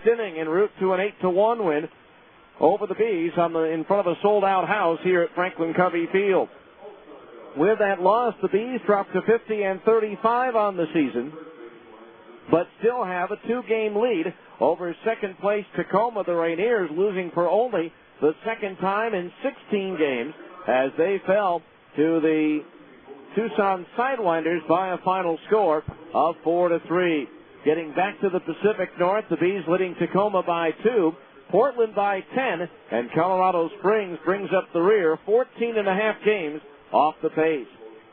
inning en route to an 8-1 win over the Bees in front of a sold-out house here at Franklin Covey Field. With that loss, the Bees dropped to 50-35 on the season, but still have a 2-game lead over second-place Tacoma. The Rainiers losing for only the second time in 16 games as they fell to the Tucson Sidewinders by a final score of 4-3. Getting back to the Pacific North, the Bees leading Tacoma by 2, Portland by 10, and Colorado Springs brings up the rear, 14.5 games off the pace.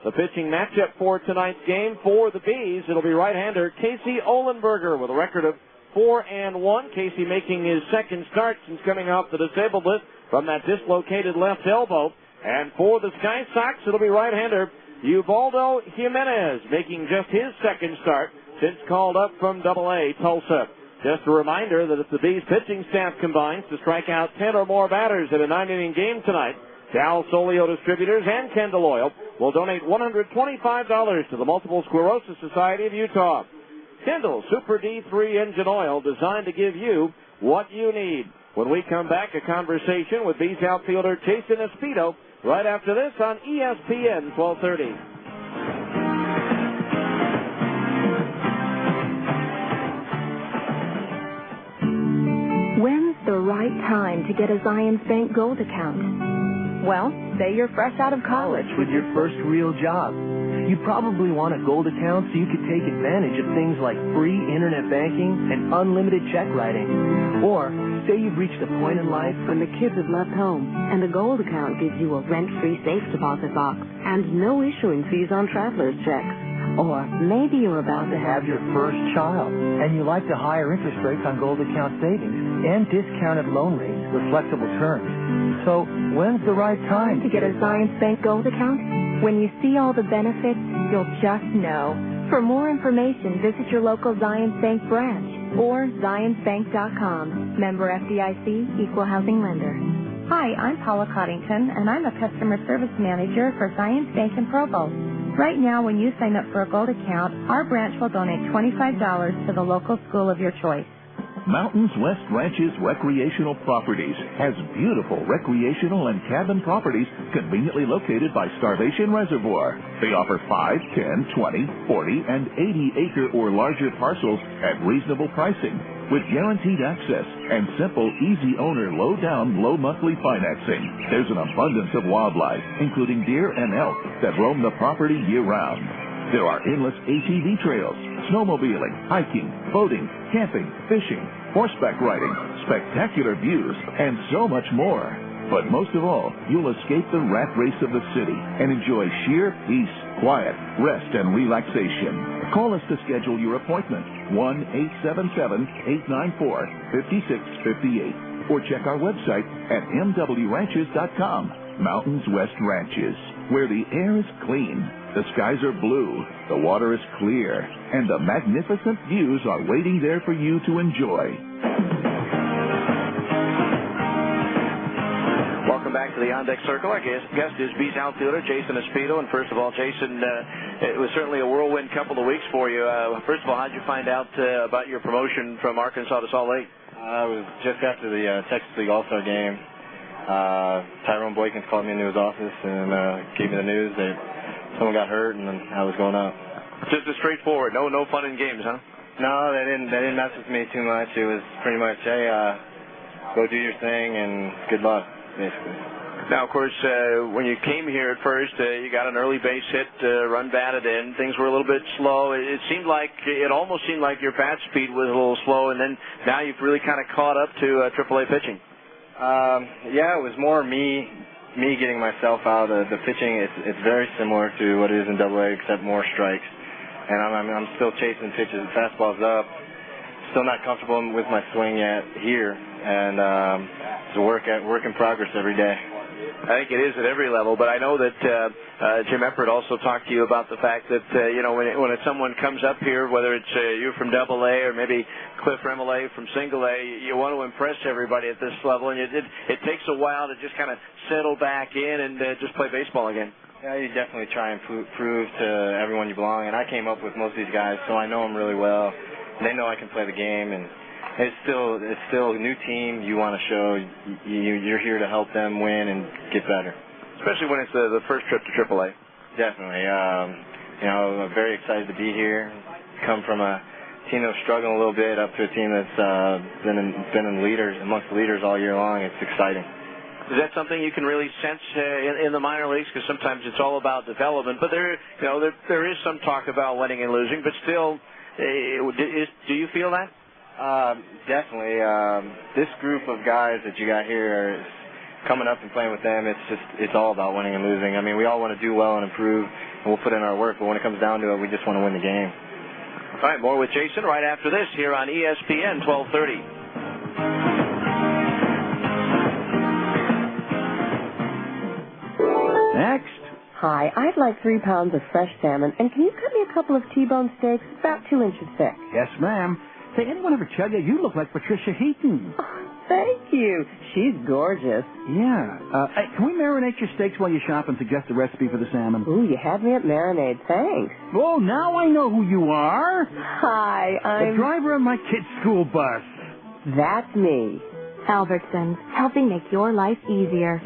The pitching matchup for tonight's game for the Bees, it'll be right-hander Casey Ohlenberger with a record of 4-1. Casey making his second start since coming off the disabled list from that dislocated left elbow. And for the Sky Sox, it'll be right-hander Ubaldo Jimenez making just his second start since called up from AA Tulsa. Just a reminder that if the Bees pitching staff combines to strike out 10 or more batters in a 9-inning game tonight, Cal Solio Distributors and Kendall Oil will donate $125 to the Multiple Sclerosis Society of Utah. Kendall Super D3 engine oil designed to give you what you need. When we come back, a conversation with Bees outfielder Jason Espino right after this on ESPN 1230. When's the right time to get a Zions Bank Gold account? Well, say you're fresh out of college with your first real job. You probably want a gold account so you could take advantage of things like free internet banking and unlimited check writing. Or say you've reached a point in life when the kids have left home and a gold account gives you a rent-free safe deposit box and no issuing fees on traveler's checks. Or maybe you're about to have your first child and you like the higher interest rates on gold account savings and discounted loan rates with flexible terms. So when's the right time to get a Zions Bank Gold account? When you see all the benefits, you'll just know. For more information, visit your local Zions Bank branch or zionsbank.com. Member FDIC, Equal Housing Lender. Hi, I'm Paula Coddington, and I'm a customer service manager for Zions Bank in Provo. Right now, when you sign up for a gold account, our branch will donate $25 to the local school of your choice. Mountains West Ranches Recreational Properties has beautiful recreational and cabin properties conveniently located by Starvation Reservoir. They offer 5, 10, 20, 40, and 80-acre or larger parcels at reasonable pricing with guaranteed access and simple, easy owner, low-down, low-monthly financing. There's an abundance of wildlife, including deer and elk, that roam the property year-round. There are endless ATV trails, snowmobiling, hiking, boating, camping, fishing, horseback riding, spectacular views, and so much more. But most of all, you'll escape the rat race of the city and enjoy sheer peace, quiet, rest, and relaxation. Call us to schedule your appointment, 1-877-894-5658, or check our website at mwranches.com. Mountains West Ranches, where the air is clean, the skies are blue, the water is clear, and the magnificent views are waiting there for you to enjoy. Welcome back to the On Deck Circle. Our guest is Bees outfielder Jason Espino. And first of all, Jason, it was certainly a whirlwind couple of weeks for you. First of all, how did you find out about your promotion from Arkansas to Salt Lake? I was just after the Texas League All-Star game. Tyrone Boykins called me into his office and gave me the news that someone got hurt and I was going up. Just as straightforward. No fun in games, huh? No, they didn't mess with me too much. It was pretty much, hey, go do your thing and good luck, basically. Now, of course, when you came here at first, you got an early base hit, run batted in. Things were a little bit slow. It almost seemed like your bat speed was a little slow, and then now you've really kind of caught up to AAA pitching. Yeah, it was more me getting myself out. The pitching, it's very similar to what it is in AA, except more strikes. And I'm still chasing pitches. The fastball's up. Still not comfortable with my swing yet here, and it's a work in progress every day. I think it is at every level, but I know that Jim Eppert also talked to you about the fact that, when someone comes up here, whether it's you from AA or maybe Cliff Remolay from Single A, you want to impress everybody at this level, and it takes a while to just kind of settle back in and just play baseball again. Yeah, you definitely try and prove to everyone you belong, and I came up with most of these guys, so I know them really well. They know I can play the game, and it's still a new team. You want to show you're here to help them win and get better. Especially when it's the first trip to AAA. Definitely. I'm very excited to be here. Come from a team that was struggling a little bit up to a team that's been amongst the leaders all year long. It's exciting. Is that something you can really sense in the minor leagues? Because sometimes it's all about development, but there is some talk about winning and losing. But still, do you feel that? Definitely. This group of guys that you got here is coming up and playing with them. It's all about winning and losing. I mean, we all want to do well and improve, and we'll put in our work. But when it comes down to it, we just want to win the game. All right, more with Jason right after this here on ESPN 1230. Next. Hi, I'd like 3 pounds of fresh salmon, and can you cut me a couple of T-bone steaks about 2 inches thick? Yes, ma'am. Say, anyone ever tell you you look like Patricia Heaton? Oh, thank you. She's gorgeous. Yeah. Hey, can we marinate your steaks while you shop and suggest a recipe for the salmon? Ooh, you had me at marinade. Thanks. Oh, now I know who you are. Hi, I'm... the driver of my kid's school bus. That's me. Albertsons, helping make your life easier.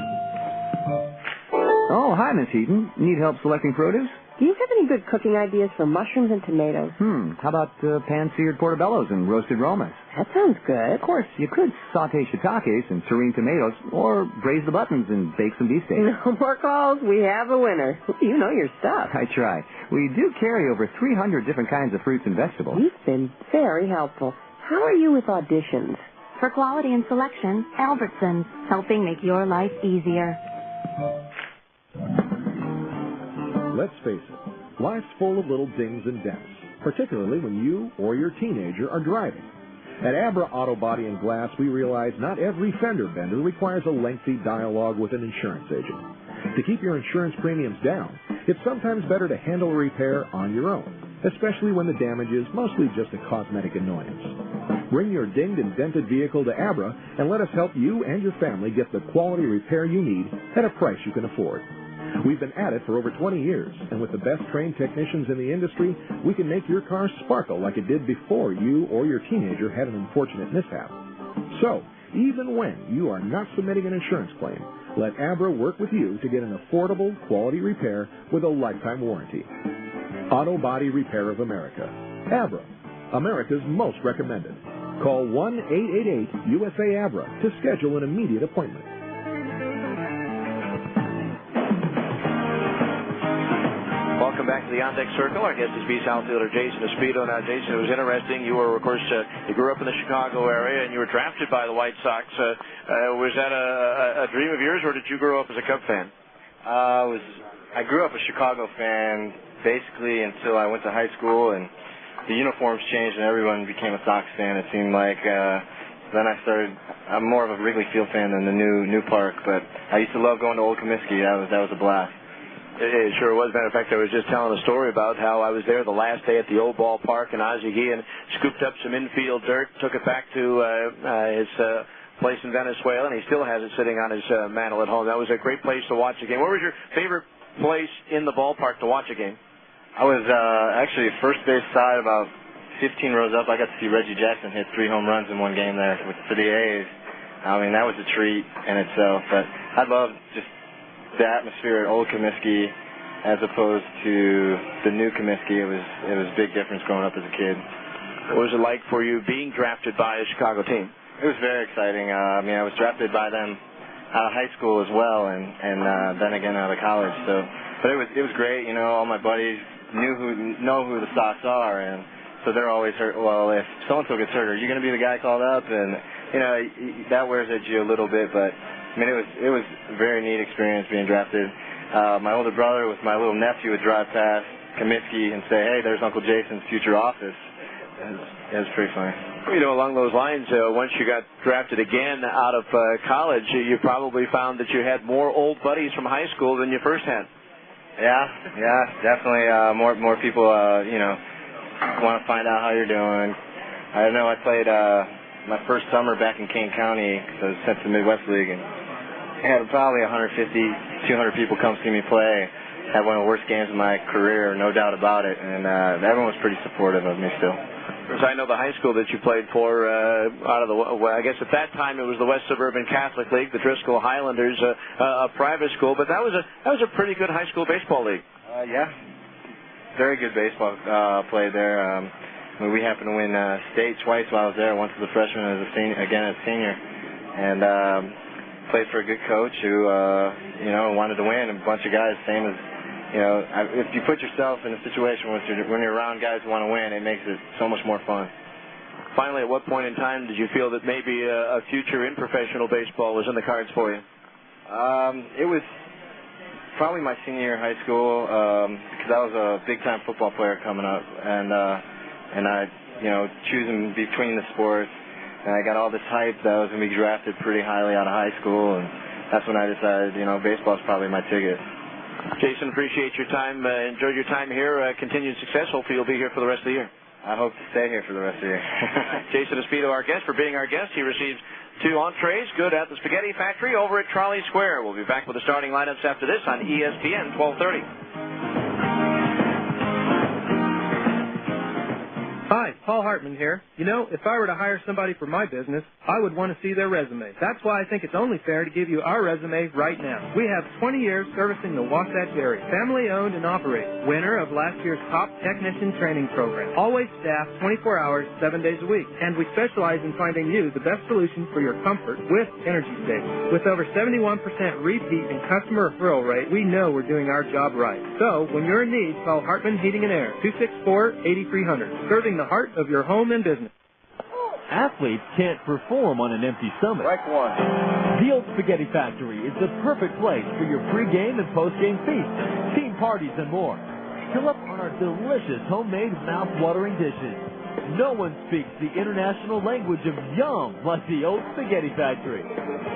Oh, hi, Miss Heaton. Need help selecting produce? Do you have any good cooking ideas for mushrooms and tomatoes? How about pan-seared portobellos and roasted romas? That sounds good. Of course, you could saute shiitakes and serene tomatoes, or braise the buttons and bake some beefsteak. No more calls. We have a winner. You know your stuff. I try. We do carry over 300 different kinds of fruits and vegetables. You've been very helpful. How are you with auditions? For quality and selection, Albertsons, helping make your life easier. Let's face it, life's full of little dings and dents, particularly when you or your teenager are driving. At Abra Auto Body and Glass, we realize not every fender bender requires a lengthy dialogue with an insurance agent. To keep your insurance premiums down, it's sometimes better to handle a repair on your own, especially when the damage is mostly just a cosmetic annoyance. Bring your dinged and dented vehicle to Abra and let us help you and your family get the quality repair you need at a price you can afford. We've been at it for over 20 years, and with the best trained technicians in the industry, we can make your car sparkle like it did before you or your teenager had an unfortunate mishap. So, even when you are not submitting an insurance claim, let Abra work with you to get an affordable, quality repair with a lifetime warranty. Auto Body Repair of America. Abra, America's most recommended. Call 1-888-USA-ABRA to schedule an immediate appointment. Welcome back to the On Deck Circle. Our guest is Beast outfielder Jason Esposito. Now, Jason, it was interesting. You were, of course, you grew up in the Chicago area, and you were drafted by the White Sox. Was that a dream of yours, or did you grow up as a Cub fan? I grew up a Chicago fan basically until I went to high school, and the uniforms changed, and everyone became a Sox fan. It seemed like. Then I'm more of a Wrigley Field fan than the new park, but I used to love going to Old Comiskey. That was a blast. It sure was. Matter of fact, I was just telling a story about how I was there the last day at the old ballpark, and Ozzie Guillen scooped up some infield dirt, took it back to his place in Venezuela, and he still has it sitting on his mantle at home. That was a great place to watch a game. What was your favorite place in the ballpark to watch a game? I was actually first base side, about 15 rows up. I got to see Reggie Jackson hit 3 home runs in one game there for the A's. I mean, that was a treat in itself. But I loved just the atmosphere at Old Comiskey as opposed to the new Comiskey. It was a big difference growing up as a kid. What was it like for you being drafted by a Chicago team? It was very exciting. I mean, I was drafted by them out of high school as well, and then again out of college. So, but it was great. You know, all my buddies know who the Sox are, and so they're always hurt. Well, if so-and-so gets hurt, are you going to be the guy called up? And you know, that wears at you a little bit, but I mean, it was a very neat experience being drafted. My older brother with my little nephew would drive past Comiskey and say, "Hey, there's Uncle Jason's future office." It was pretty funny. You know, along those lines, once you got drafted again out of college, you probably found that you had more old buddies from high school than you first had. Yeah, definitely. More people, want to find out how you're doing. I know I played my first summer back in Kane County because I was sent to the Midwest League, and I had probably 150, 200 people come see me play. Had one of the worst games of my career, no doubt about it, and everyone was pretty supportive of me still. As I know, the high school that you played for, I guess at that time it was the West Suburban Catholic League, the Driscoll Highlanders, a private school, but that was a pretty good high school baseball league. Yeah, very good baseball play there. We happened to win state twice while I was there. Once as a freshman, as a senior, again as a senior, and played for a good coach who wanted to win. And a bunch of guys, same as. If you put yourself in a situation when you're around guys who want to win, it makes it so much more fun. Finally, at what point in time did you feel that maybe a future in professional baseball was in the cards for you? It was probably my senior year of high school because I was a big-time football player coming up, and I, choosing between the sports, and I got all this hype that I was going to be drafted pretty highly out of high school, and that's when I decided, baseball's probably my ticket. Jason, appreciate your time. Enjoyed your time here. Continued success. Hopefully you'll be here for the rest of the year. I hope to stay here for the rest of the year. Jason Espedo, our guest, for being our guest. He receives 2 entrees. Good at the Spaghetti Factory over at Trolley Square. We'll be back with the starting lineups after this on ESPN 1230. Hi, Paul Hartman here. If I were to hire somebody for my business, I would want to see their resume. That's why I think it's only fair to give you our resume right now. We have 20 years servicing the Wasatch area. Family owned and operated. Winner of last year's top technician training program. Always staffed 24 hours, 7 days a week. And we specialize in finding you the best solution for your comfort with energy savings. With over 71% repeat and customer referral rate, we know we're doing our job right. So, when you're in need, call Hartman Heating and Air, 264-8300. Serving the heart of your home and business. Athletes can't perform on an empty stomach. Strike one. The Old Spaghetti Factory is the perfect place for your pregame and postgame feasts, team parties, and more. Fill up on our delicious homemade mouth-watering dishes. No one speaks the international language of yum like the Old Spaghetti Factory.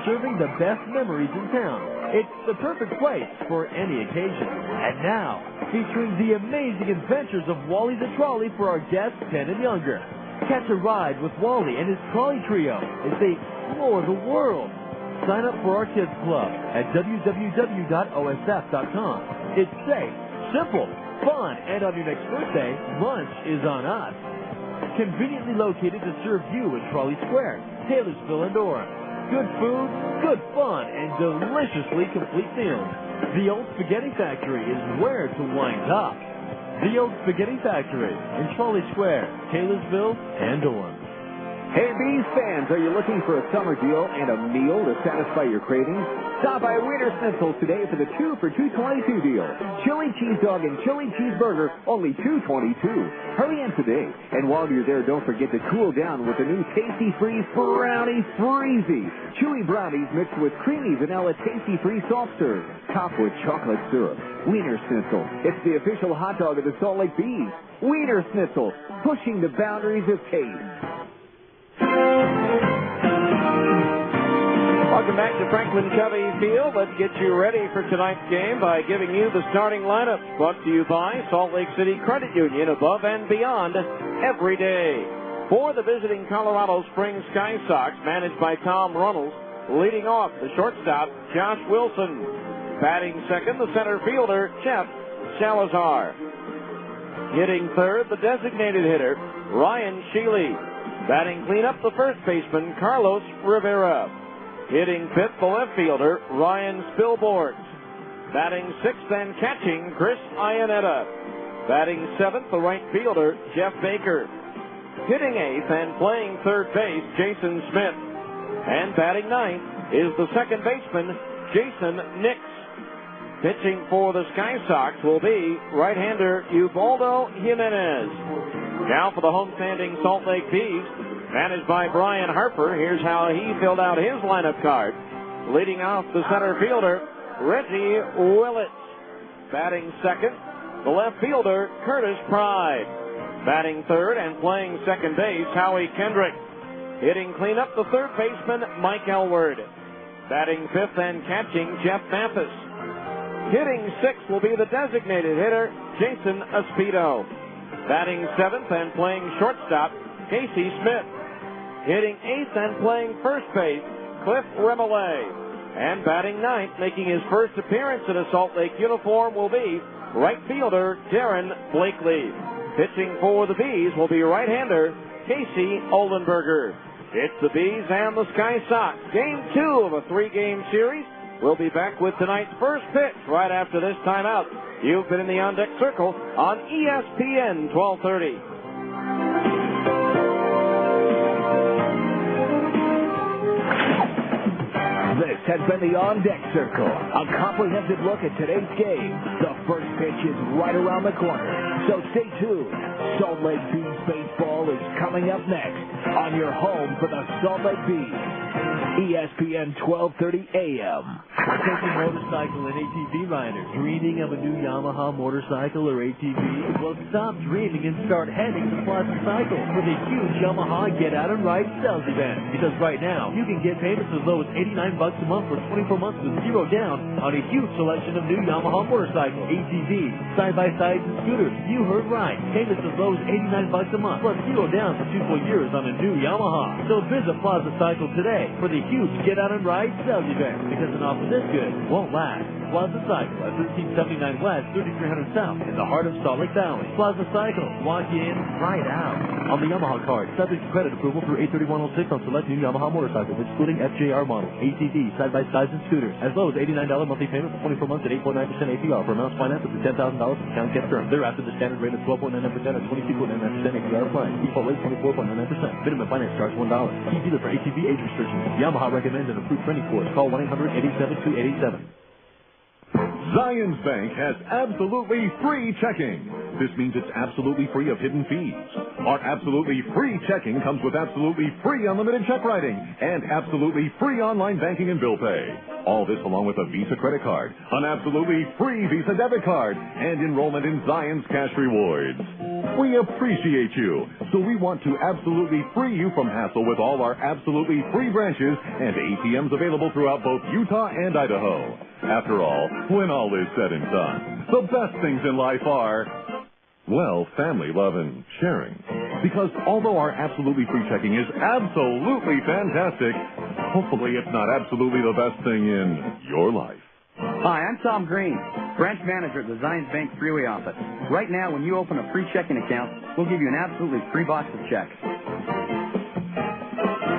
Serving the best memories in town. It's the perfect place for any occasion. And now, featuring the amazing adventures of Wally the Trolley for our guests 10 and younger. Catch a ride with Wally and his trolley trio as they explore the world. Sign up for our kids club at www.osf.com. It's safe, simple, fun, and on your next birthday, lunch is on us. Conveniently located to serve you in Trolley Square, Taylorsville, and Orem. Good food, good fun, and deliciously complete meals. The Old Spaghetti Factory is where to wind up. The Old Spaghetti Factory in Trolley Square, Taylorsville, and Orem. Hey, Bees fans, are you looking for a summer deal and a meal to satisfy your cravings? Stop by Wiener Schnitzel today for the 2 for $2.22 deal. Chili cheese dog and chili cheeseburger, only $2.22. Hurry in today. And while you're there, don't forget to cool down with the new Tasty Freeze Brownie Freezy. Chewy brownies mixed with creamy vanilla Tasty Freeze soft serve, topped with chocolate syrup. Wiener Schnitzel. It's the official hot dog of the Salt Lake Bees. Wiener Schnitzel, pushing the boundaries of taste. Welcome back to Franklin Covey Field. Let's get you ready for tonight's game by giving you the starting lineup. Brought to you by Salt Lake City Credit Union, above and beyond every day. For the visiting Colorado Springs Sky Sox, managed by Tom Runnels, leading off the shortstop, Josh Wilson. Batting second, the center fielder, Jeff Salazar. Hitting third, the designated hitter, Ryan Sheely. Batting cleanup, the first baseman, Carlos Rivera. Hitting fifth, the left fielder, Ryan Spilborn. Batting sixth and catching, Chris Iannetta. Batting seventh, the right fielder, Jeff Baker. Hitting eighth and playing third base, Jason Smith. And batting ninth is the second baseman, Jason Nix. Pitching for the Sky Sox will be right-hander Ubaldo Jimenez. Now for the homestanding Salt Lake Bees, managed by Brian Harper. Here's how he filled out his lineup card. Leading off the center fielder, Reggie Willits. Batting second, the left fielder, Curtis Pride. Batting third and playing second base, Howie Kendrick. Hitting cleanup, the third baseman, Mike Elward. Batting fifth and catching, Jeff Mathis. Hitting sixth will be the designated hitter, Jason Espedo. Batting seventh and playing shortstop, Casey Smith. Hitting eighth and playing first base, Cliff Remolay. And batting ninth, making his first appearance in a Salt Lake uniform, will be right fielder Darren Blakely. Pitching for the Bees will be right-hander Casey Oldenburger. It's the Bees and the Sky Sox. Game 2 of a 3-game series. We'll be back with tonight's first pitch right after this timeout. You've been in the On Deck Circle on ESPN 1230. This has been the On Deck Circle, a comprehensive look at today's game. The first pitch is right around the corner, so stay tuned. Salt Lake Bees baseball is coming up next on your home for the Salt Lake Bees. ESPN 1230 AM. Taking motorcycle and ATV riders dreaming of a new Yamaha motorcycle or ATV? Well, stop dreaming and start heading to Plaza Cycle for the huge Yamaha Get Out and Ride sales event. Because right now, you can get payments as low as $89 a month for 24 months with zero down on a huge selection of new Yamaha motorcycles, ATVs, side-by-sides, and scooters. You heard right. Payments as low as $89 a month plus zero down for 2 full years on a new Yamaha. So visit Plaza Cycle today for the huge Get Out and Ride sales event, because an offer this good won't last. Plaza Cycle at 1379 West, 3300 South, in the heart of Salt Lake Valley. Plaza Cycle, walk in, ride out. On the Yamaha card, subject to credit approval through 8/31/06 on select new Yamaha motorcycles, excluding FJR models, ATVs, side-by-sides, and scooters. As low as $89 monthly payment for 24 months at 8.9% APR for amounts financed up to $10,000 for count kept term. Thereafter, the standard rate of 12.99% or 22.99% APR applies. Default rate 24.99%. Minimum finance charge $1. See dealer for ATV age restrictions. Yamaha recommends an approved training course. Call 1-800-887-2887. Zions Bank has absolutely free checking. This means it's absolutely free of hidden fees. Our absolutely free checking comes with absolutely free unlimited check writing and absolutely free online banking and bill pay. All this along with a Visa credit card, an absolutely free Visa debit card, and enrollment in Zions Cash Rewards. We appreciate you, so we want to absolutely free you from hassle with all our absolutely free branches and ATMs available throughout both Utah and Idaho. After all, when all is said and done, the best things in life are, well, family, love, and sharing. Because although our absolutely free checking is absolutely fantastic, hopefully it's not absolutely the best thing in your life. Hi, I'm Tom Green, branch manager at the Zions Bank Freeway office. Right now, when you open a free checking account, we'll give you an absolutely free box of checks.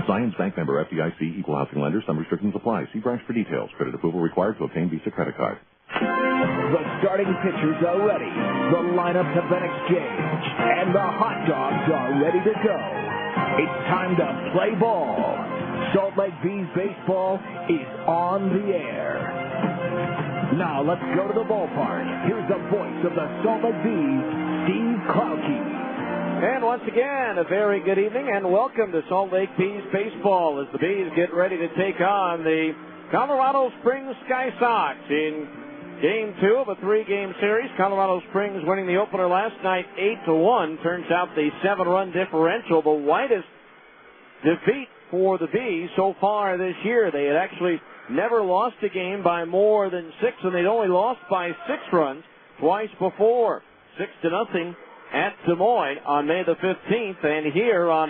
Zions Bank member FDIC, equal housing lender. Some restrictions apply. See branch for details. Credit approval required to obtain Visa credit card. The starting pitchers are ready. The lineups have been exchanged. And the hot dogs are ready to go. It's time to play ball. Salt Lake Bees baseball is on the air. Now let's go to the ballpark. Here's the voice of the Salt Lake Bees, Steve Klauke. And once again, a very good evening and welcome to Salt Lake Bees baseball as the Bees get ready to take on the Colorado Springs Sky Sox in Game 2 of a 3-game series. Colorado Springs winning the opener last night 8-1. Turns out the 7-run differential, the widest defeat for the Bees so far this year. They had actually never lost a game by more than 6, and they'd only lost by 6 runs twice before. 6-0 at Des Moines on May the 15th, and here on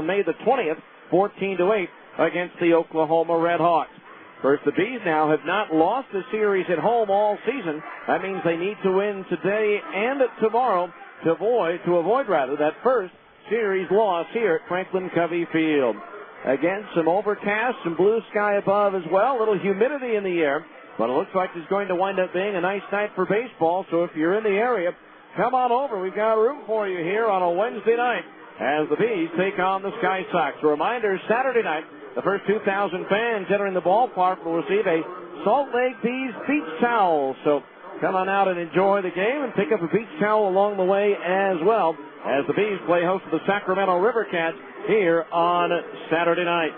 May the 20th, 14-8 against the Oklahoma Red Hawks. Of course, the Bees now have not lost a series at home all season. That means they need to win today and tomorrow to avoid that first series loss here at Franklin Covey Field. Again, some overcast, some blue sky above as well, a little humidity in the air, but it looks like it's going to wind up being a nice night for baseball, so if you're in the area, come on over. We've got room for you here on a Wednesday night as the Bees take on the Sky Sox. A reminder, Saturday night, the first 2,000 fans entering the ballpark will receive a Salt Lake Bees beach towel. So come on out and enjoy the game and pick up a beach towel along the way as well as the Bees play host to the Sacramento River Cats here on Saturday night.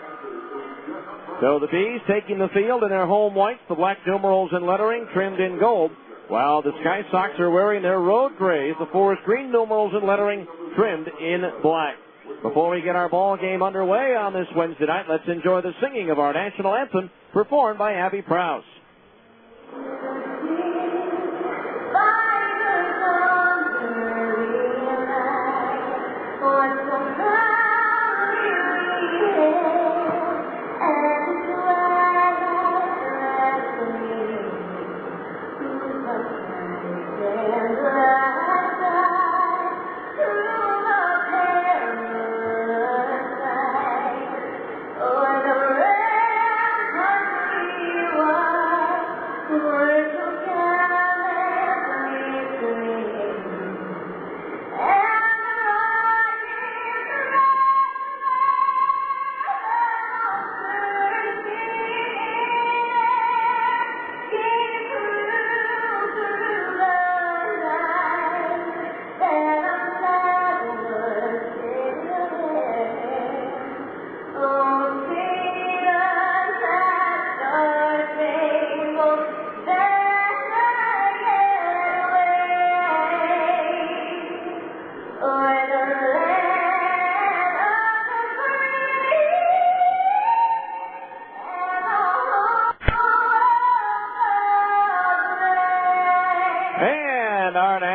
So the Bees taking the field in their home whites, the black numerals and lettering trimmed in gold, while the Sky Sox are wearing their road grays, the forest green numerals and lettering trimmed in black. Before we get our ball game underway on this Wednesday night, let's enjoy the singing of our national anthem performed by Abby Prowse.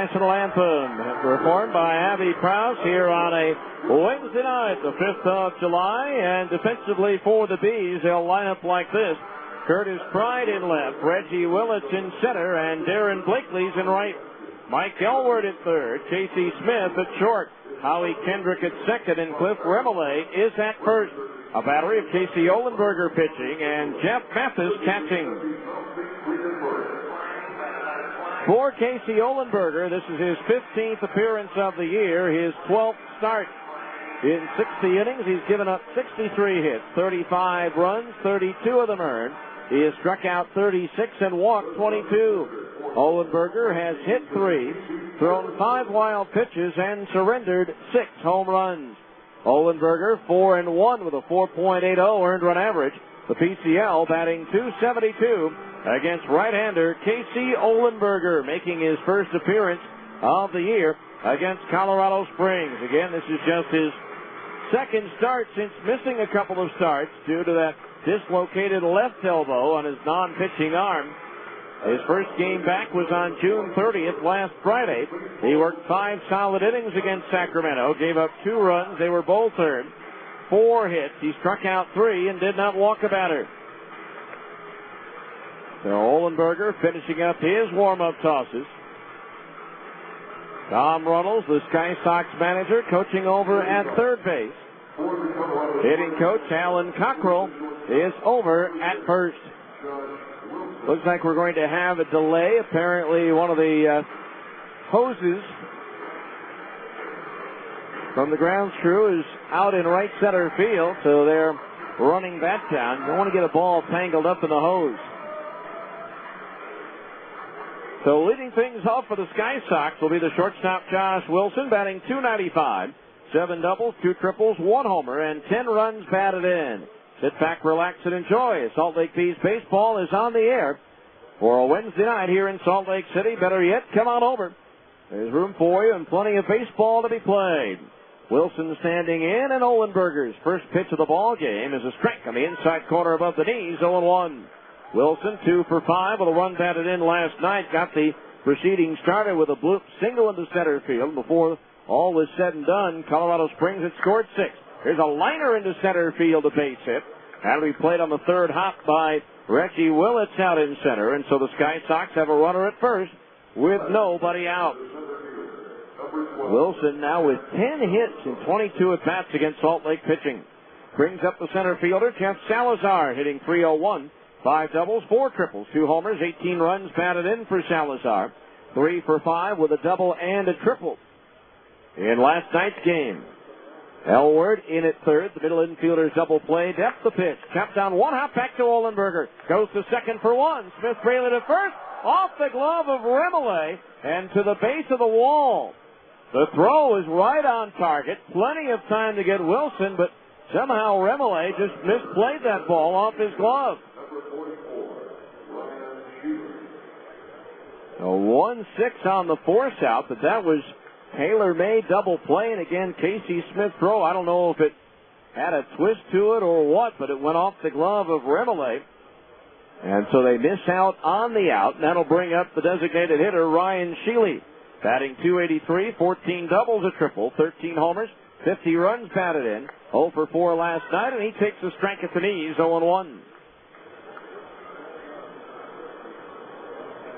national anthem performed by Abby Prowse here on a Wednesday night, the 5th of July. And defensively for the Bees, they'll line up like this. Curtis Pride in left, Reggie Willits in center, and Darren Blakely's in right. Mike Elward at third, Casey Smith at short, Howie Kendrick at second, and Cliff Remolay is at first. A battery of Casey Ohlenberger pitching and Jeff Mathis catching. For Casey Ohlenberger, this is his 15th appearance of the year, his 12th start. In 60 innings, he's given up 63 hits, 35 runs, 32 of them earned. He has struck out 36 and walked 22. Ohlenberger has hit 3, thrown 5 wild pitches, and surrendered 6 home runs. Ohlenberger 4-1 with a 4.80 earned run average. The PCL batting .272 against right-hander Casey Ohlenberger, making his first appearance of the year against Colorado Springs. Again, this is just his second start since missing a couple of starts due to that dislocated left elbow on his non-pitching arm. His first game back was on June 30th, last Friday. He worked 5 solid innings against Sacramento, gave up 2 runs. They were both earned. 4 hits. He struck out 3 and did not walk a batter. So Ohlenberger finishing up his warm-up tosses. Tom Runnels, the Sky Sox manager, coaching over at third base. Hitting coach Alan Cockrell is over at first. Looks like we're going to have a delay. Apparently one of the hoses from the grounds crew is out in right center field, so they're running that down. You don't want to get a ball tangled up in the hose. So leading things off for the Sky Sox will be the shortstop Josh Wilson, batting .295. 7 doubles, 2 triples, 1 homer, and 10 runs batted in. Sit back, relax, and enjoy. Salt Lake Bees baseball is on the air for a Wednesday night here in Salt Lake City. Better yet, come on over. There's room for you and plenty of baseball to be played. Wilson standing in, and Ohlenberger's first pitch of the ball game is a strike on the inside corner above the knees, 0-1. Wilson 2 for 5 with a run batted in last night. Got the proceeding started with a bloop single into center field. Before all was said and done, Colorado Springs had scored 6. There's a liner into center field, a base hit. That'll be played on the third hop by Reggie Willits out in center. And so the Sky Sox have a runner at first with nobody out. Wilson now with 10 hits and 22 at-bats against Salt Lake pitching. Brings up the center fielder, Jeff Salazar, hitting .301. 5 doubles, 4 triples, 2 homers, 18 runs batted in for Salazar. 3 for 5 with a double and a triple in last night's game. Elward in at third. The middle infielder's double play. Depth the pitch. Chopped down 1 hop back to Ohlenberger. Goes to second for 1. Smith Fraley to first. Off the glove of Remolay and to the base of the wall. The throw is right on target. Plenty of time to get Wilson, but somehow Remolay just misplayed that ball off his glove. A 1-6 on the force out, but that was tailor-made double play, and again, Casey Smith throw. I don't know if it had a twist to it or what, but it went off the glove of Remolay. And so they miss out on the out, and that'll bring up the designated hitter, Ryan Sheely, batting .283, 14 doubles, a triple, 13 homers, 50 runs batted in, 0 for 4 last night, and he takes a strike at the knees, 0-1.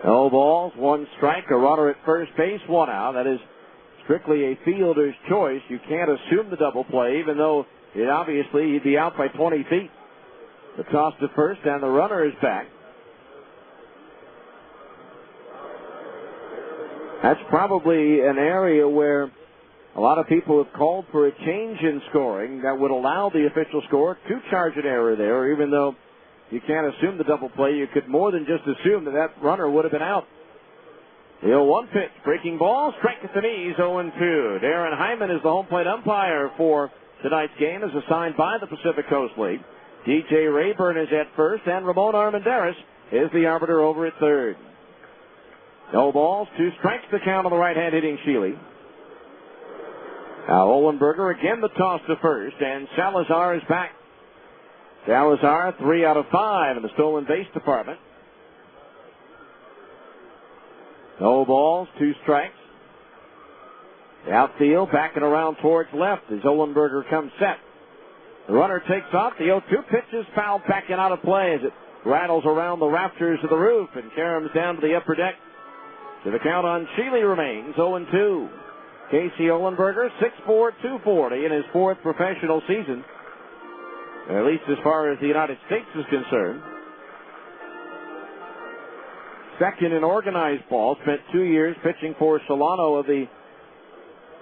No balls, 1 strike, a runner at first base, 1 out. That is strictly a fielder's choice. You can't assume the double play, even though it obviously he'd be out by 20 feet. The toss to first, and the runner is back. That's probably an area where a lot of people have called for a change in scoring that would allow the official score to charge an error there, even though you can't assume the double play. You could more than just assume that runner would have been out. The 0-1 pitch, breaking ball, strike at the knees, 0-2. Darren Hyman is the home plate umpire for tonight's game, as assigned by the Pacific Coast League. DJ Rayburn is at first, and Ramon Armendariz is the arbiter over at third. No balls, 2 strikes the count on the right-hand hitting Sheely. Now Ohlenberger again the toss to first, and Salazar is back. Salazar 3 out of 5 in the stolen base department. No balls, 2 strikes. The outfield backing around towards left as Olenberger comes set. The runner takes off. The 0-2 pitch is fouled back and out of play as it rattles around the rafters of the roof and caroms down to the upper deck. So the count on Sheely remains 0-2. Casey Olenberger, 6'4", 240 in his fourth professional season, at least as far as the United States is concerned. Second in organized ball, spent 2 years pitching for Solano of the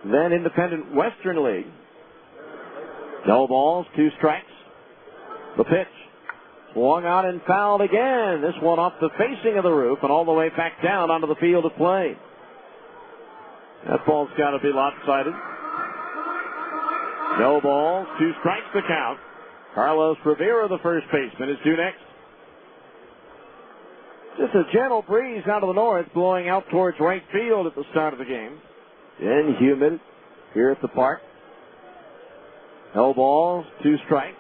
then independent Western League. No balls, 2 strikes. The pitch swung on and fouled again. This one off the facing of the roof and all the way back down onto the field of play. That ball's got to be lopsided. No balls, 2 strikes to count. Carlos Rivera, the first baseman, is due next. Just a gentle breeze out of the north blowing out towards right field at the start of the game. And humid here at the park. No balls, 2 strikes.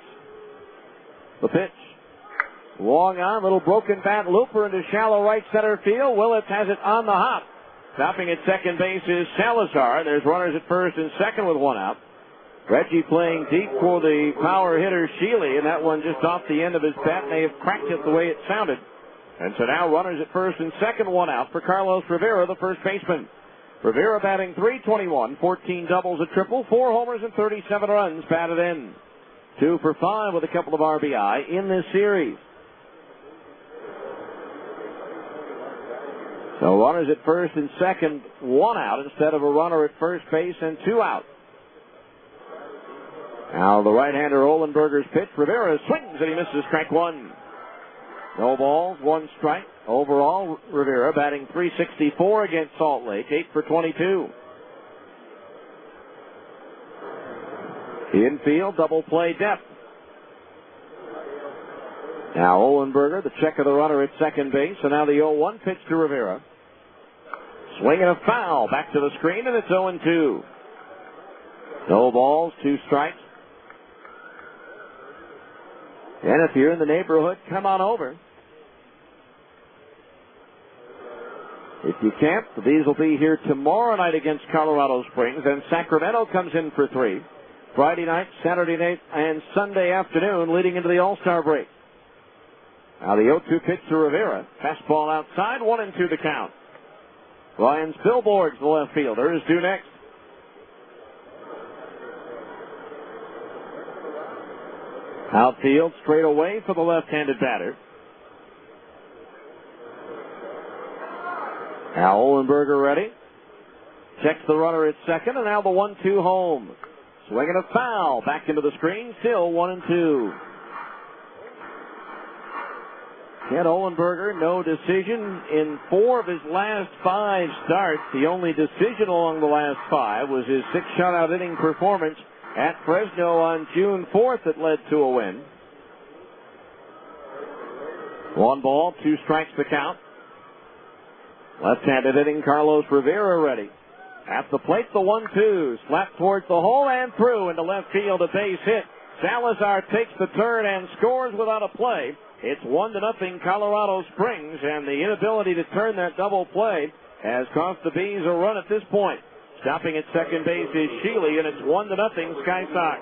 The pitch. Long on, little broken bat looper into shallow right center field. Willits has it on the hop. Stopping at second base is Salazar. There's runners at first and second with 1 out. Reggie playing deep for the power hitter Sheely, and that one just off the end of his bat. They have cracked it the way it sounded. And so now runners at first and second, 1 out for Carlos Rivera, the first baseman. Rivera batting .321, 14 doubles, a triple, 4 homers, and 37 runs batted in. 2 for 5 with a couple of RBI in this series. So runners at first and second, 1 out instead of a runner at first base and 2 out. Now the right-hander Olenberger's pitch. Rivera swings and he misses, strike 1. No balls, 1 strike. Overall, Rivera batting .364 against Salt Lake, 8 for 22. Infield, double play depth. Now Olenberger, the check of the runner at second base, and now the 0-1 pitch to Rivera. Swing and a foul, back to the screen, and it's 0-2. No balls, 2 strikes. And if you're in the neighborhood, come on over. If you can't, the Bees will be here tomorrow night against Colorado Springs, and Sacramento comes in for 3. Friday night, Saturday night, and Sunday afternoon leading into the All-Star break. Now the 0-2 pitch to Rivera. Fastball outside, 1-2 to count. Ryan Spilborghs, the left fielder, is due next. Outfield straight away for the left-handed batter. Now Olenberger ready. Checks the runner at second, and now the 1-2 home. Swinging a foul back into the screen, still 1-2. Ted Olenberger, no decision in 4 of his last 5 starts. The only decision along the last 5 was his 6 shutout inning performance at Fresno on June 4th that led to a win. 1 ball, 2 strikes to count. Left-handed hitting Carlos Rivera ready. At the plate, the 1-2. Slapped towards the hole and through into left field, a base hit. Salazar takes the turn and scores without a play. It's 1-0 Colorado Springs, and the inability to turn that double play has cost the Bees a run at this point. Stopping at second base is Sheely, and it's 1-0 Sky Sox.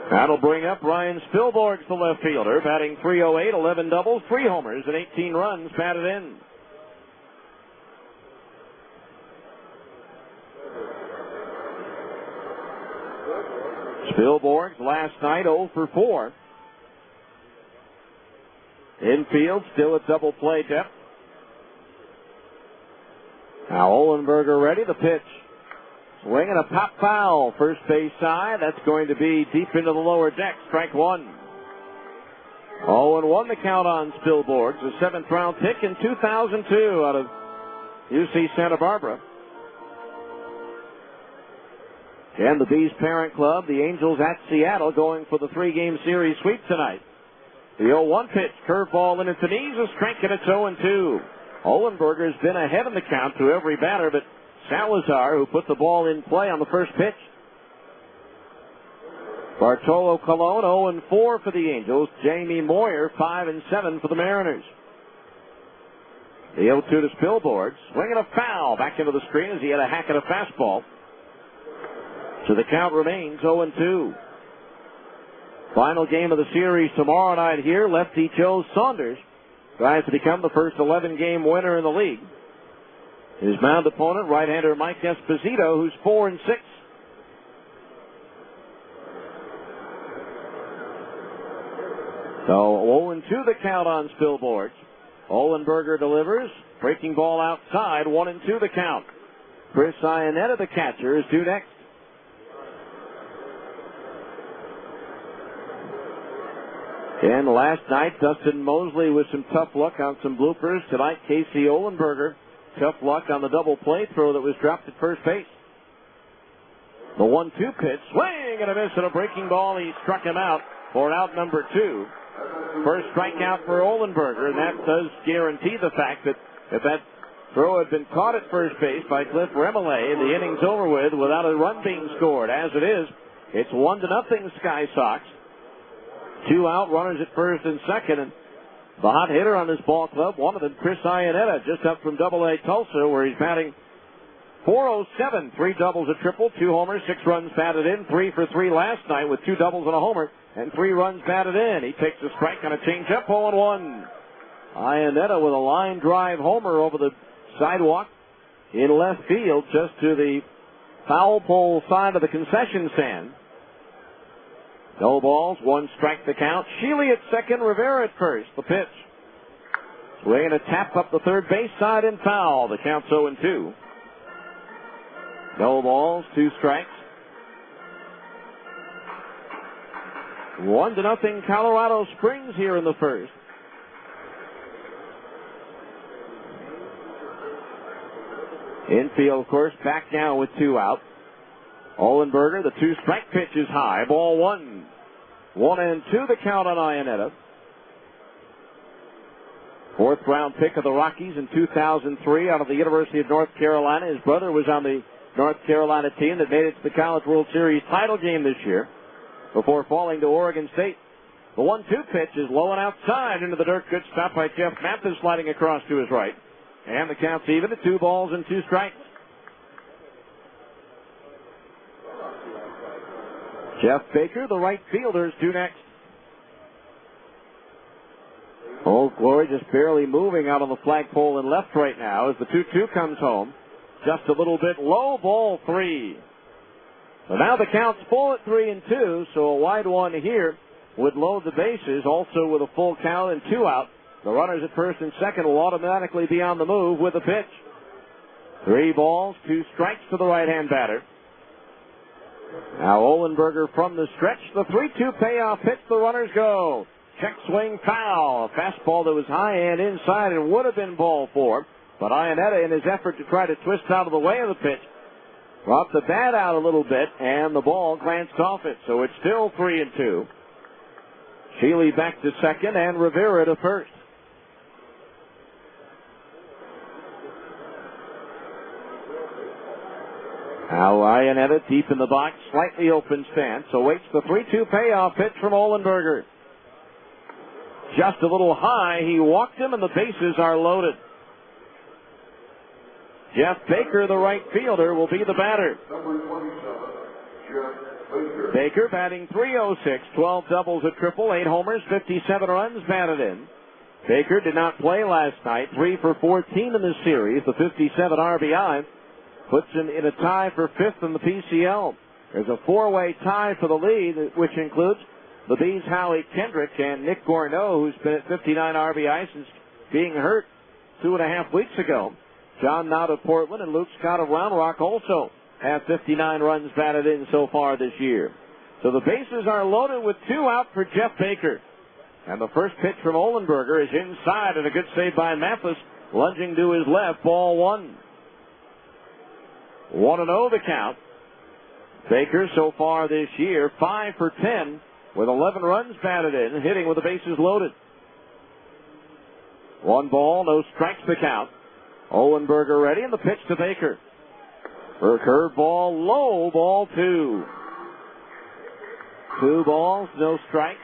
That'll bring up Ryan Spilborghs, the left fielder, batting .308, 11 doubles, 3 homers, and 18 runs batted in. Spilborghs last night 0 for 4. Infield still at double play depth. Now Olenberger ready, the pitch. Swing and a pop foul, first base side. That's going to be deep into the lower deck, strike 1. 0-1 the count on Spilborghs, a 7th round pick in 2002 out of UC Santa Barbara. And the Bees parent club, the Angels at Seattle, going for the 3-game series sweep tonight. The 0-1 pitch, curveball in at the knees, a strike, and it's 0-2. Olenberger's been ahead in the count to every batter, but Salazar, who put the ball in play on the first pitch. Bartolo Colon, 0-4 for the Angels. Jamie Moyer, 5-7 for the Mariners. The 0-2 to Spilborg. Swinging a foul back into the screen as he had a hack at a fastball. So the count remains 0-2. Final game of the series tomorrow night here. Lefty Joe Saunders tries to become the first 11-game winner in the league. His mound opponent, right-hander Mike Esposito, who's 4-6. So 0-2 the count on Spilborg. Olenberger delivers. Breaking ball outside. 1-2 the count. Chris Iannetta, the catcher, is due next. And last night, Dustin Mosley with some tough luck on some bloopers. Tonight, Casey Olenberger, tough luck on the double play throw that was dropped at first base. The 1-2 pitch, swing and a miss and a breaking ball. He struck him out for out number 2. First strikeout for Olenberger, and that does guarantee the fact that if that throw had been caught at first base by Cliff Remillé, the inning's over with without a run being scored. As it is, it's 1-0 Sky Sox. 2 out, runners at first and second, and the hot hitter on this ball club, one of them, Chris Iannetta, just up from Double-A Tulsa, where he's batting .407, 3 doubles, a triple, 2 homers, 6 runs batted in, 3 for 3 last night with 2 doubles and a homer, and 3 runs batted in. He takes a strike on a changeup, 0-1. Iannetta with a line drive homer over the sidewalk in left field, just to the foul pole side of the concession stand. No balls, 1 strike the count. Sheely at second, Rivera at first. The pitch. Swing and a tap up the third base side and foul. The count's 0-2. No balls, 2 strikes. 1-0 Colorado Springs here in the first. Infield, of course, back now with 2 out. Olenberger, the 2-strike pitch is high. Ball 1. 1-2 the count on Iannetta. 4th round pick of the Rockies in 2003 out of the University of North Carolina. His brother was on the North Carolina team that made it to the College World Series title game this year before falling to Oregon State. The 1-2 pitch is low and outside into the dirt. Good stop by Jeff Mathis, sliding across to his right. And the count's even at 2 balls and 2 strikes. Jeff Baker, the right fielder, is due next. Old Glory just barely moving out on the flagpole and left right now as the 2-2 comes home. Just a little bit low, ball 3. So now the count's full at 3-2, so a wide one here would load the bases, also with a full count and 2 out. The runners at first and second will automatically be on the move with a pitch. 3 balls, 2 strikes to the right-hand batter. Now Olenberger from the stretch. The 3-2 payoff pitch. The runners go. Check swing foul. A fastball that was high and inside and would have been ball 4. But Iannetta, in his effort to try to twist out of the way of the pitch, brought the bat out a little bit, and the ball glanced off it. So it's still 3-2. Sheely back to second and Rivera to first. Now Iannetta deep in the box, slightly open stance, awaits the 3-2 payoff pitch from Olenberger. Just a little high, he walked him, and the bases are loaded. Jeff Baker, the right fielder, will be the batter. Baker batting .306, 12 doubles, a triple, 8 homers, 57 runs batted in. Baker did not play last night, 3 for 14 in this series, the 57 RBI. Puts him in a tie for 5th in the PCL. There's a 4-way tie for the lead, which includes the Bees' Howie Kendrick and Nick Gorneau, who's been at 59 RBI since being hurt 2.5 weeks ago. John Knott of Portland and Luke Scott of Round Rock also have 59 runs batted in so far this year. So the bases are loaded with 2 out for Jeff Baker. And the first pitch from Olenberger is inside, and a good save by Mathis, lunging to his left, ball 1. 1-0 the count. Baker so far this year, 5 for 10 with 11 runs batted in, hitting with the bases loaded. 1 ball, no strikes the count. Olenberger ready, and the pitch to Baker. For a curveball, low, ball 2. 2 balls, no strikes.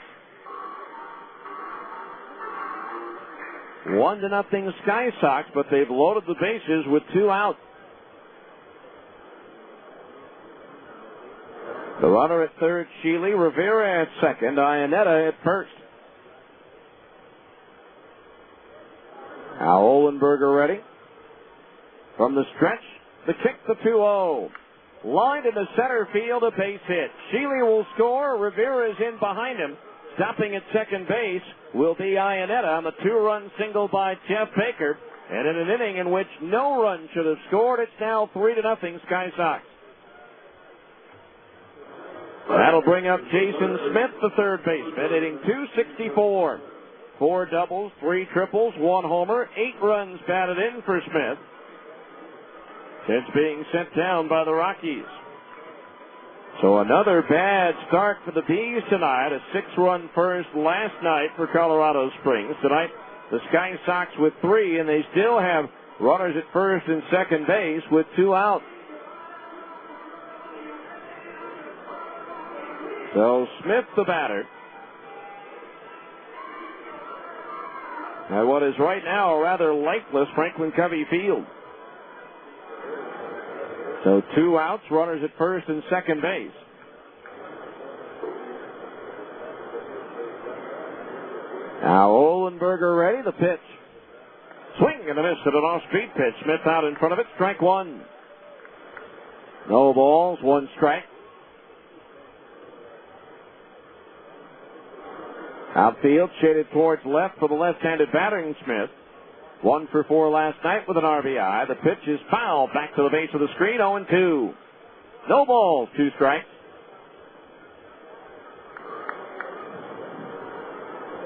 1-0 Sky Sox, but they've loaded the bases with 2 out. The runner at third, Sheely, Rivera at second, Iannetta at first. Now Olenberger ready. From the stretch, the kick, the 2-0. Lined into center field, a base hit. Sheely will score. Rivera is in behind him. Stopping at second base will be Iannetta on the 2-run single by Jeff Baker. And in an inning in which no run should have scored, it's now 3-0 Sky Sox. That'll bring up Jason Smith, the third baseman, hitting .264. 4 doubles, 3 triples, 1 homer, 8 runs batted in for Smith. It's being sent down by the Rockies. So another bad start for the Bees tonight. A 6-run first last night for Colorado Springs. Tonight, the Sky Sox with 3, and they still have runners at first and second base with 2 out. So Smith, the batter, at what is right now a rather lifeless Franklin Covey Field. So 2 outs, runners at first and second base. Now Olenberger ready, the pitch. Swing and a miss at an off-speed pitch. Smith out in front of it, strike 1. No balls, 1 strike. Outfield shaded towards left for the left-handed battering Smith. 1 for 4 last night with an RBI. The pitch is foul back to the base of the screen, 0-2. No balls, 2 strikes.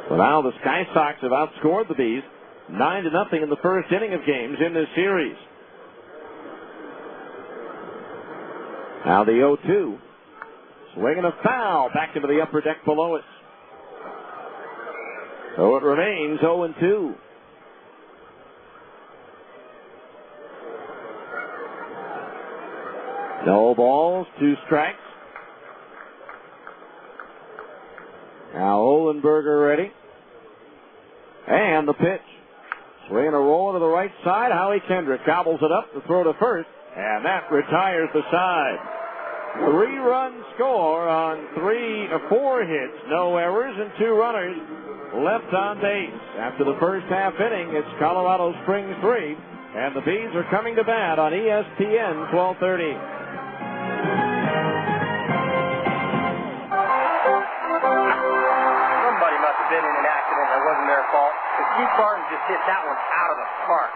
So now the Sky Sox have outscored the Bees 9-0 in the first inning of games in this series. Now the 0-2. Swinging a foul back into the upper deck below us. So it remains 0-2. No balls, 2 strikes. Now Olenberger ready. And the pitch. Swinging a roll to the right side. Howie Kendrick gobbles it up to throw to first. And that retires the side. 3-run score on 4 hits. No errors and 2 runners left on base. After the first half inning, it's Colorado Springs 3. And the Bees are coming to bat on ESPN 1230. Somebody must have been in an accident. That wasn't their fault. Keith Barton just hit that one out of the park.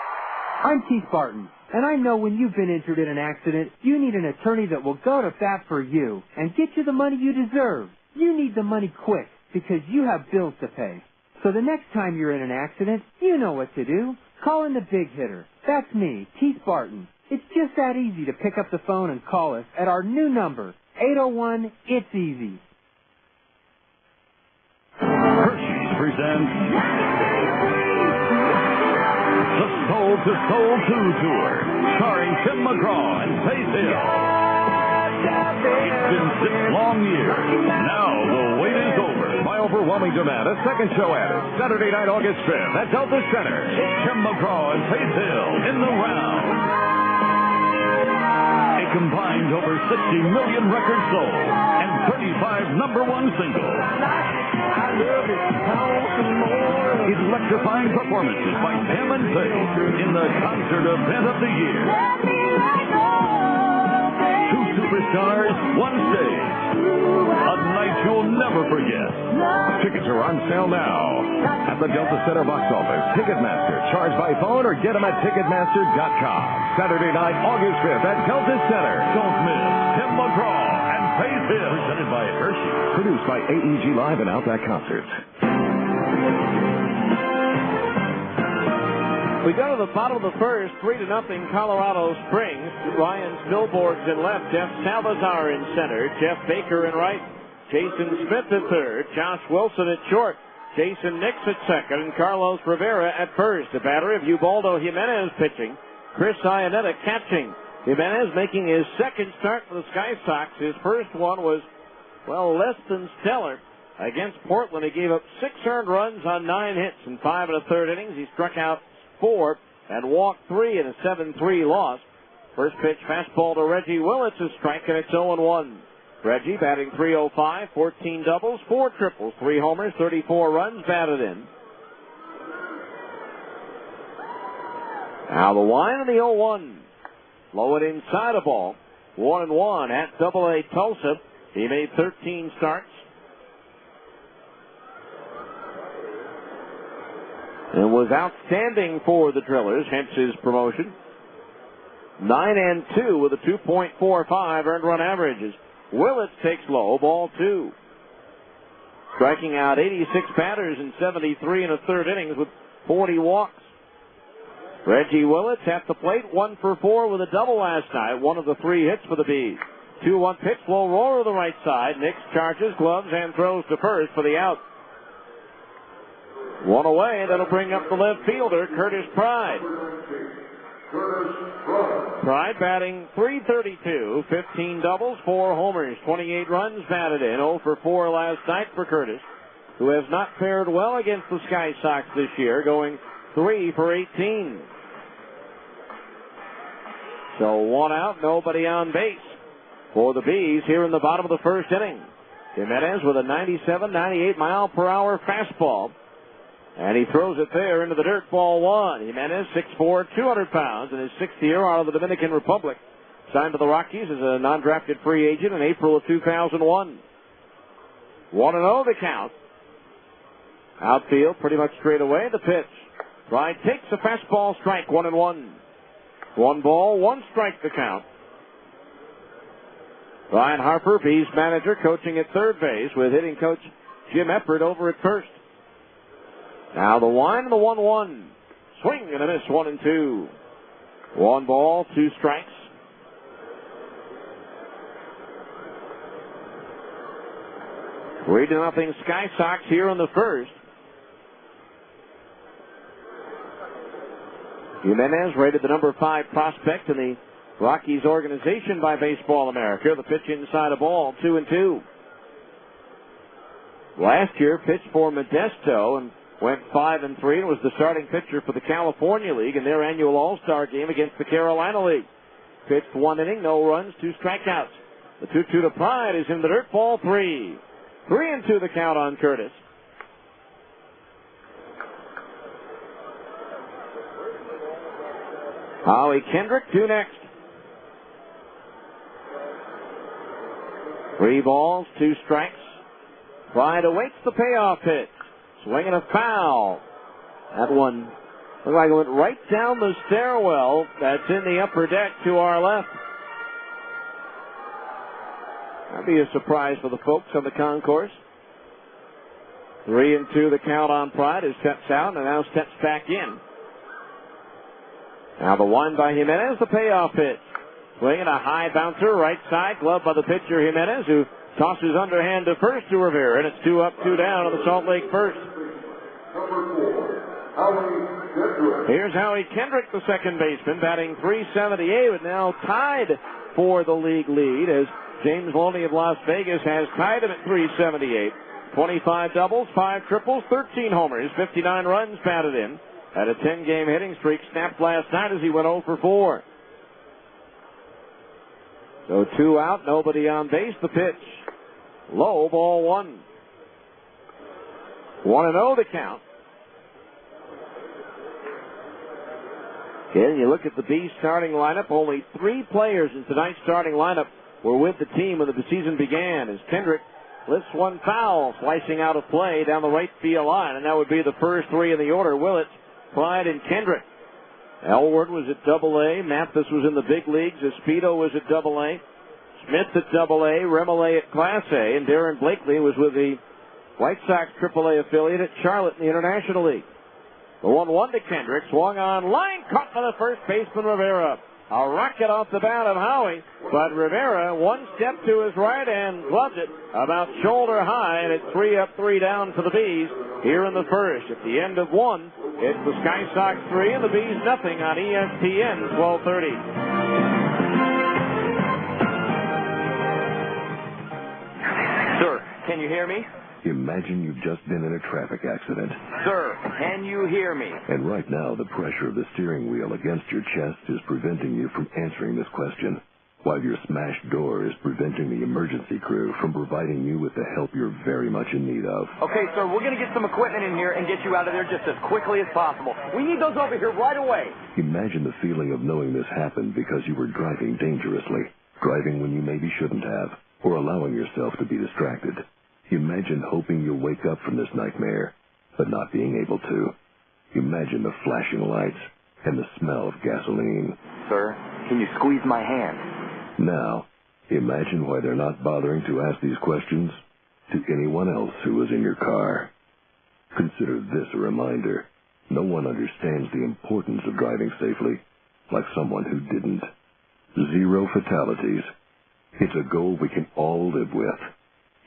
I'm Keith Barton, and I know when you've been injured in an accident, you need an attorney that will go to bat for you and get you the money you deserve. You need the money quick because you have bills to pay. So the next time you're in an accident, you know what to do. Call in the big hitter. That's me, Keith Barton. It's just that easy to pick up the phone and call us at our new number, 801-IT'S-EASY. Hershey's presents the Soul to Soul 2 Tour, starring Tim McGraw and Faith Hill. It's been 6 long years. Now the wait is over. By overwhelming demand, a second show added. Saturday night, August 5th at Delta Center. Tim McGraw and Faith Hill in the round. A combined over 60 million records sold and 35 #1 singles. Electrifying performances by Tim and Faith in the concert event of the year. 2 superstars, 1 stage. A night you'll never forget. Tickets are on sale now at the Delta Center box office, Ticketmaster, charge by phone, or get them at Ticketmaster.com. Saturday night, August 5th at Delta Center. Don't miss Tim McGraw and Faith Hill. Presented by Hershey. Produced by AEG Live and Outback Concerts. We go to the bottom of the first, 3-0 Colorado Springs. Ryan Stillborg's in left, Jeff Salazar in center, Jeff Baker in right, Jason Smith at third, Josh Wilson at short, Jason Nix at second, and Carlos Rivera at first. The battery of Ubaldo Jimenez pitching, Chris Iannetta catching. Jimenez making his second start for the Sky Sox. His first one was, well, less than stellar. Against Portland, he gave up 6 earned runs on 9 hits in 5 1/3 innings. He struck out 4 and walked 3 in a 7-3 loss. First pitch fastball to Reggie Willits, a strike, and it's 0-1. Reggie batting .305, 14 doubles, 4 triples, 3 homers, 34 runs batted in. Now the line and the 0-1. Low and inside a ball. 1-1 at AA Tulsa. He made 13 starts. And was outstanding for the Drillers, hence his promotion. 9-2 with a 2.45 earned run averages. Willits takes low, ball 2. Striking out 86 batters in 73 1/3 innings with 40 walks. Reggie Willits at the plate, 1 for 4 with a double last night, one of the 3 hits for the Bees. 2-1 pitch, low roller to the right side. Nix charges, gloves, and throws to first for the out. 1 away, that'll bring up the left fielder, Curtis Pride. Pride batting .332, 15 doubles, 4 homers, 28 runs batted in. 0 for 4 last night for Curtis, who has not fared well against the Sky Sox this year, going 3 for 18. So 1 out, nobody on base for the Bees here in the bottom of the first inning. Jimenez with a 97, 98 mile per hour fastball. And he throws it there into the dirt, ball 1. Jimenez, 6'4", 200 pounds, in his 6th year out of the Dominican Republic. Signed to the Rockies as a non-drafted free agent in April of 2001. 1-0 the count. Outfield pretty much straight away. The pitch. Pride takes a fastball strike, 1-1. 1 ball, 1 strike the count. Ryan Harper, Bees manager, coaching at third base with hitting coach Jim Eppert over at first. Now the line and the 1-1. Swing and a miss, 1-2. 1 ball, 2 strikes. Three to nothing Sky Sox here in the first. Jimenez rated the number 5 prospect in the Rockies organization by Baseball America. The pitch inside a ball, 2-2. Last year pitched for Modesto and went 5-3 and was the starting pitcher for the California League in their annual All-Star game against the Carolina League. Pitched 1 inning, no runs, 2 strikeouts. The 2-2 to Pride is in the dirt, ball 3. 3-2 the count on Curtis. Howie Kendrick due next. 3 balls, 2 strikes. Pride awaits the payoff pitch. Swinging a foul. That one looked like it went right down the stairwell that's in the upper deck to our left. That'd be a surprise for the folks on the concourse. 3-2 the count on Pride as steps out and now steps back in. Now the 1 by Jimenez, the payoff pitch. Swinging a high bouncer, right side, gloved by the pitcher Jimenez, who tosses underhand to first to Rivera, and it's 2 up, 2 down on the Salt Lake first. Here's Howie Kendrick, the second baseman, batting .378, but now tied for the league lead as James Loney of Las Vegas has tied him at .378. 25 doubles, 5 triples, 13 homers, 59 runs batted in. Had a 10-game hitting streak snapped last night as he went 0 for 4. So 2 out, nobody on base. The pitch. Low, ball 1. 1-0 the count. Again, you look at the Bees starting lineup. Only 3 players in tonight's starting lineup were with the team when the season began as Kendrick lifts 1 foul, slicing out of play down the right field line, and that would be the first 3 in the order. Willits, Pride, and Kendrick. Elward was at AA. Mathis was in the big leagues. Espedo was at AA. Smith at AA. Remolay at Class A. And Darren Blakely was with the White Sox AAA affiliate at Charlotte in the International League. The 1-1 to Kendrick. Swung on line. Caught by the first baseman Rivera. A rocket off the bat of Howie. But Rivera, 1 step to his right and gloved it about shoulder high. And it's 3 up, 3 down for the Bees here in the first. At the end of 1, it's the Sky Sox 3 and the Bees nothing on ESPN 1230. Sir, can you hear me? Imagine you've just been in a traffic accident. Sir, can you hear me? And right now, the pressure of the steering wheel against your chest is preventing you from answering this question, while your smashed door is preventing the emergency crew from providing you with the help you're very much in need of. Okay, sir, we're going to get some equipment in here and get you out of there just as quickly as possible. We need those over here right away. Imagine the feeling of knowing this happened because you were driving dangerously, driving when you maybe shouldn't have, or allowing yourself to be distracted. Imagine hoping you'll wake up from this nightmare, but not being able to. Imagine the flashing lights and the smell of gasoline. Sir, can you squeeze my hand? Now, imagine why they're not bothering to ask these questions to anyone else who was in your car. Consider this a reminder. No one understands the importance of driving safely like someone who didn't. 0 fatalities. It's a goal we can all live with.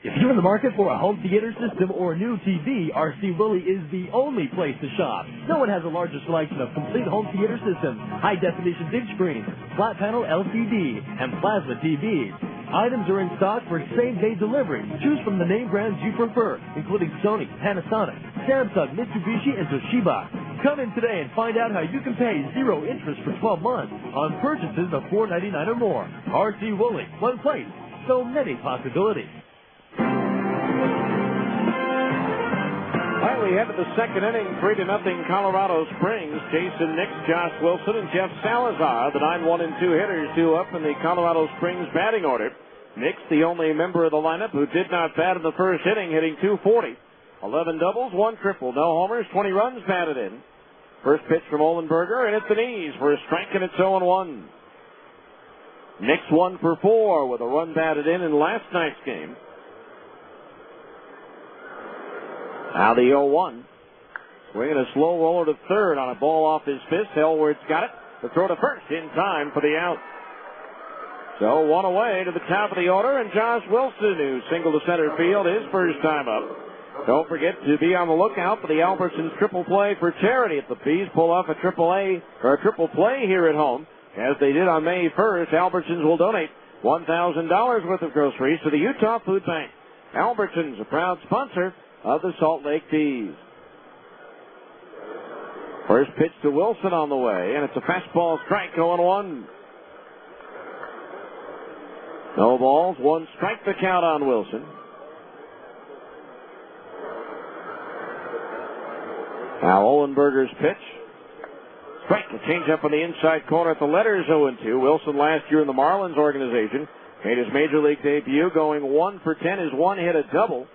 If you're in the market for a home theater system or a new TV, RC Willey is the only place to shop. No one has a larger selection of complete home theater systems, high-definition big screens, flat-panel LCD, and plasma TVs. Items are in stock for same-day delivery. Choose from the name brands you prefer, including Sony, Panasonic, Samsung, Mitsubishi, and Toshiba. Come in today and find out how you can pay 0 interest for 12 months on purchases of $4.99 or more. RC Willey, one place, so many possibilities. Well, we head to the second inning, 3-0 Colorado Springs. Jason Nix, Josh Wilson, and Jeff Salazar, the 9-1 and 2 hitters, due up in the Colorado Springs batting order. Nix, the only member of the lineup who did not bat in the first inning, hitting .240. 11 doubles, 1 triple, no homers, 20 runs batted in. First pitch from Olenberger, and at the knees for a strike, and it's 0-1. Nix 1 for 4 with a run batted in last night's game. Now the 0-1. Swinging a slow roller to third on a ball off his fist. Elward's got it. The throw to first in time for the out. So 1 away to the top of the order, and Josh Wilson, who singled to center field, his first time up. Don't forget to be on the lookout for the Albertsons triple play for charity if the Bees pull off a triple play here at home. As they did on May 1st, Albertsons will donate $1,000 worth of groceries to the Utah Food Bank. Albertsons, a proud sponsor of the Salt Lake Bees. First pitch to Wilson on the way, and it's a fastball strike, 0-1. No balls, 1 strike the count on Wilson. Now Olenberger's pitch. Strike, a changeup on the inside corner at the letters, 0-2. Wilson last year in the Marlins organization made his major league debut, going 1 for 10. His one hit a double,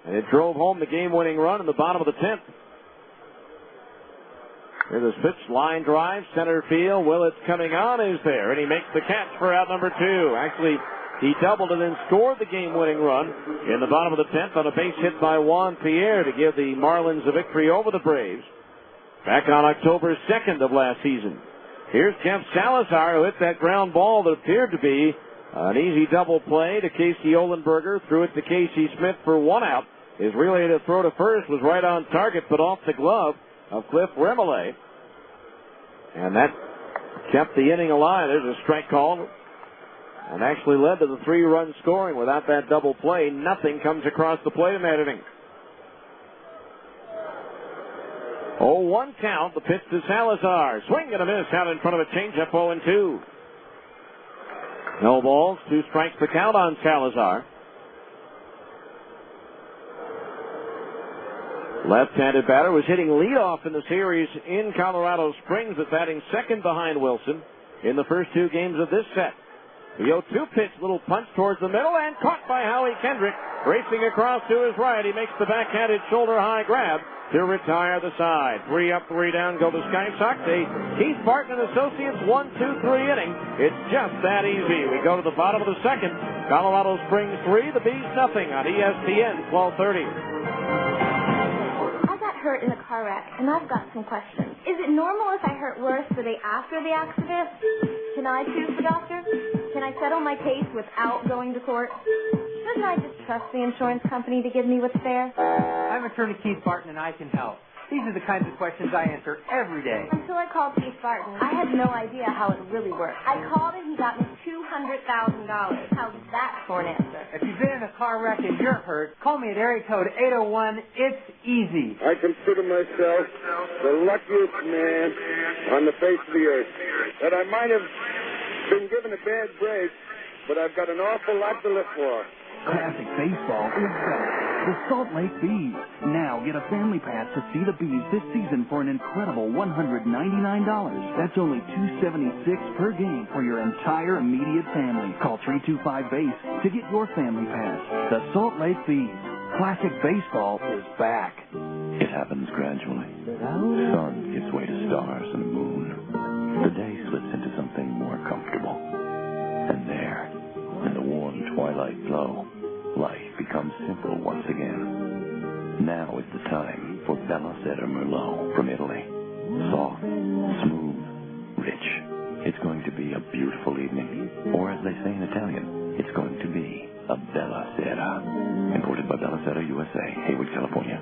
and it drove home the game-winning run in the bottom of the 10th. Here's this pitch, line drive, center field. Willits coming on is there, and he makes the catch for out number 2. Actually, he doubled and then scored the game-winning run in the bottom of the 10th on a base hit by Juan Pierre to give the Marlins a victory over the Braves back on October 2nd of last season. Here's Jeff Salazar, who hit that ground ball that appeared to be an easy double play to Casey Olenberger. Threw it to Casey Smith for 1 out. His relay to throw to first was right on target, but off the glove of Cliff Remole. And that kept the inning alive. There's a strike call, and actually led to the 3-run scoring. Without that double play, nothing comes across the plate in that inning. 0-1 count. The pitch to Salazar. Swing and a miss out in front of a changeup, 0-2. No balls, 2 strikes the count on Salazar. Left-handed batter was hitting leadoff in the series in Colorado Springs, but batting second behind Wilson in the first 2 games of this set. The 0-2 pitch, little punch towards the middle, and caught by Howie Kendrick. Racing across to his right, he makes the backhanded shoulder-high grab to retire the side. 3 up, 3 down, go the Sky Sox. A Keith Barton and Associates 1-2-3 inning. It's just that easy. We go to the bottom of the second. Colorado Springs 3, the Bees nothing on ESPN 1230. Hurt in a car wreck, and I've got some questions. Is it normal if I hurt worse the day after the accident? Can I choose the doctor? Can I settle my case without going to court? Shouldn't I just trust the insurance company to give me what's fair? I'm attorney Keith Barton, and I can help. These are the kinds of questions I answer every day. Until I called Keith Barton, I had no idea how it really worked. I called and he got me $200,000. How's that for an answer? If you've been in a car wreck and you're hurt, call me at area code 801. It's easy. I consider myself the luckiest man on the face of the earth. That I might have been given a bad break, but I've got an awful lot to live for. Classic baseball is back. The Salt Lake Bees. Now get a family pass to see the Bees this season for an incredible $199. That's only $276 per game for your entire immediate family. Call 325-BASE to get your family pass. The Salt Lake Bees. Classic baseball is back. It happens gradually. Sun gives way to stars and moon. The day slips into something more comfortable. And there, in the warm twilight glow, life becomes simple once again. Now is the time for Bella Sera Merlot from Italy. Soft, smooth, rich. It's going to be a beautiful evening. Or as they say in Italian, it's going to be a Bella Sera. Imported by Bella Sera USA, Hayward, California.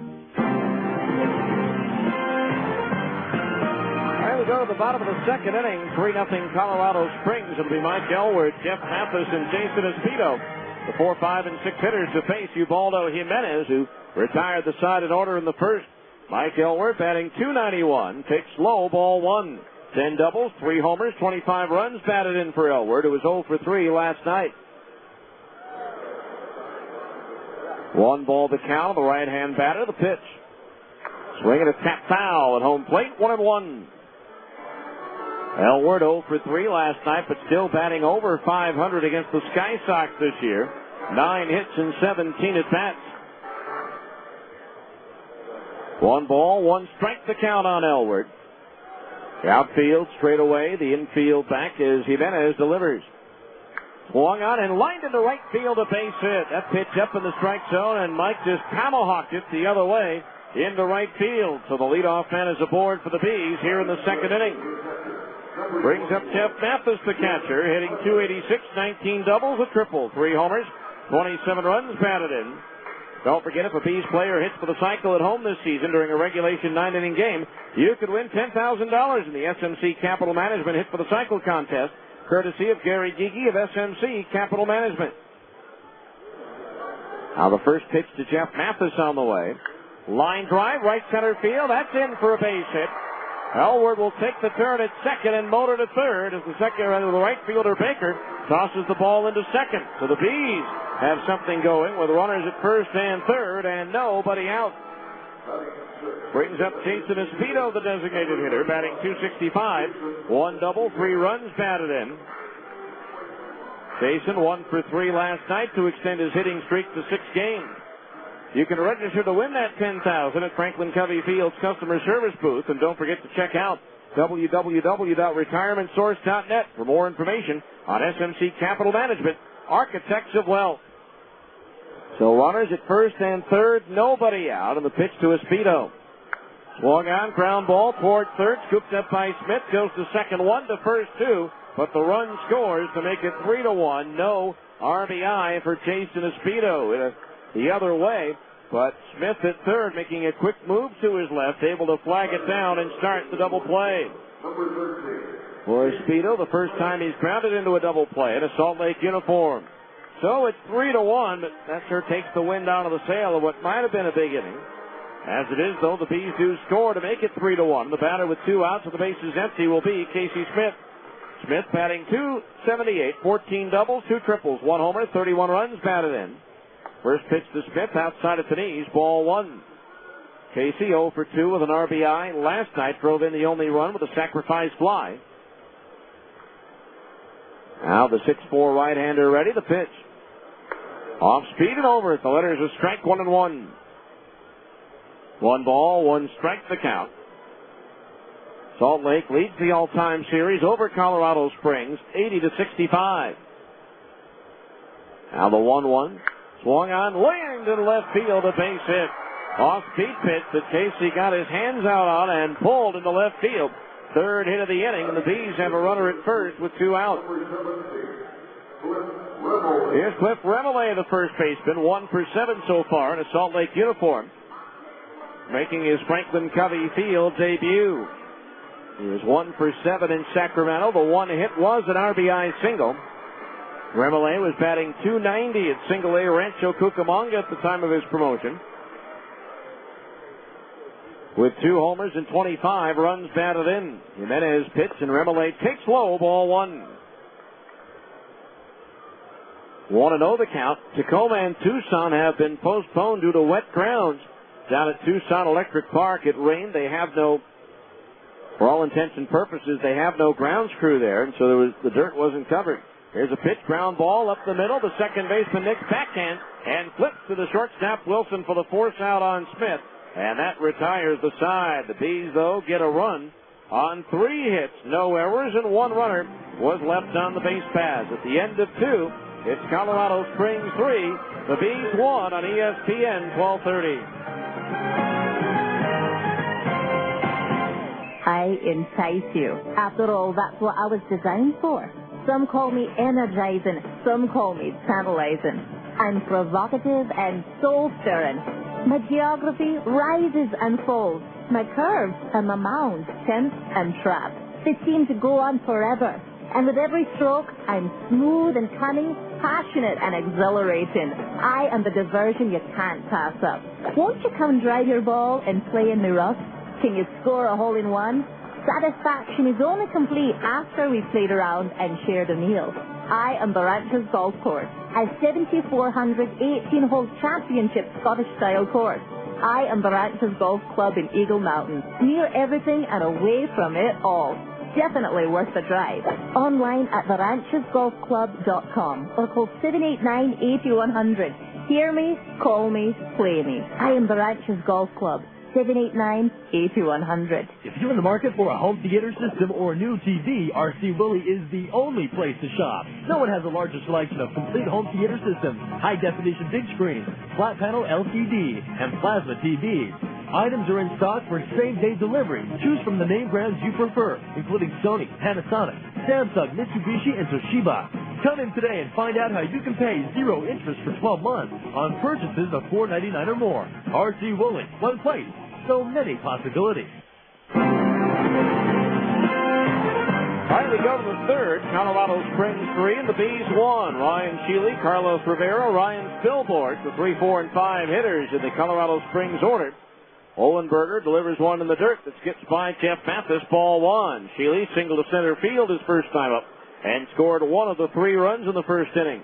And we go to the bottom of the second inning. 3-0 Colorado Springs. It'll be Mike Elward, Jeff Mathis, and Jason Espedo. The 4, 5, and 6 hitters to face Ubaldo Jimenez, who retired the side in order in the first. Mike Elward batting .291, takes low, ball 1. 10 doubles, 3 homers, 25 runs batted in for Elward, who was 0 for 3 last night. 1 ball to count, the right-hand batter, the pitch. Swinging a tap foul at home plate, 1-1. Elward 0 for 3 last night, but still batting over .500 against the Sky Sox this year. 9 hits and 17 at-bats. 1 ball, 1 strike to count on Elward. The outfield straight away, the infield back as Jimenez delivers. Swung on and lined into right field, a base hit. That pitch up in the strike zone, and Mike just tomahawked it the other way into right field. So the leadoff man is aboard for the Bees here in the second inning. Brings up Jeff Mathis, the catcher, hitting .286, 19 doubles, a triple, 3 homers, 27 runs batted in. Don't forget, if a Bees player hits for the cycle at home this season during a regulation 9-inning game, you could win $10,000 in the SMC Capital Management Hit for the Cycle contest, courtesy of Gary Geegy of SMC Capital Management. Now the first pitch to Jeff Mathis on the way. Line drive, right center field, that's in for a base hit. Elward will take the turn at second and motor to third as the right fielder Baker tosses the ball into second. So the Bees have something going with runners at first and third and nobody out. Brings up Jason Espedo, the designated hitter, batting .265. 1 double, 3 runs batted in. Jason 1 for 3 last night to extend his hitting streak to 6 games. You can register to win that $10,000 at Franklin Covey Field's customer service booth, and don't forget to check out www.retirementsource.net for more information on SMC Capital Management, Architects of Wealth. So runners at first and third, nobody out, and the pitch to Espedo. Swung on, ground ball toward third, scooped up by Smith, goes to second, 1 to first, 2, but the run scores to make it 3-1. No RBI for Jason Espedo. The other way, but Smith at third making a quick move to his left, able to flag it down and start the double play. For Espedo, the first time he's grounded into a double play in a Salt Lake uniform. So it's 3-1, but that sure takes the wind out of the sail of what might have been a big inning. As it is, though, the Bees do score to make it 3-1. The batter with 2 outs with the bases empty will be Casey Smith. Smith batting .278, 14 doubles, 2 triples, 1 homer, 31 runs batted in. First pitch to Smith outside of the knees, ball 1. Casey 0 for 2 with an RBI. Last night drove in the only run with a sacrifice fly. Now the 6'4 right-hander ready, the pitch. Off speed and over it. The letters a strike, 1-1. 1 ball, 1 strike the count. Salt Lake leads the all-time series over Colorado Springs, 80-65. Now the 1-1. Swung on, lined in left field, a base hit. Off-speed pitch that Casey got his hands out on and pulled into left field. Third hit of the inning, and the Bees have a runner at first with 2 out. Here's Cliff Remillé, the first baseman, 1 for 7 so far in a Salt Lake uniform. making his Franklin Covey Field debut. He was 1 for 7 in Sacramento. The one hit was an RBI single. Remolay was batting .290 at Single A Rancho Cucamonga at the time of his promotion, with 2 homers and 25 runs batted in. Jimenez pitch, and Remolay takes low, ball 1. 1-0 the count. Tacoma and Tucson have been postponed due to wet grounds. Down at Tucson Electric Park, it rained. They have no, for all intents and purposes, they have no grounds crew there, and so the dirt wasn't covered. Here's a pitch, ground ball up the middle. The second baseman, Nick, backhand, and flips to the shortstop, Wilson, for the force out on Smith. And that retires the side. The Bees, though, get a run on 3 hits. No errors, and 1 runner was left on the base paths. At the end of 2, it's Colorado Springs 3, the Bees 1 on ESPN 1230. I entice you. After all, that's what I was designed for. Some call me energizing, some call me tantalizing. I'm provocative and soul-stirring. My geography rises and falls. My curves and my mounds, tense and trapped. They seem to go on forever. And with every stroke, I'm smooth and cunning, passionate and exhilarating. I am the diversion you can't pass up. Won't you come drive your ball and play in the rough? Can you score a hole-in-one? Satisfaction is only complete after we've played around and shared a meal. I am the Ranchers Golf Course, a 7,400 18-hole championship Scottish-style course. I am the Ranchers Golf Club in Eagle Mountain, near everything and away from it all. Definitely worth the drive. Online at theranchersgolfclub.com or call 789-8100. Hear me, call me, play me. I am the Ranchers Golf Club. 789-8100. If you're in the market for a home theater system or a new TV, RC Willey is the only place to shop. No one has a larger selection of complete home theater systems, high-definition big screens, flat panel LCD, and plasma TVs. Items are in stock for same-day delivery. Choose from the name brands you prefer, including Sony, Panasonic, Samsung, Mitsubishi, and Toshiba. Come in today and find out how you can pay 0 interest for 12 months on purchases of $4.99 or more. RC Willey, one place, so many possibilities. All right, we go to the third. Colorado Springs 3 and the Bees 1. Ryan Sheely, Carlos Rivera, Ryan Spilborg, the 3, 4, and 5 hitters in the Colorado Springs order. Olenberger delivers one in the dirt that skips by Jeff Mathis, ball 1. Sheely single to center field his first time up and scored 1 of the 3 runs in the first inning.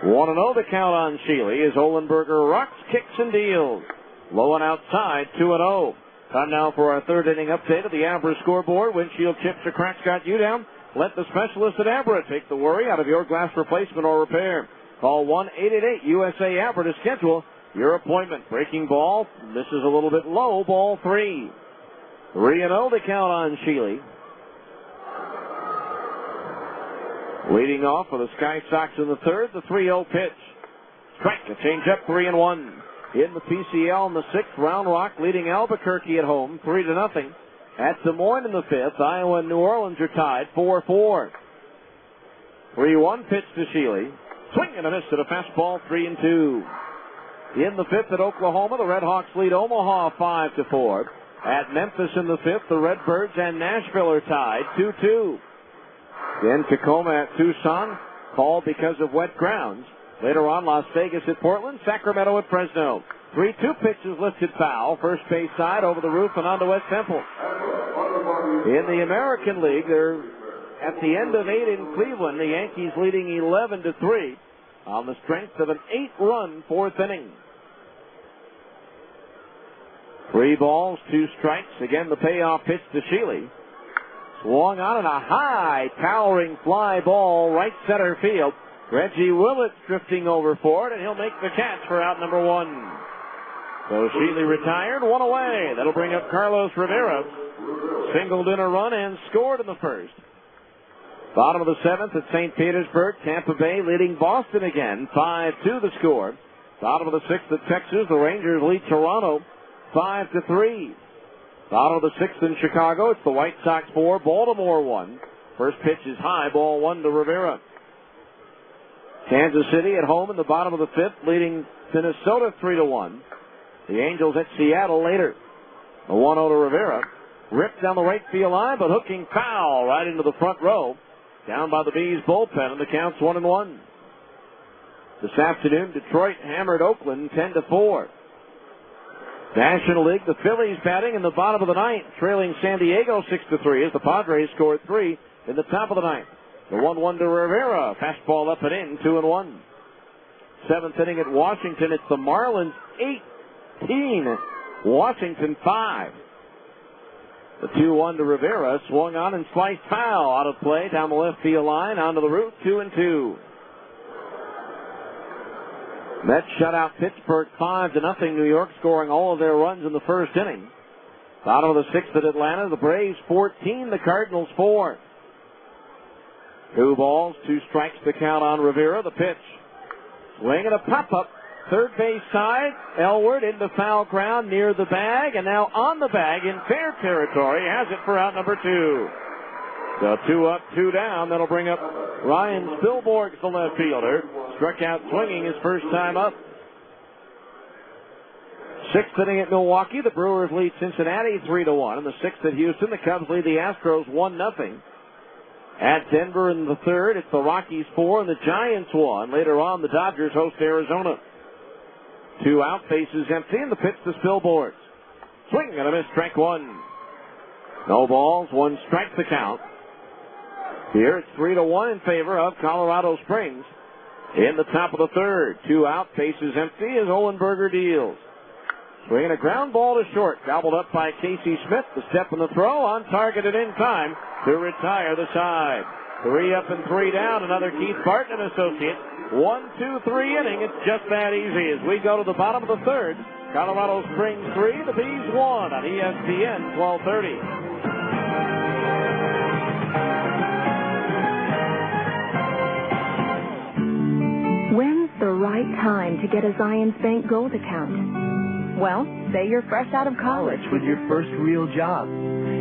1-0 the count on Sheely as Olenberger rocks, kicks, and deals. Low and outside, 2-0. Time now for our third inning update of the Abra scoreboard. Windshield chips or cracks got you down? Let the specialist at Abra take the worry out of your glass replacement or repair. Call 1-888-USA-ABRA to schedule your appointment. Breaking ball. This is a little bit low. Ball 3. 3-0 the count on Sheely. Leading off for the Sky Sox in the third, the 3-0 pitch. Strike, a changeup, 3-1. In the PCL in the 6th, Round Rock leading Albuquerque at home, 3-0. At Des Moines in the 5th, Iowa and New Orleans are tied, 4-4. 3-1 pitch to Sheely. Swing and a miss to the fastball, 3-2. In the 5th at Oklahoma, the Red Hawks lead Omaha 5-4. At Memphis in the 5th, the Redbirds and Nashville are tied, 2-2. Then Tacoma at Tucson, called because of wet grounds. Later on, Las Vegas at Portland, Sacramento at Fresno. 3-2 pitches lifted foul, first base side over the roof and onto West Temple. In the American League, they're at the end of 8 in Cleveland. The Yankees leading 11-3 on the strength of an 8-run 4th inning. 3 balls, 2 strikes. Again, the payoff pitch to Sheely. Swung on and a high, towering fly ball, right center field. Reggie Willett drifting over for it, and he'll make the catch for out number 1. So Sheely retired, 1 away. That'll bring up Carlos Rivera. Singled in a run and scored in the first. Bottom of the 7th at St. Petersburg, Tampa Bay leading Boston again, 5-2 the score. Bottom of the 6th at Texas, the Rangers lead Toronto 5-3. Bottom of the 6th in Chicago, it's the White Sox 4, Baltimore 1. First pitch is high, ball 1 to Rivera. Kansas City at home in the bottom of the 5th, leading Minnesota 3-1. The Angels at Seattle later. The 1-0 to Rivera. Ripped down the right field line, but hooking foul right into the front row. Down by the Bees bullpen, and the count's 1-1. This afternoon, Detroit hammered Oakland 10-4. National League, the Phillies batting in the bottom of the ninth, trailing San Diego 6-3 as the Padres scored 3 in the top of the ninth. The 1-1 to Rivera, fastball up and in, 2-1. Seventh inning at Washington, it's the Marlins 18, Washington 5. The 2-1 to Rivera, swung on and sliced foul, out of play down the left field line, onto the root, 2-2. Mets shut out Pittsburgh 5-0. New York scoring all of their runs in the first inning. Bottom of the sixth at Atlanta, the Braves 14, the Cardinals 4. 2 balls, 2 strikes to count on Rivera. The pitch. Swing and a pop-up. Third base side. Elward into foul ground near the bag, and now on the bag in fair territory. Has it for out number 2. So 2 up, 2 down. That'll bring up Ryan Spilborghs, the left fielder. Struck out swinging his first time up. Sixth inning at Milwaukee. The Brewers lead Cincinnati 3-1. In the sixth at Houston, the Cubs lead the Astros 1-0. At Denver in the third, it's the Rockies 4 and the Giants 1. Later on, the Dodgers host Arizona. 2 out, bases empty, and the pitch to Spilborghs. Swing and a miss, strike 1. No balls, 1 strike to count. Here it's 3-1 in favor of Colorado Springs. In the top of the third, 2 out, bases empty as Olenberger deals. Swinging a ground ball to short, gobbled up by Casey Smith. The step and the throw, on target and in time to retire the side. 3 up and 3 down. Another Keith Barton and associate. 1-2-3 inning. It's just that easy as we go to the bottom of the third. Colorado Springs 3, the Bees 1 on ESPN 1230. When's the right time to get a Zions Bank Gold account? Well, say you're fresh out of college with your first real job.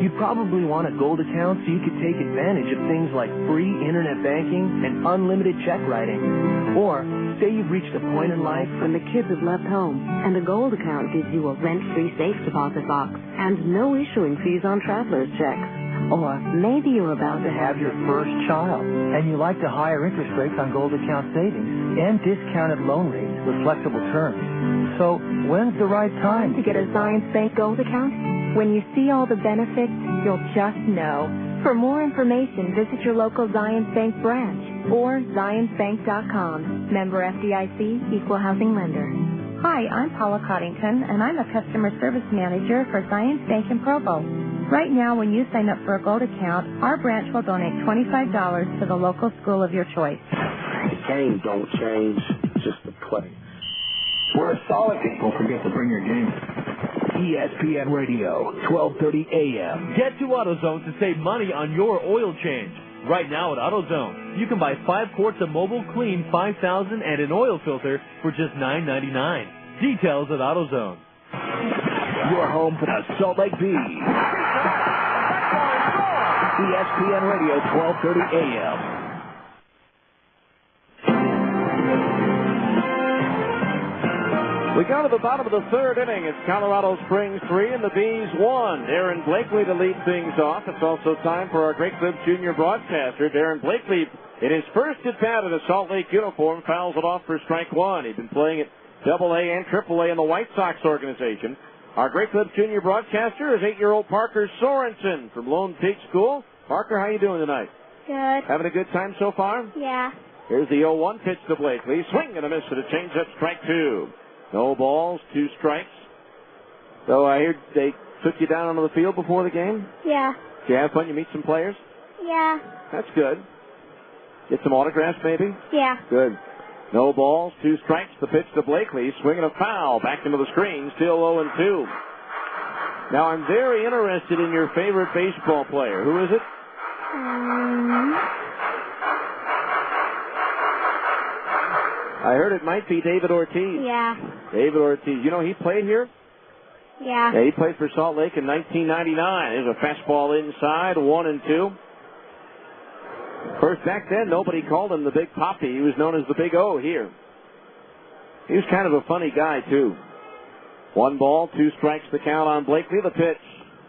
You probably want a gold account so you could take advantage of things like free internet banking and unlimited check writing. Or say you've reached a point in life when the kids have left home and a gold account gives you a rent-free safe deposit box and no issuing fees on traveler's checks. Or maybe you're about to have your first child and you like the higher interest rates on gold account savings and discounted loan rates with flexible terms. So when's the right time to get a Zions Bank Gold account? When you see all the benefits, you'll just know. For more information, visit your local Zions Bank branch or zionsbank.com. Member FDIC, Equal Housing Lender. Hi, I'm Paula Coddington, and I'm a customer service manager for Zions Bank in Provo. Right now, when you sign up for a gold account, our branch will donate $25 to the local school of your choice. The game don't change, just the play. We're a solid team. Don't forget to bring your game. ESPN Radio, 1230 AM. Get to AutoZone to save money on your oil change. Right now at AutoZone, you can buy 5 quarts of Mobile Clean 5000 and an oil filter for just $9.99. Details at AutoZone. Your home for the Salt Lake Bees. ESPN Radio, 1230 AM. We go to the bottom of the third inning. It's Colorado Springs 3 and the Bees 1. Darren Blakely to lead things off. It's also time for our Great Clips Junior broadcaster. Darren Blakely, in his first at-bat in a Salt Lake uniform, fouls it off for strike 1. He's been playing at AA and AAA in the White Sox organization. Our Great Clips Junior broadcaster is 8-year-old Parker Sorensen from Lone Peak School. Parker, how you doing tonight? Good. Having a good time so far? Yeah. Here's the 0-1 pitch to Blakely. Swing and a miss at a changeup, strike 2. No balls, 2 strikes. So I hear they took you down onto the field before the game? Yeah. Did you have fun? You meet some players? Yeah. That's good. Get some autographs maybe? Yeah. Good. No balls, 2 strikes. The pitch to Blakely. Swinging a foul. Back into the screen. Still 0-2. Now I'm very interested in your favorite baseball player. Who is it? I heard it might be David Ortiz. Yeah. David Ortiz. You know, he played here? Yeah. Yeah, he played for Salt Lake in 1999. There's a fastball inside, 1-2. First, back then, nobody called him the Big Poppy. He was known as the Big O here. He was kind of a funny guy, too. 1 ball, 2 strikes the count on Blakely. The pitch.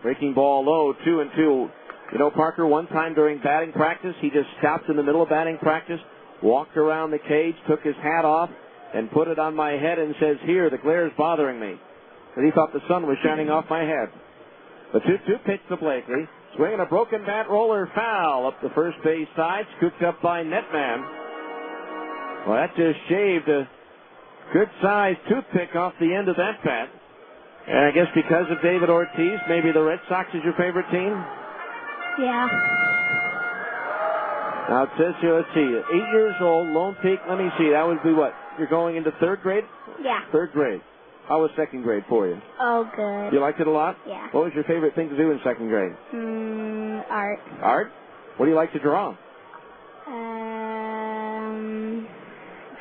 Breaking ball low, 2-2. You know, Parker, one time during batting practice, he just stopped in the middle of batting practice, walked around the cage, took his hat off, and put it on my head and says, "Here, the glare's bothering me." And he thought the sun was shining off my head. The 2-2 pitch to Blakely. Swinging a broken bat roller foul up the first base side, scooped up by Netman. Well, that just shaved a good-sized toothpick off the end of that bat. And I guess because of David Ortiz, maybe the Red Sox is your favorite team? Yeah. Now it says here, let's see, 8 years old, Lone Peak. Let me see, that would be what? You're going into 3rd grade? Yeah. 3rd grade. How was 2nd grade for you? Oh, good. You liked it a lot? Yeah. What was your favorite thing to do in 2nd grade? Art. Art? What do you like to draw?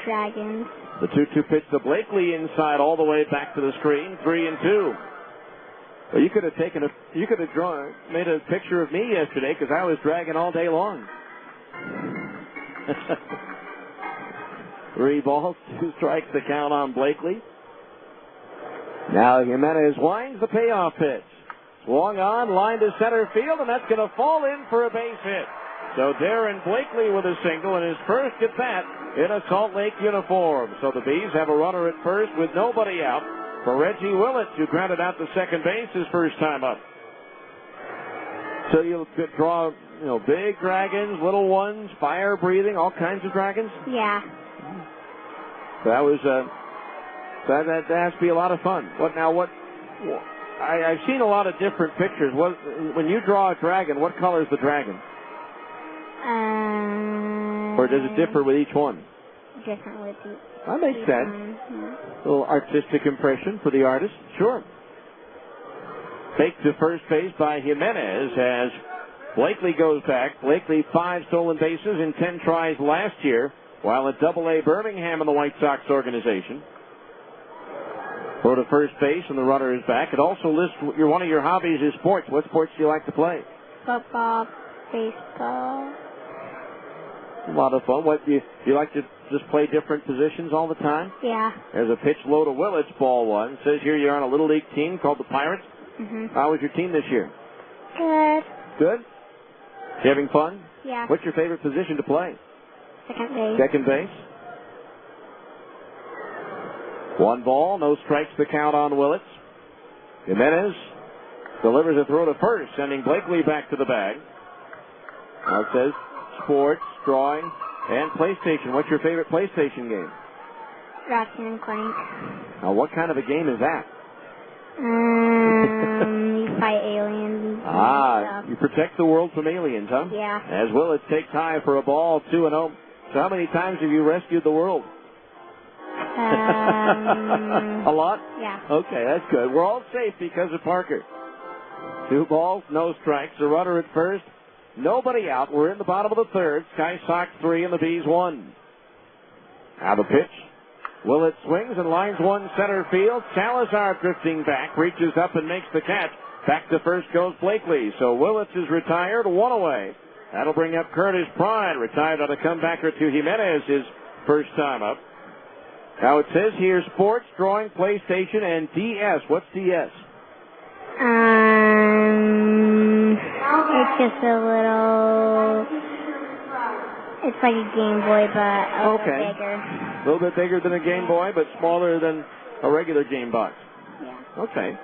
Dragons. The 2-2 pitch to Blakely inside all the way back to the screen, 3-2. Well, you could have made a picture of me yesterday because I was dragging all day long. 3 balls, 2 strikes to count on Blakely. Now Jimenez winds the payoff pitch. Swung on, line to center field, and that's going to fall in for a base hit. So Darren Blakely with a single and his first at bat in a Salt Lake uniform. So the Bees have a runner at first with nobody out for Reggie Willett, who grounded out to second base his first time up. So you'll draw, big dragons, little ones, fire breathing, all kinds of dragons? Yeah. So that was that has to be a lot of fun. I've seen a lot of different pictures. When you draw a dragon, what color is the dragon? Or does it differ with each one? Different with each. That makes sense. A little artistic impression for the artist. Sure. Take to first base by Jimenez as Blakely goes back. Blakely 5 stolen bases in 10 tries last year while at Double-A Birmingham in the White Sox organization. Go to first base and the runner is back. It also lists one of your hobbies is sports. What sports do you like to play? Football, baseball. A lot of fun. What do you like to just play different positions all the time? Yeah. There's a pitch low to Willits, ball 1. It says here you're on a little league team called the Pirates. Mhm. How was your team this year? Good. Good? You having fun? Yeah. What's your favorite position to play? Second base. Second base. 1 ball, no strikes to count on Willits. Jimenez delivers a throw to first, sending Blakely back to the bag. Now it says sports, drawing, and PlayStation. What's your favorite PlayStation game? Ratchet and Clank. Now, what kind of a game is that? You fight aliens and stuff. You protect the world from aliens, huh? Yeah. As Willits takes high for a ball, 2-0. So how many times have you rescued the world? A lot? Yeah. Okay, that's good. We're all safe because of Parker. 2 balls, no strikes. A runner at first. Nobody out. We're in the bottom of the 3rd. Sky Sox 3 and the Bees 1. Now the pitch. Willett swings and lines one center field. Salazar drifting back, reaches up and makes the catch. Back to first goes Blakely. So Willett is retired, 1 away. That'll bring up Curtis Pride, retired on a comebacker to Jimenez his first time up. Now it says here sports, drawing, PlayStation, and DS. What's DS? It's just a little. It's like a Game Boy, but a little bigger. A little bit bigger than a Game Boy, but smaller than a regular game box. Yeah. Okay.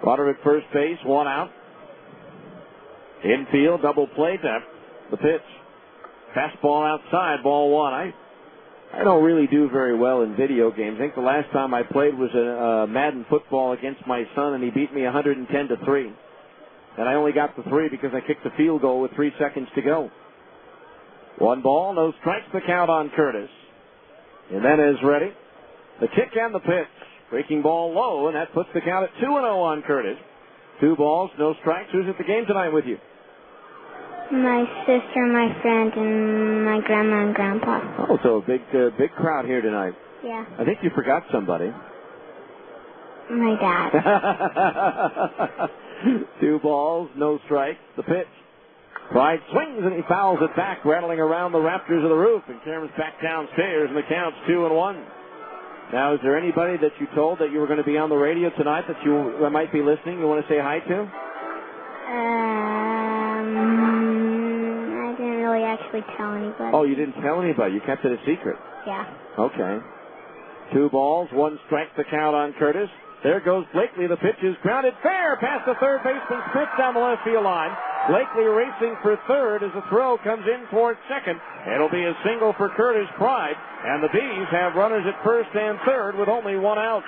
Runner at first base, 1 out. Infield, double play. The pitch. Fastball outside, ball 1. I don't really do very well in video games. I think the last time I played was a Madden football against my son, and he beat me 110-3. And I only got the 3 because I kicked the field goal with 3 seconds to go. 1 ball, no strikes to count on Curtis. Jimenez ready. The kick and the pitch. Breaking ball low, and that puts the count at 2-0 on Curtis. 2 balls, no strikes. Who's at the game tonight with you? My sister, my friend, and my grandma and grandpa. Oh, so a big crowd here tonight. Yeah. I think you forgot somebody. My dad. 2 balls, no strikes. The pitch. Pride swings and he fouls it back, rattling around the rafters of the roof, and Cameron's back downstairs, and the count's 2-1. Now, is there anybody that you told that you were going to be on the radio tonight that you might be listening you want to say hi to? I didn't really actually tell anybody. Oh, you didn't tell anybody. You kept it a secret. Yeah. Okay. 2 balls, 1 strike the count on Curtis. There goes Blakely. The pitch is grounded fair past the third baseman, Spritz down the left field line. Blakely racing for third as the throw comes in towards second. It'll be a single for Curtis Pride, and the Bees have runners at first and third with only 1 out.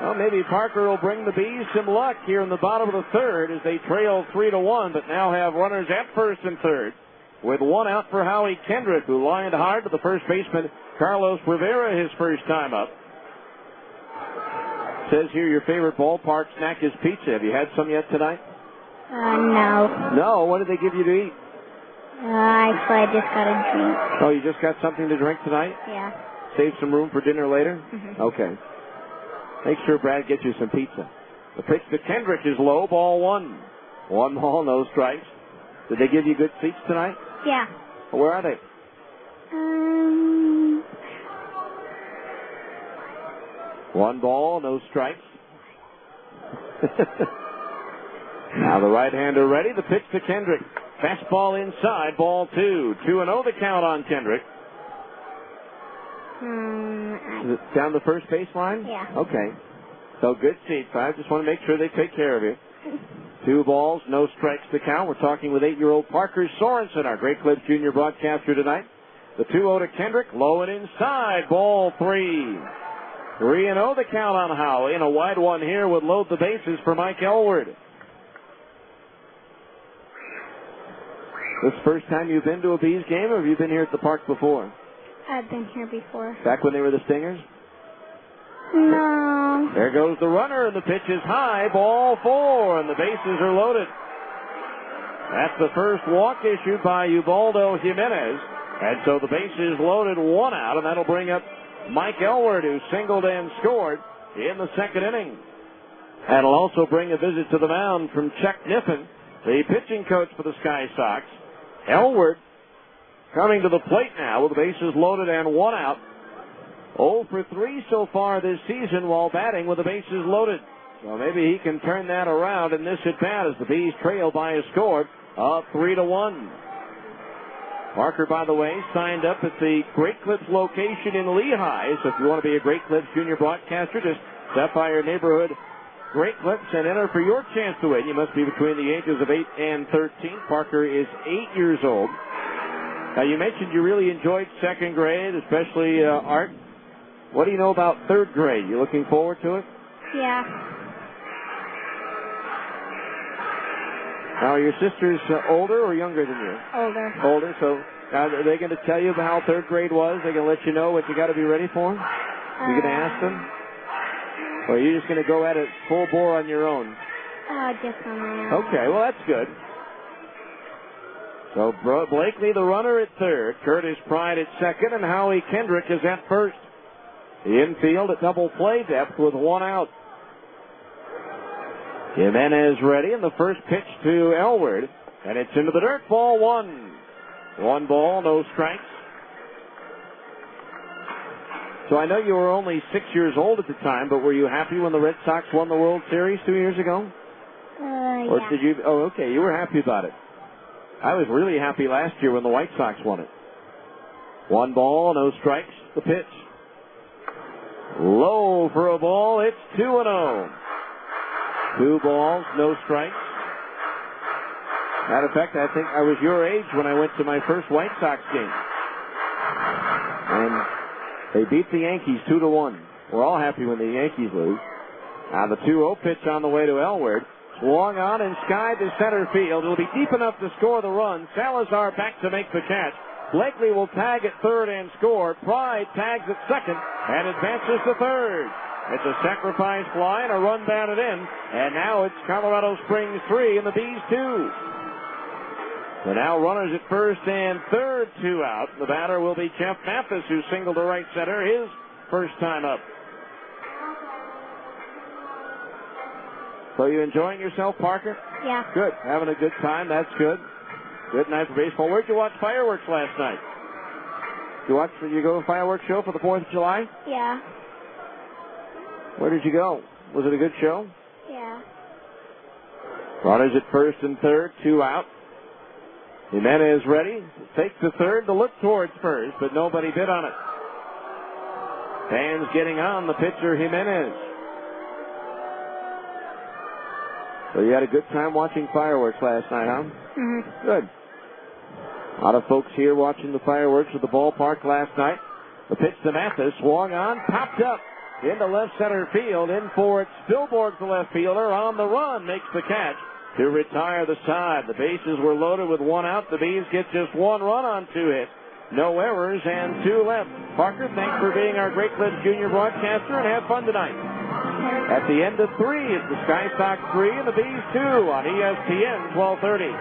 Well, maybe Parker will bring the Bees some luck here in the bottom of the third as they trail 3-1, but now have runners at first and third with 1 out for Howie Kendrick, who lined hard to the first baseman, Carlos Rivera, his first time up. Says here your favorite ballpark snack is pizza. Have you had some yet tonight? No. No? What did they give you to eat? Actually, I just got a drink. Oh, you just got something to drink tonight? Yeah. Save some room for dinner later? Mhm. Okay. Make sure Brad gets you some pizza. The pitch to Kendrick is low, ball 1. 1 ball, no strikes. Did they give you good seats tonight? Yeah. Where are they? 1 ball, no strikes. Now the right-hander ready. The pitch to Kendrick. Fastball inside, ball 2. 2-0 the count on Kendrick. Is it down the first baseline? Yeah. Okay. So good seats. I just want to make sure they take care of you. 2 balls, no strikes to count. We're talking with 8-year-old Parker Sorensen, our Great Clips Junior broadcaster tonight. The 2-0 to Kendrick, low and inside, ball 3. 3-0 the count on Howie, and a wide one here would load the bases for Mike Elward. This first time you've been to a Bees game, or have you been here at the park before? I've been here before. Back when they were the Stingers? No. There goes the runner, and the pitch is high, ball 4, and the bases are loaded. That's the first walk issued by Ubaldo Jimenez, and so the bases loaded, 1 out, and that'll bring up Mike Elward, who singled and scored in the second inning. That'll also bring a visit to the mound from Chuck Niffen, the pitching coach for the Sky Sox. Elward coming to the plate now with the bases loaded and 1 out. 0 for 3 so far this season while batting with the bases loaded. So maybe he can turn that around in this at-bat as the Bees trail by a score of 3-1. Parker, by the way, signed up at the Great Clips location in Lehigh. So if you want to be a Great Clips junior broadcaster, just step by your neighborhood Great Clips and enter for your chance to win. You must be between the ages of 8 and 13. Parker is 8 years old. Now, you mentioned you really enjoyed second grade, especially art. What do you know about third grade? You looking forward to it? Yeah. Now, are your sisters older or younger than you? Older. Older, so are they going to tell you about how third grade was? They're going to let you know what you got to be ready for? You going to ask them? Or are you just going to go at it full bore on your own? Just on my own. Okay, well, that's good. So Blakely, the runner at third, Curtis Pride at second, and Howie Kendrick is at first. The infield at double play depth with 1 out. Jimenez ready, and the first pitch to Elward, and it's into the dirt, ball 1. 1 ball, no strikes. So I know you were only 6 years old at the time, but were you happy when the Red Sox won the World Series 2 years ago? Or Yeah. did you? Oh, okay, you were happy about it. I was really happy last year when the White Sox won it. 1 ball, no strikes, the pitch. Low for a ball, it's 2-0. 2 balls, no strikes. Matter of fact, I think I was your age when I went to my first White Sox game. And they beat the Yankees 2-1. We're all happy when the Yankees lose. Now the 2-0 pitch on the way to Elward. Swung on and skied to center field. It'll be deep enough to score the run. Salazar back to make the catch. Blakely will tag at third and score. Pride tags at second and advances to third. It's a sacrifice fly and a run batted in. And now it's Colorado Springs 3 and the Bees 2. So now runners at first and third, 2 out. The batter will be Jeff Mathis, who singled to right center his first time up. So you enjoying yourself, Parker? Yeah. Good. Having a good time. That's good. Good night for baseball. Where'd you watch fireworks last night? You go to a fireworks show for the 4th of July? Yeah. Where did you go? Was it a good show? Yeah. Runners at first and third, 2 out. Jimenez ready, takes the third to look towards first, but nobody bid on it. Fans getting on the pitcher, Jimenez. So you had a good time watching fireworks last night, huh? Mm-hmm. Good. A lot of folks here watching the fireworks at the ballpark last night. The pitch to Mathis, swung on, popped up into left center field. In for it, Spilborg, the left fielder, on the run, makes the catch to retire the side. The bases were loaded with 1 out. The Bees get just 1 run on 2 hits. No errors and 2 left. Parker, thanks for being our Great Clips Junior broadcaster, and have fun tonight. At the end of 3, it's the Sky Sox 3 and the Bees 2 on ESPN 1230.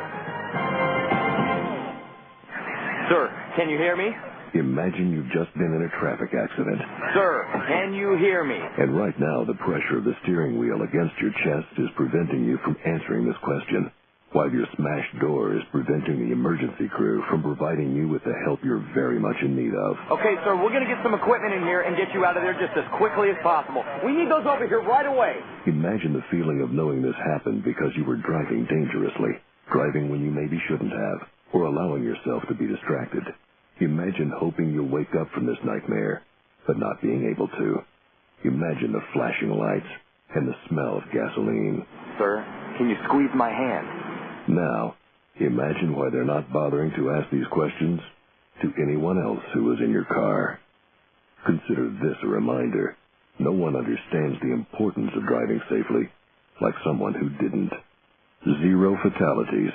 Sir, can you hear me? Imagine you've just been in a traffic accident. Sir, can you hear me? And right now, the pressure of the steering wheel against your chest is preventing you from answering this question, while your smashed door is preventing the emergency crew from providing you with the help you're very much in need of. Okay, sir, we're going to get some equipment in here and get you out of there just as quickly as possible. We need those over here right away. Imagine the feeling of knowing this happened because you were driving dangerously, driving when you maybe shouldn't have, or allowing yourself to be distracted. Imagine hoping you'll wake up from this nightmare, but not being able to. Imagine the flashing lights and the smell of gasoline. Sir, can you squeeze my hand? Now, imagine why they're not bothering to ask these questions to anyone else who was in your car. Consider this a reminder. No one understands the importance of driving safely like someone who didn't. 0 fatalities.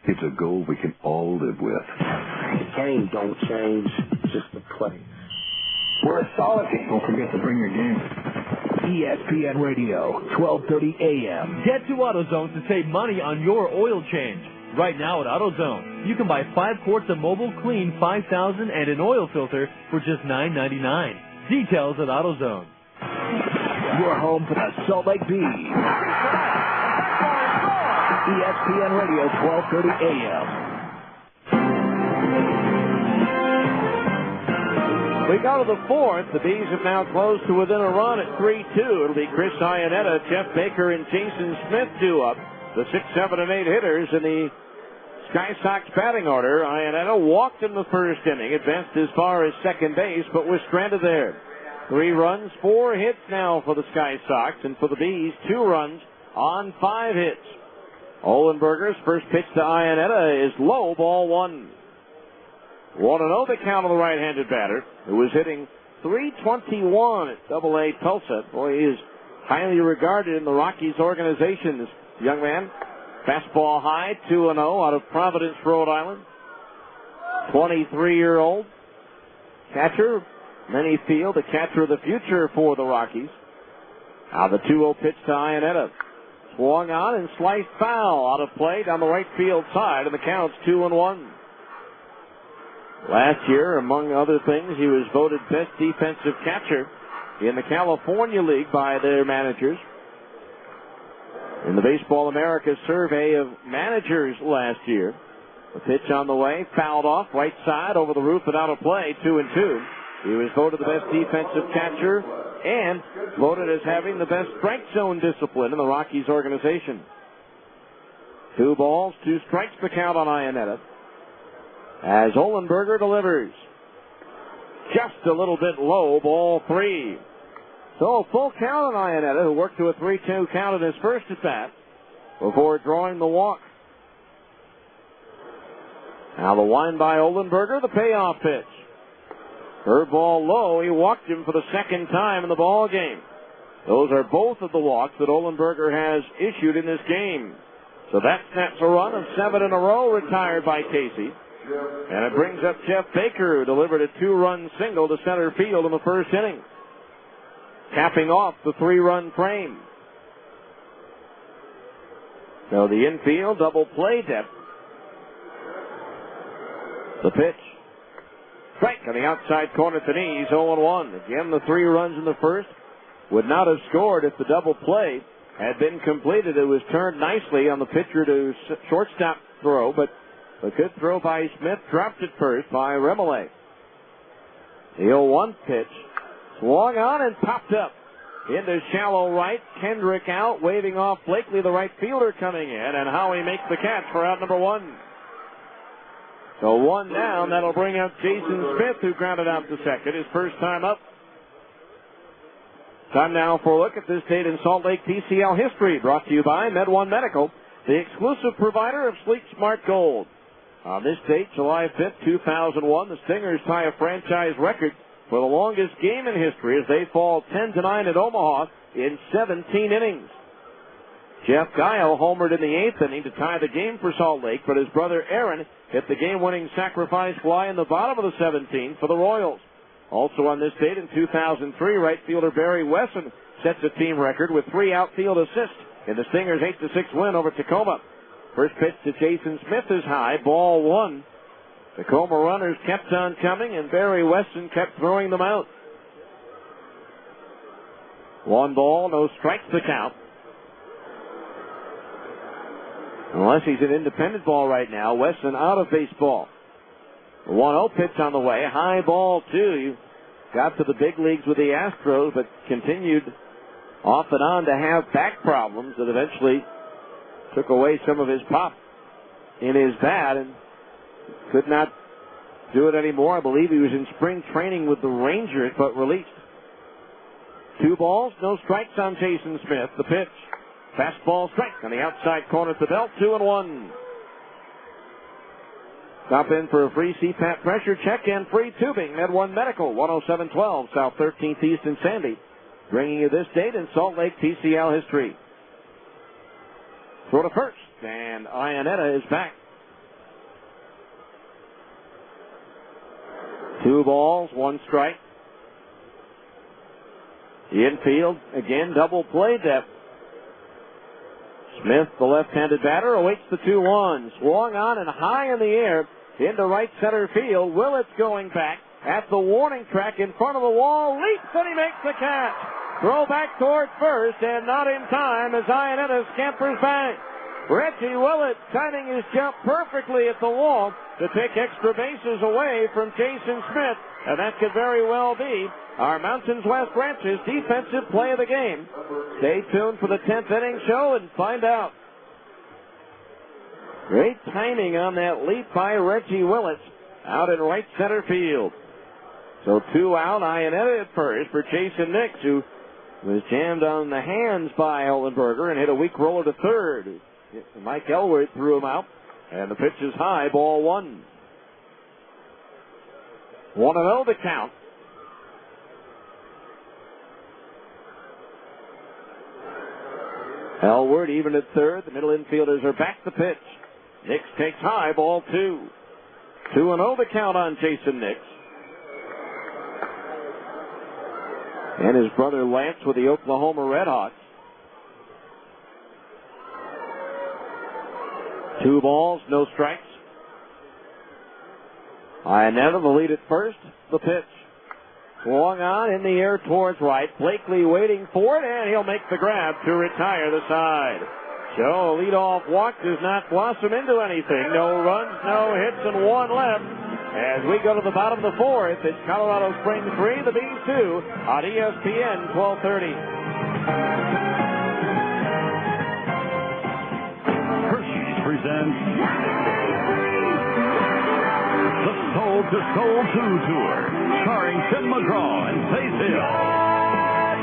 It's a goal we can all live with. The game don't change, just the play. We're a solid team. Don't forget to bring your game. ESPN Radio, 1230 AM. Get to AutoZone to save money on your oil change. Right now at AutoZone, you can buy 5 quarts of Mobile Clean 5000 and an oil filter for just $9.99. Details at AutoZone. Your home for the Salt Lake Bees. ESPN Radio, 1230 AM. We go to the 4th. The Bees have now closed to within a run at 3-2. It'll be Chris Iannetta, Jeff Baker, and Jason Smith due up. The 6, 7, and 8 hitters in the Sky Sox batting order. Iannetta walked in the first inning, advanced as far as second base, but was stranded there. 3 runs, 4 hits now for the Sky Sox, and for the Bees, 2 runs on 5 hits. Olenberger's first pitch to Iannetta is low, ball 1. 1-0 the count of the right-handed batter, who was hitting .321 at AA Tulsa. Boy, he is highly regarded in the Rockies organization, this young man. Fastball high, 2-0 out of Providence, Rhode Island. 23-year-old catcher. Many feel the catcher of the future for the Rockies. Now the 2-0 pitch to Iannetta. Swung on and sliced foul out of play down the right field side, and the count's 2-1. Last year, among other things, he was voted best defensive catcher in the California League by their managers. In the Baseball America survey of managers last year, the pitch on the way, fouled off, right side, over the roof and out of play, 2-2. He was voted the best defensive catcher and voted as having the best strike zone discipline in the Rockies organization. 2 balls, 2 strikes the count on Iannetta. As Olenberger delivers. Just a little bit low, ball 3. So a full count on Iannetta, who worked to a 3-2 count in his first at-bat before drawing the walk. Now the wind by Olenberger, the payoff pitch. Curveball low, he walked him for the second time in the ball game. Those are both of the walks that Olenberger has issued in this game. So that snaps a run of 7 in a row, retired by Casey. And it brings up Jeff Baker, who delivered a 2-run single to center field in the first inning, capping off the 3-run frame. So the infield double play depth. The pitch. Strike on the outside corner at the knees, 0-1. Again, the 3 runs in the first would not have scored if the double play had been completed. It was turned nicely on the pitcher to shortstop throw, but a good throw by Smith, dropped it first by Remole. The 0-1 pitch. Swung on and popped up. Into shallow right. Kendrick out, waving off Blakely, the right fielder, coming in, and Howie makes the catch for out number 1. So 1 down. That'll bring up Jason Smith, who grounded out to second, his first time up. Time now for a look at this date in Salt Lake PCL history, brought to you by MedOne Medical, the exclusive provider of Sleep Smart Gold. On this date, July 5th, 2001, the Stingers tie a franchise record for the longest game in history as they fall 10-9 at Omaha in 17 innings. Jeff Guile homered in the 8th inning to tie the game for Salt Lake, but his brother Aaron hit the game-winning sacrifice fly in the bottom of the 17th for the Royals. Also on this date in 2003, right fielder Barry Wesson sets a team record with 3 outfield assists in the Stingers' 8-6 win over Tacoma. First pitch to Jason Smith is high, ball 1. Tacoma runners kept on coming, and Barry Weston kept throwing them out. 1 ball, no strikes the count. Unless he's an independent ball right now, Weston out of baseball. The 1-0 pitch on the way, high ball 2. He got to the big leagues with the Astros, but continued off and on to have back problems that eventually took away some of his pop in his bat and could not do it anymore. I believe he was in spring training with the Rangers, but released. 2 balls, no strikes on Jason Smith. The pitch, fastball strike on the outside corner at the belt, 2-1. Stop in for a free CPAP pressure check and free tubing. MedOne Medical, 10712 South 13th East in Sandy. Bringing you this date in Salt Lake PCL history. Throw to first, and Iannetta is back. 2 balls, 1 strike. The infield, again, double play depth. Smith, the left-handed batter, awaits the 2-1. Swung on and high in the air into right center field. Willits going back at the warning track in front of the wall. Leaps and he makes the catch. Throw back towards first and not in time as Iannetta scampers back. Reggie Willits timing his jump perfectly at the wall to take extra bases away from Jason Smith. And that could very well be our Mountains West Ranches defensive play of the game. Stay tuned for the 10th inning show and find out. Great timing on that leap by Reggie Willits out in right center field. So 2 out, Iannetta at first for Jason Nix, who was jammed on the hands by Ellenberger and hit a weak roller to third. Mike Elwood threw him out, and the pitch is high, ball 1. 1-0 the count. Elwood even at third. The middle infielders are back to pitch. Nix takes high, ball 2. 2-0 the count on Jason Nix. And his brother Lance with the Oklahoma Redhawks. 2 balls, no strikes. Iannetta the lead at first. The pitch. Swung on in the air towards right. Blakely waiting for it, and he'll make the grab to retire the side. So a leadoff walk does not blossom into anything. No runs, no hits, and 1 left. As we go to the bottom of the 4th, it's Colorado Springs 3, the Bees 2 on ESPN 1230. Hershey's presents the Soul to Soul 2 Tour, starring Tim McGraw and Faith Hill.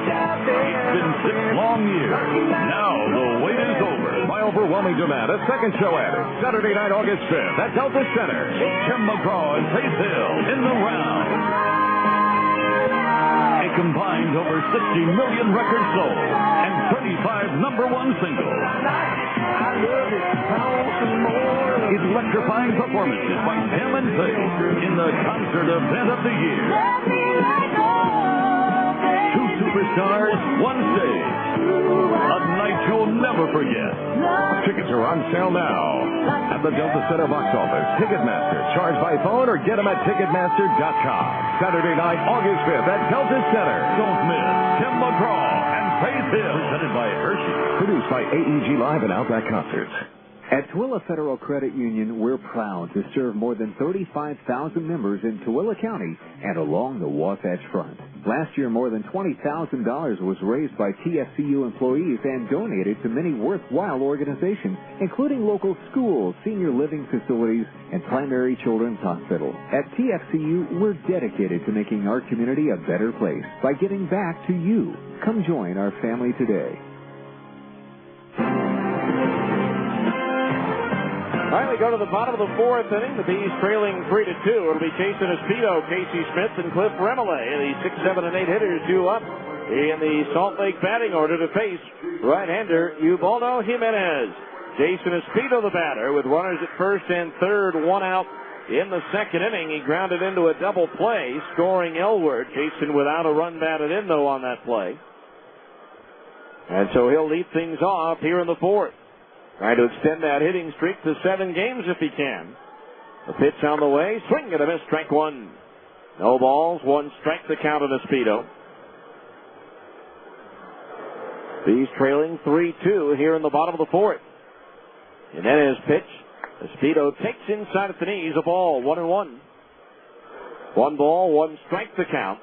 It's been 6 long years. Now the wait is over. By overwhelming demand, a second show added. Saturday night, August 5th at Delta Center. Tim McGraw and Faith Hill in the round. It combines over 60 million records sold and 35 #1 singles. Electrifying performances by Tim and Faith in the concert event of the year. 2 superstars, 1 stage. A night you'll never forget. Tickets are on sale now at the Delta Center box office, Ticketmaster. Charge by phone or get them at Ticketmaster.com. Saturday night, August 5th at Delta Center. Don't miss Tim McGraw and Faith Hill. Presented by Hershey. Produced by AEG Live and Outback Concerts. At Tooele Federal Credit Union, we're proud to serve more than 35,000 members in Tooele County and along the Wasatch Front. Last year, more than $20,000 was raised by TFCU employees and donated to many worthwhile organizations, including local schools, senior living facilities, and primary children's hospital. At TFCU, we're dedicated to making our community a better place by giving back to you. Come join our family today. All right, we go to the bottom of the fourth inning. The Bees trailing 3-2. It'll be Jason Espedo, Casey Smith, and Cliff Remole. The 6, 7, and 8 hitters due up in the Salt Lake batting order to face right-hander Ubaldo Jimenez. Jason Espedo, the batter, with runners at first and third, one out in the second inning. He grounded into a double play, scoring Elwood. Jason without a run batted in, though, on that play. And so he'll lead things off here in the fourth. Trying to extend that hitting streak to 7 games if he can. The pitch on the way. Swing and a miss. Strike one. No balls. 1 strike to count on Espedo. Bees trailing 3-2 here in the bottom of the fourth. And then his pitch. Espedo takes inside at the knees. A ball. 1-1. 1 ball. 1 strike to count.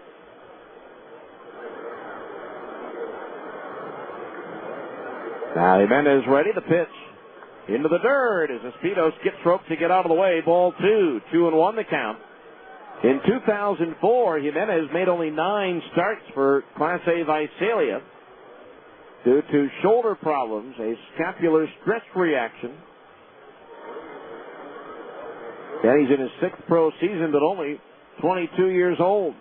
Now Jimenez ready. The pitch. Into the dirt as Espedo skips rope to get out of the way. Ball 2. 2-1 the count. In 2004, Jimenez made only 9 starts for Class A Visalia due to shoulder problems, a scapular stress reaction. And he's in his 6th pro season, but only 22 years old.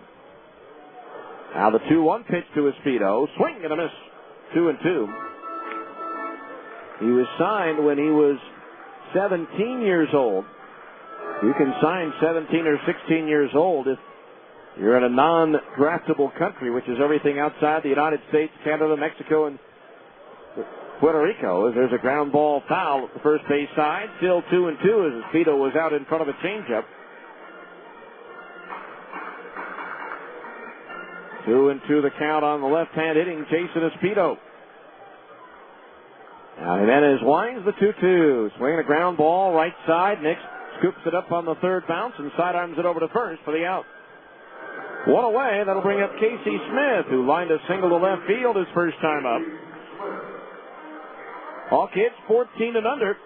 Now the 2-1 pitch to Espedo. Swing and a miss. 2-2. He was signed when he was 17 years old. You can sign 17 or 16 years old if you're in a non-draftable country, which is everything outside the United States, Canada, Mexico, and Puerto Rico. As there's a ground ball foul at the first base side. Still 2-2 as Espedo was out in front of a changeup. 2-2 the count on the left-hand hitting Jason Espedo. Now Jimenez winds the 2-2. Swinging a ground ball right side. Nix scoops it up on the third bounce and sidearms it over to first for the out. 1 away. That'll bring up Casey Smith, who lined a single to left field his first time up. All kids 14 and under,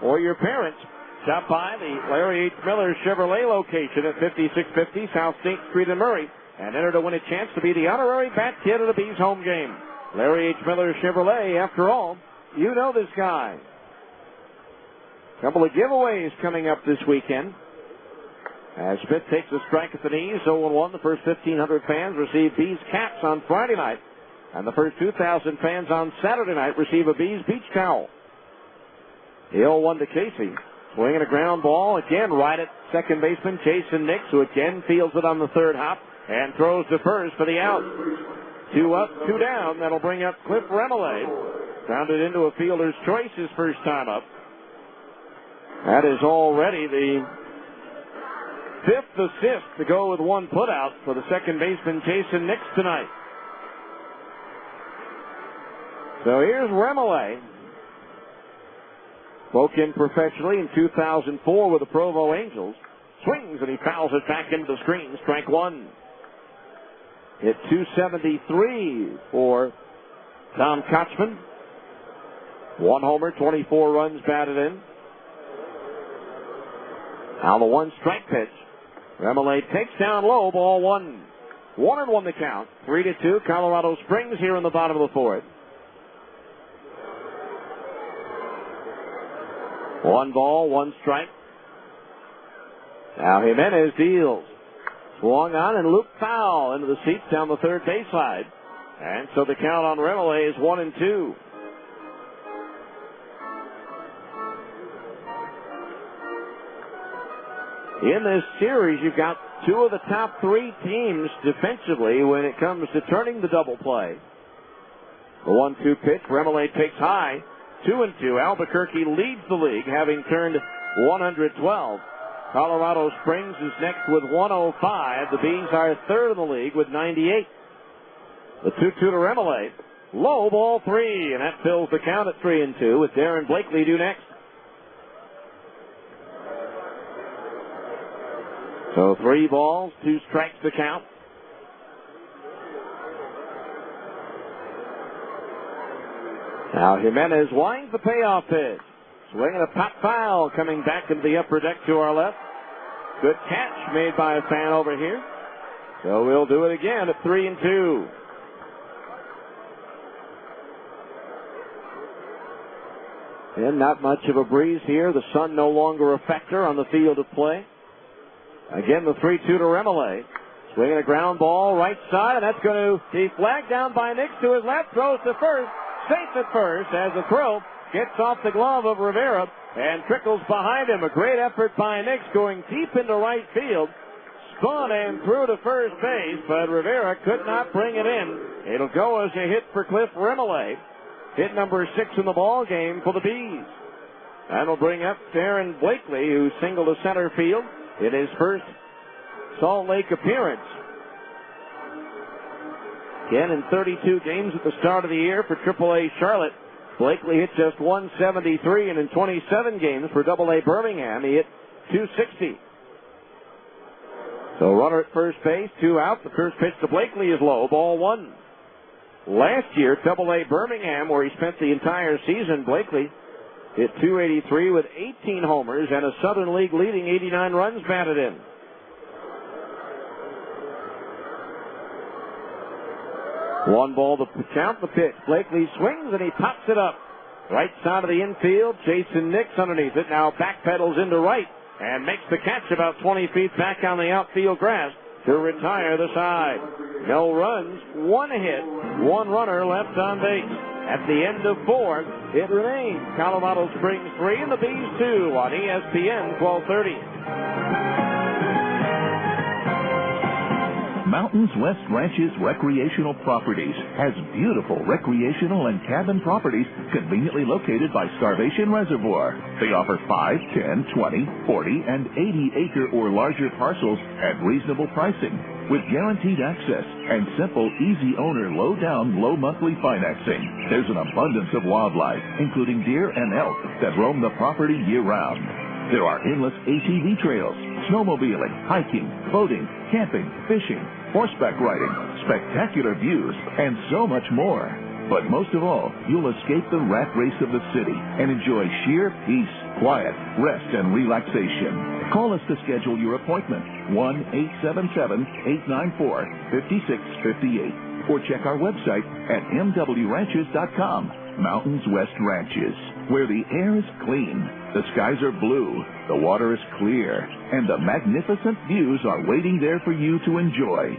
or your parents, stop by the Larry H. Miller Chevrolet location at 5650 South State Street in Murray and enter to win a chance to be the honorary bat kid of the Bees home game. Larry H. Miller Chevrolet, after all, you know this guy. Couple of giveaways coming up this weekend. As Smith takes a strike at the knees, 0-1. The first 1,500 fans receive Bees caps on Friday night. And the first 2,000 fans on Saturday night receive a Bees beach towel. The 0-1 to Casey. Swinging a ground ball again right at second baseman Jason Nix, who again fields it on the third hop and throws to first for the out. 2 up, 2 down. That'll bring up Cliff Remole. Grounded into a fielder's choice his first time up. That is already the 5th assist to go with 1 putout for the second baseman Jason Nix tonight. So here's Remole. Broke in professionally in 2004 with the Provo Angels. Swings and he fouls it back into the screen. Strike 1. Hit .273 for Tom Kochman. 1 homer, 24 runs batted in. Now the 1 strike pitch. Remole takes down low, ball 1. 1-1 the count. 3-2, Colorado Springs here in the bottom of the fourth. 1 ball, 1 strike. Now Jimenez deals. Swung on and looped foul into the seats down the third base side. And so the count on Remole is 1-2. In this series, you've got 2 of the top 3 teams defensively when it comes to turning the double play. The 1-2 pitch, Remole takes high. 2-2. Albuquerque leads the league, having turned 112. Colorado Springs is next with 105. The Bees are third in the league with 98. The 2-2 to Remole. Low, ball 3, and that fills the count at 3-2 with Darren Blakely due next. So 3 balls, 2 strikes to count. Now Jimenez winds the payoff pitch. Swinging a pop foul coming back into the upper deck to our left. Good catch made by a fan over here. So we'll do it again at 3-2. And not much of a breeze here. The sun no longer a factor on the field of play. Again, the 3-2 to Remillard. Swinging a ground ball right side, and that's going to be flagged down by Nix to his left. Throws to first. Safe at first as the throw gets off the glove of Rivera and trickles behind him. A great effort by Nix going deep into right field. Spun and threw to first base, but Rivera could not bring it in. It'll go as a hit for Cliff Remillard. Hit number 6 in the ball game for the Bees. And will bring up Aaron Blakely, who singled to center field in his first Salt Lake appearance. Again, in 32 games at the start of the year for AAA Charlotte, Blakely hit just 173, and in 27 games for AA Birmingham, he hit 260. So runner at first base, 2 out. The first pitch to Blakely is low, ball 1. Last year, AA Birmingham, where he spent the entire season, Blakely hit 283 with 18 homers and a Southern League leading 89 runs batted in. One ball to count the pitch. Blakely swings and he pops it up. Right side of the infield. Jason Nix underneath it. Now backpedals into right and makes the catch about 20 feet back on the outfield grass to retire the side. No runs, 1 hit, 1 runner left on base. At the end of 4, it remains Colorado Springs 3 and the Bees 2 on ESPN 1230. Mountains West Ranches Recreational Properties has beautiful recreational and cabin properties conveniently located by Starvation Reservoir. They offer 5, 10, 20, 40, and 80-acre or larger parcels at reasonable pricing with guaranteed access and simple, easy owner, low-down, low-monthly financing. There's an abundance of wildlife, including deer and elk, that roam the property year-round. There are endless ATV trails, snowmobiling, hiking, boating, camping, fishing, horseback riding, spectacular views, and so much more. But most of all, you'll escape the rat race of the city and enjoy sheer peace, quiet, rest, and relaxation. Call us to schedule your appointment, 1-877-894-5658, or check our website at mwranches.com. Mountains West Ranches, where the air is clean, the skies are blue, the water is clear, and the magnificent views are waiting there for you to enjoy.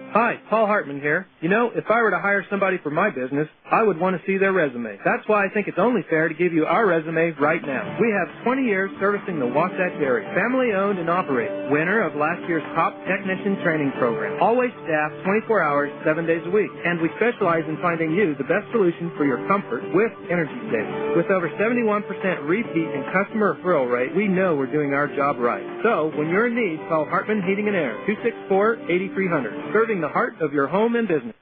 Hi, Paul Hartman here. You know, if I were to hire somebody for my business, I would want to see their resume. That's why I think it's only fair to give you our resume right now. We have 20 years servicing the Wasatch area. Family owned and operated. Winner of last year's top technician training program. Always staffed 24 hours, 7 days a week. And we specialize in finding you the best solution for your comfort with energy savings. With over 71% repeat and customer referral rate, we know we're doing our job right. So, when you're in need, call Hartman Heating and Air, 264-8300. Serving the heart of your home and business.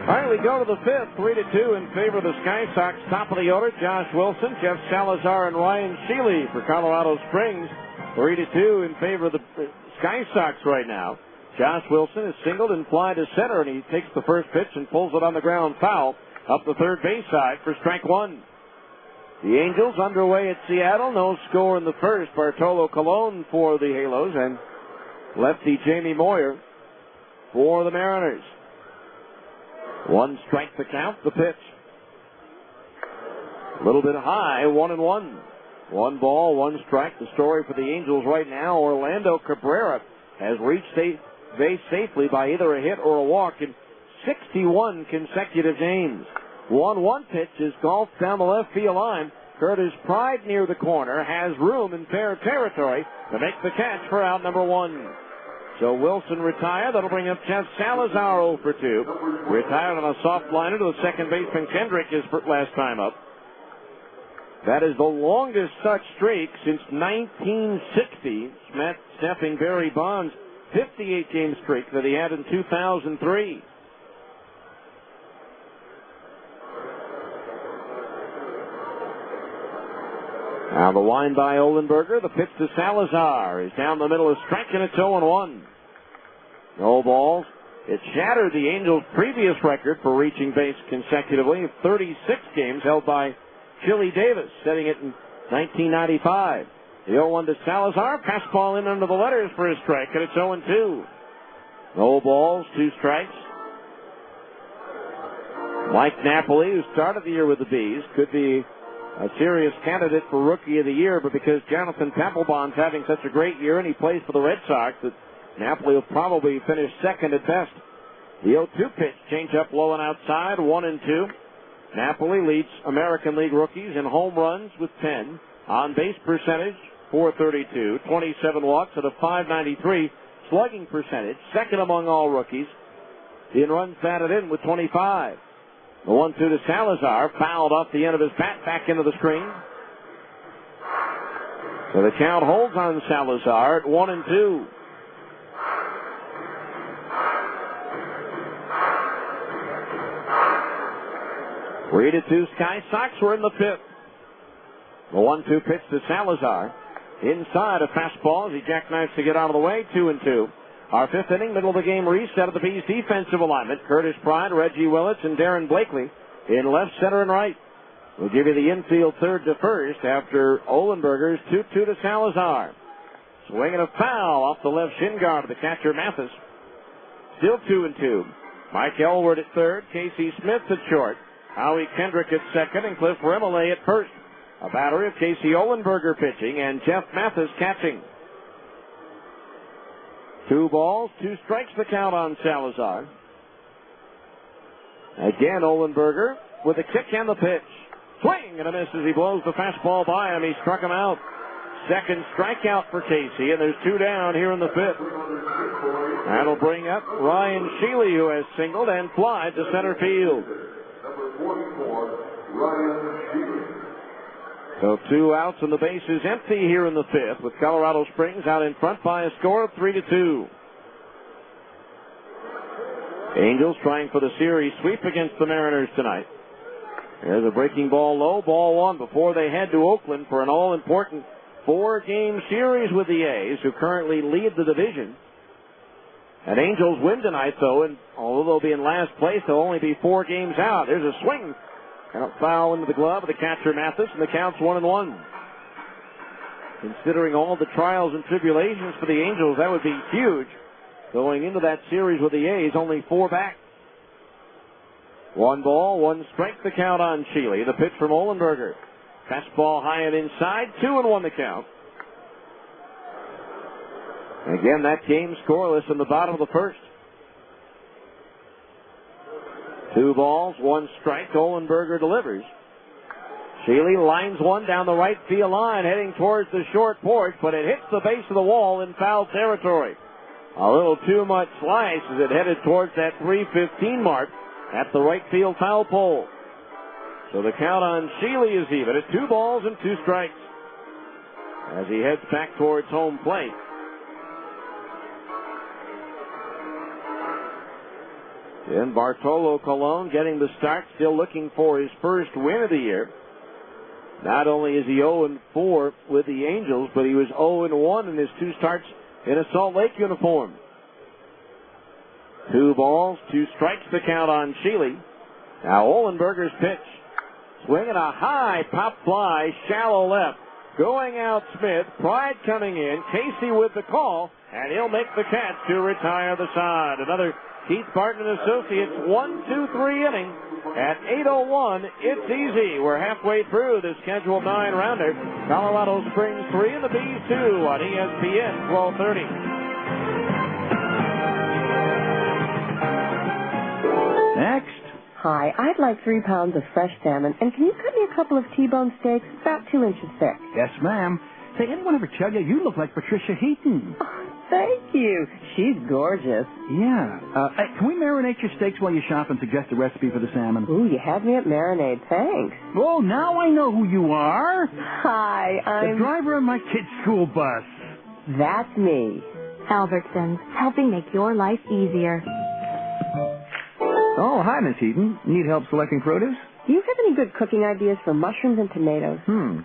All right, we go to the 5th, 3-2 in favor of the Sky Sox. Top of the order, Josh Wilson, Jeff Salazar, and Ryan Sheely for Colorado Springs. 3-2 in favor of the Sky Sox right now. Josh Wilson is singled and fly to center, and he takes the first pitch and pulls it on the ground foul up the third base side for strike 1. The Angels underway at Seattle. No score in the first. Bartolo Colon for the Halos, and lefty Jamie Moyer for the Mariners. 1 strike to count the pitch. A little bit high, 1-1. 1 ball, 1 strike. The story for the Angels right now, Orlando Cabrera has reached base safely by either a hit or a walk in 61 consecutive games. 1-1 pitch is golfed down the left field line. Curtis Pride near the corner has room in fair territory to make the catch for out number 1. So Wilson retired. That'll bring up Jeff Salazar 0 for 2. Retired on a soft liner to the second baseman Kendrick his last time up. That is the longest such streak since 1960. Snapping Barry Bonds' 58-game streak that he had in 2003. Now the line by Olenberger. The pitch to Salazar is down the middle of strike, and it's 0-1. No balls. It shattered the Angels' previous record for reaching base consecutively, 36 games held by Chili Davis, setting it in 1995. The 0-1 to Salazar. Fastball in under the letters for his strike, and it's 0-2. No balls, 2 strikes. Mike Napoli, who started the year with the Bees, could be a serious candidate for Rookie of the Year, but because Jonathan Papelbon's having such a great year and he plays for the Red Sox, that Napoli will probably finish second at best. The 0-2 pitch, change up low and outside, 1-2. Napoli leads American League rookies in home runs with 10, on base percentage, .432, 27 walks at a .593 slugging percentage, second among all rookies. In runs batted in with 25. The 1-2 to Salazar, fouled off the end of his bat, back into the screen. So the count holds on Salazar at 1-2. Three to 2 Sky Sox. We're in the 5th. The 1-2 pitch to Salazar. Inside, a fastball as he jackknifes to get out of the way. 2-2. Our 5th inning, middle of the game reset of the Bees defensive alignment. Curtis Pride, Reggie Willits, and Darren Blakely in left, center, and right. We'll give you the infield third to first after Olenberger's 2-2 to Salazar. Swinging a foul off the left shin guard of the catcher Mathis. Still 2-2. Mike Elward at third, Casey Smith at short, Howie Kendrick at second, and Cliff Remole at first. A battery of Casey Olenberger pitching and Jeff Mathis catching. 2 balls, 2 strikes the count on Salazar. Again, Olenberger with the kick and the pitch. Swing and a miss as he blows the fastball by him. He struck him out. Second strikeout for Casey, and there's 2 down here in the 5th. That'll bring up Ryan Sheely, who has singled and flied to center field. Number 44, Ryan Sheely. So 2 outs and the base is empty here in the 5th, with Colorado Springs out in front by a score of 3-2. Angels trying for the series sweep against the Mariners tonight. There's a breaking ball low, ball 1 before they head to Oakland for an all-important 4-game series with the A's, who currently lead the division. And Angels win tonight, though, and although they'll be in last place, they'll only be 4 games out. There's a swing. Out foul into the glove of the catcher Mathis, and the count's 1-1. Considering all the trials and tribulations for the Angels, that would be huge. Going into that series with the A's, only 4 back. 1 ball, 1 strike the count on Sheely. The pitch from Olenberger. Fastball high and inside, 2-1 the count. Again, that game scoreless in the bottom of the 1st. 2 balls, 1 strike. Olenberger delivers. Sheely lines one down the right field line, heading towards the short porch, but it hits the base of the wall in foul territory. A little too much slice as it headed towards that 3:15 mark at the right field foul pole. So the count on Sheely is even at 2 balls and 2 strikes as he heads back towards home plate. And Bartolo Colon getting the start, still looking for his first win of the year. Not only is he 0-4 with the Angels, but he was 0-1 in his 2 starts in a Salt Lake uniform. 2 balls, 2 strikes the count on Sheely. Now Olenberger's pitch. Swinging a high pop fly, shallow left. Going out Smith, Pride coming in, Casey with the call, and he'll make the catch to retire the side. Another Keith Barton and Associates 1-2-3 inning at 8:01. It's easy. We're halfway through the scheduled 9-rounder. Colorado Springs 3 and the Bees 2 on ESPN 1230. Next. Hi, I'd like 3 pounds of fresh salmon, and can you cut me a couple of T-bone steaks about 2 inches thick? Yes, ma'am. Say, anyone ever tell you you look like Patricia Heaton? Thank you. She's gorgeous. Yeah. Hey, can we marinate your steaks while you shop and suggest a recipe for the salmon? Ooh, you had me at marinade. Thanks. Oh, now I know who you are. Hi, I'm... the driver of my kid's school bus. That's me. Albertsons, helping make your life easier. Oh, hi, Miss Heaton. Need help selecting produce? Do you have any good cooking ideas for mushrooms and tomatoes?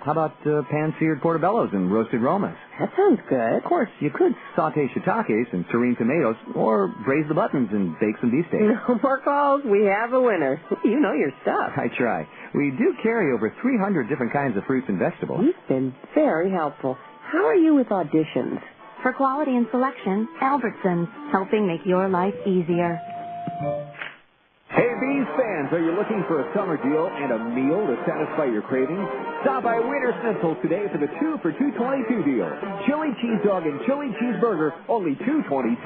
How about pan-seared portobellos and roasted romas? That sounds good. Of course, you could saute shiitakes and terrine tomatoes, or braise the buttons and bake some beefsteak. No more calls. We have a winner. You know your stuff. I try. We do carry over 300 different kinds of fruits and vegetables. You've been very helpful. How are you with auditions? For quality and selection, Albertsons, helping make your life easier. Hey, Bees fans, are you looking for a summer deal and a meal to satisfy your cravings? Stop by Wiener Schnitzel today for the 2 for $2.22 deal. Chili cheese dog and chili cheeseburger, only $2.22.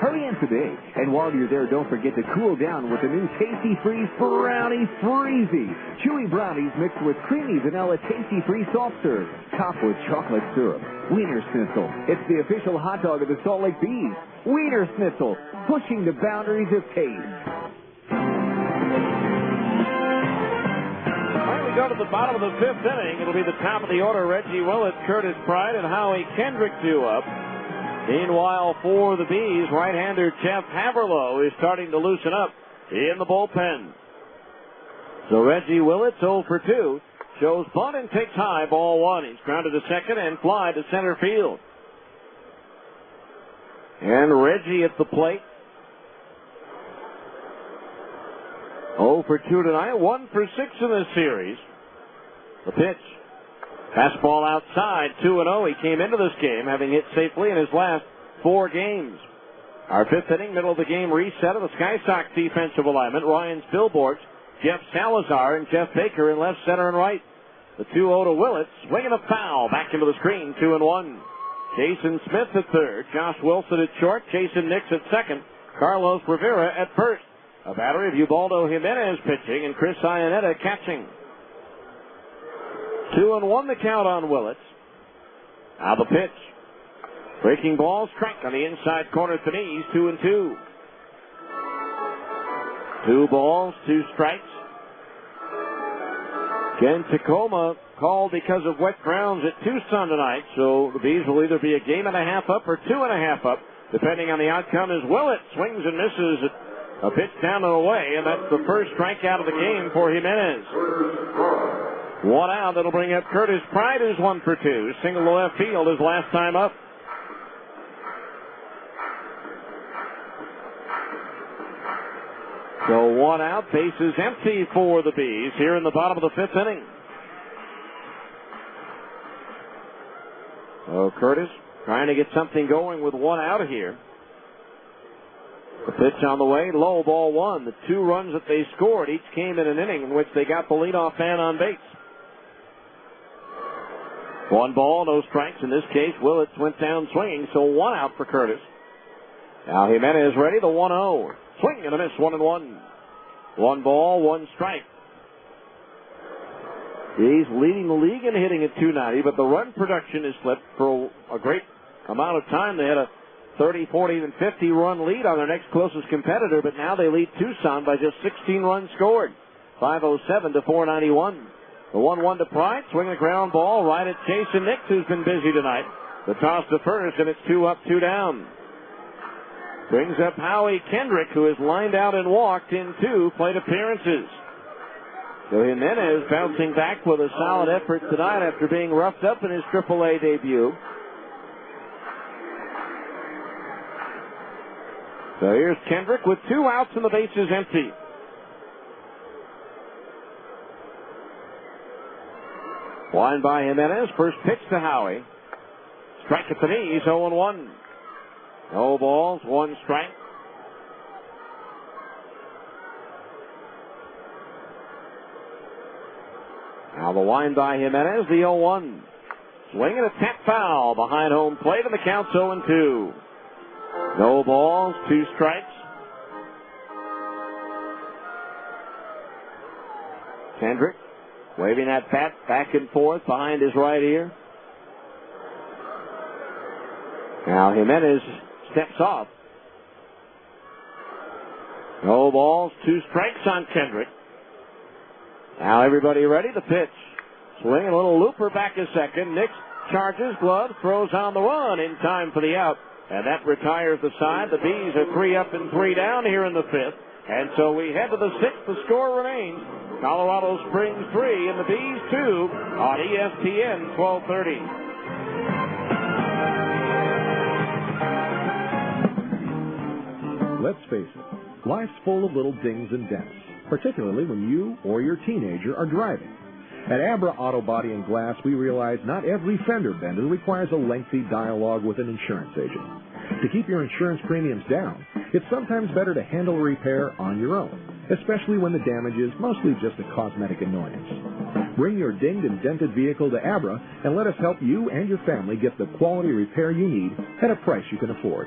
Hurry in today. And while you're there, don't forget to cool down with the new Tasty Freeze Brownie Freezy. Chewy brownies mixed with creamy vanilla Tasty Freeze soft serve, topped with chocolate syrup. Wiener Schnitzel. It's the official hot dog of the Salt Lake Bees. Wiener Schnitzel, pushing the boundaries of taste. Go to the bottom of the fifth inning. It'll be the top of the order. Reggie Willett, Curtis Pride, and Howie Kendrick due up. Meanwhile, for the Bees, right-hander Jeff Haverlow is starting to loosen up in the bullpen. So Reggie Willett, 0 for 2, shows bunt and takes high, ball one. He's grounded to second and fly to center field. And Reggie at the plate. 0 for 2 tonight, 1 for 6 in this series. The pitch. Fastball outside, 2-0. He came into this game having hit safely in his last 4 games. Our fifth inning, middle of the game reset of the Sky Sox defensive alignment. Ryan Spilborghs, Jeff Salazar, and Jeff Baker in left, center, and right. The 2-0 to Willett, swinging a foul back into the screen, 2-1. Jason Smith at third, Josh Wilson at short, Jason Nix at second, Carlos Rivera at first. A battery of Ubaldo Jimenez pitching and Chris Iannetta catching. 2-1 the count on Willett. Now the pitch. Breaking ball, strike on the inside corner to knees, 2-2. 2 balls, 2 strikes. Ken Tacoma called because of wet grounds at Tucson tonight, so the Bees will either be a game and a half up or 2.5 up, depending on the outcome, as Willett swings and misses at a pitch down and away, and that's the first strikeout of the game for Jimenez. 1 out. That'll bring up Curtis Pride, who's 1 for 2. Single to left field his last time up. So 1 out, bases empty for the Bees here in the bottom of the fifth inning. So Curtis trying to get something going with 1 out of here. The pitch on the way, low, ball 1. The 2 runs that they scored each came in an inning in which they got the leadoff man on base. 1 ball, no strikes. In this case, Willett went down swinging, so 1 out for Curtis. Now Jimenez ready, the 1-0. Swing and a miss, 1-1. 1 ball, 1 strike. He's leading the league in hitting at .290, but the run production has slipped for a great amount of time. They had a 30, 40, and 50 run lead on their next closest competitor, but now they lead Tucson by just 16 runs scored. 507 to 491. The 1-1 to Pride, swing a ground ball right at Jason Nix, who's been busy tonight. The toss to first, and it's 2 up, 2 down. Brings up Howie Kendrick, who has lined out and walked in 2 plate appearances. So Jimenez bouncing back with a solid effort tonight after being roughed up in his AAA debut. So here's Kendrick with 2 outs and the bases empty. Line by Jimenez. First pitch to Howie. Strike at the knees, 0-1. No balls, 1 strike. Now the line by Jimenez, the 0-1. Swing and a tap foul behind home plate, and the count's 0-2. No balls, 2 strikes. Kendrick waving that bat back and forth behind his right ear. Now Jimenez steps off. No balls, 2 strikes on Kendrick. Now everybody ready? The pitch. Swing and a little looper back a second. Nix charges, glove, throws on the run in time for the out. And that retires the side. The Bees are 3 up and 3 down here in the fifth. And so we head to the sixth. The score remains Colorado Springs 3 and the Bees 2 on ESPN 1230. Let's face it, life's full of little dings and dents, particularly when you or your teenager are driving. At Abra Auto Body and Glass, we realize not every fender bender requires a lengthy dialogue with an insurance agent. To keep your insurance premiums down, it's sometimes better to handle a repair on your own, especially when the damage is mostly just a cosmetic annoyance. Bring your dinged and dented vehicle to Abra and let us help you and your family get the quality repair you need at a price you can afford.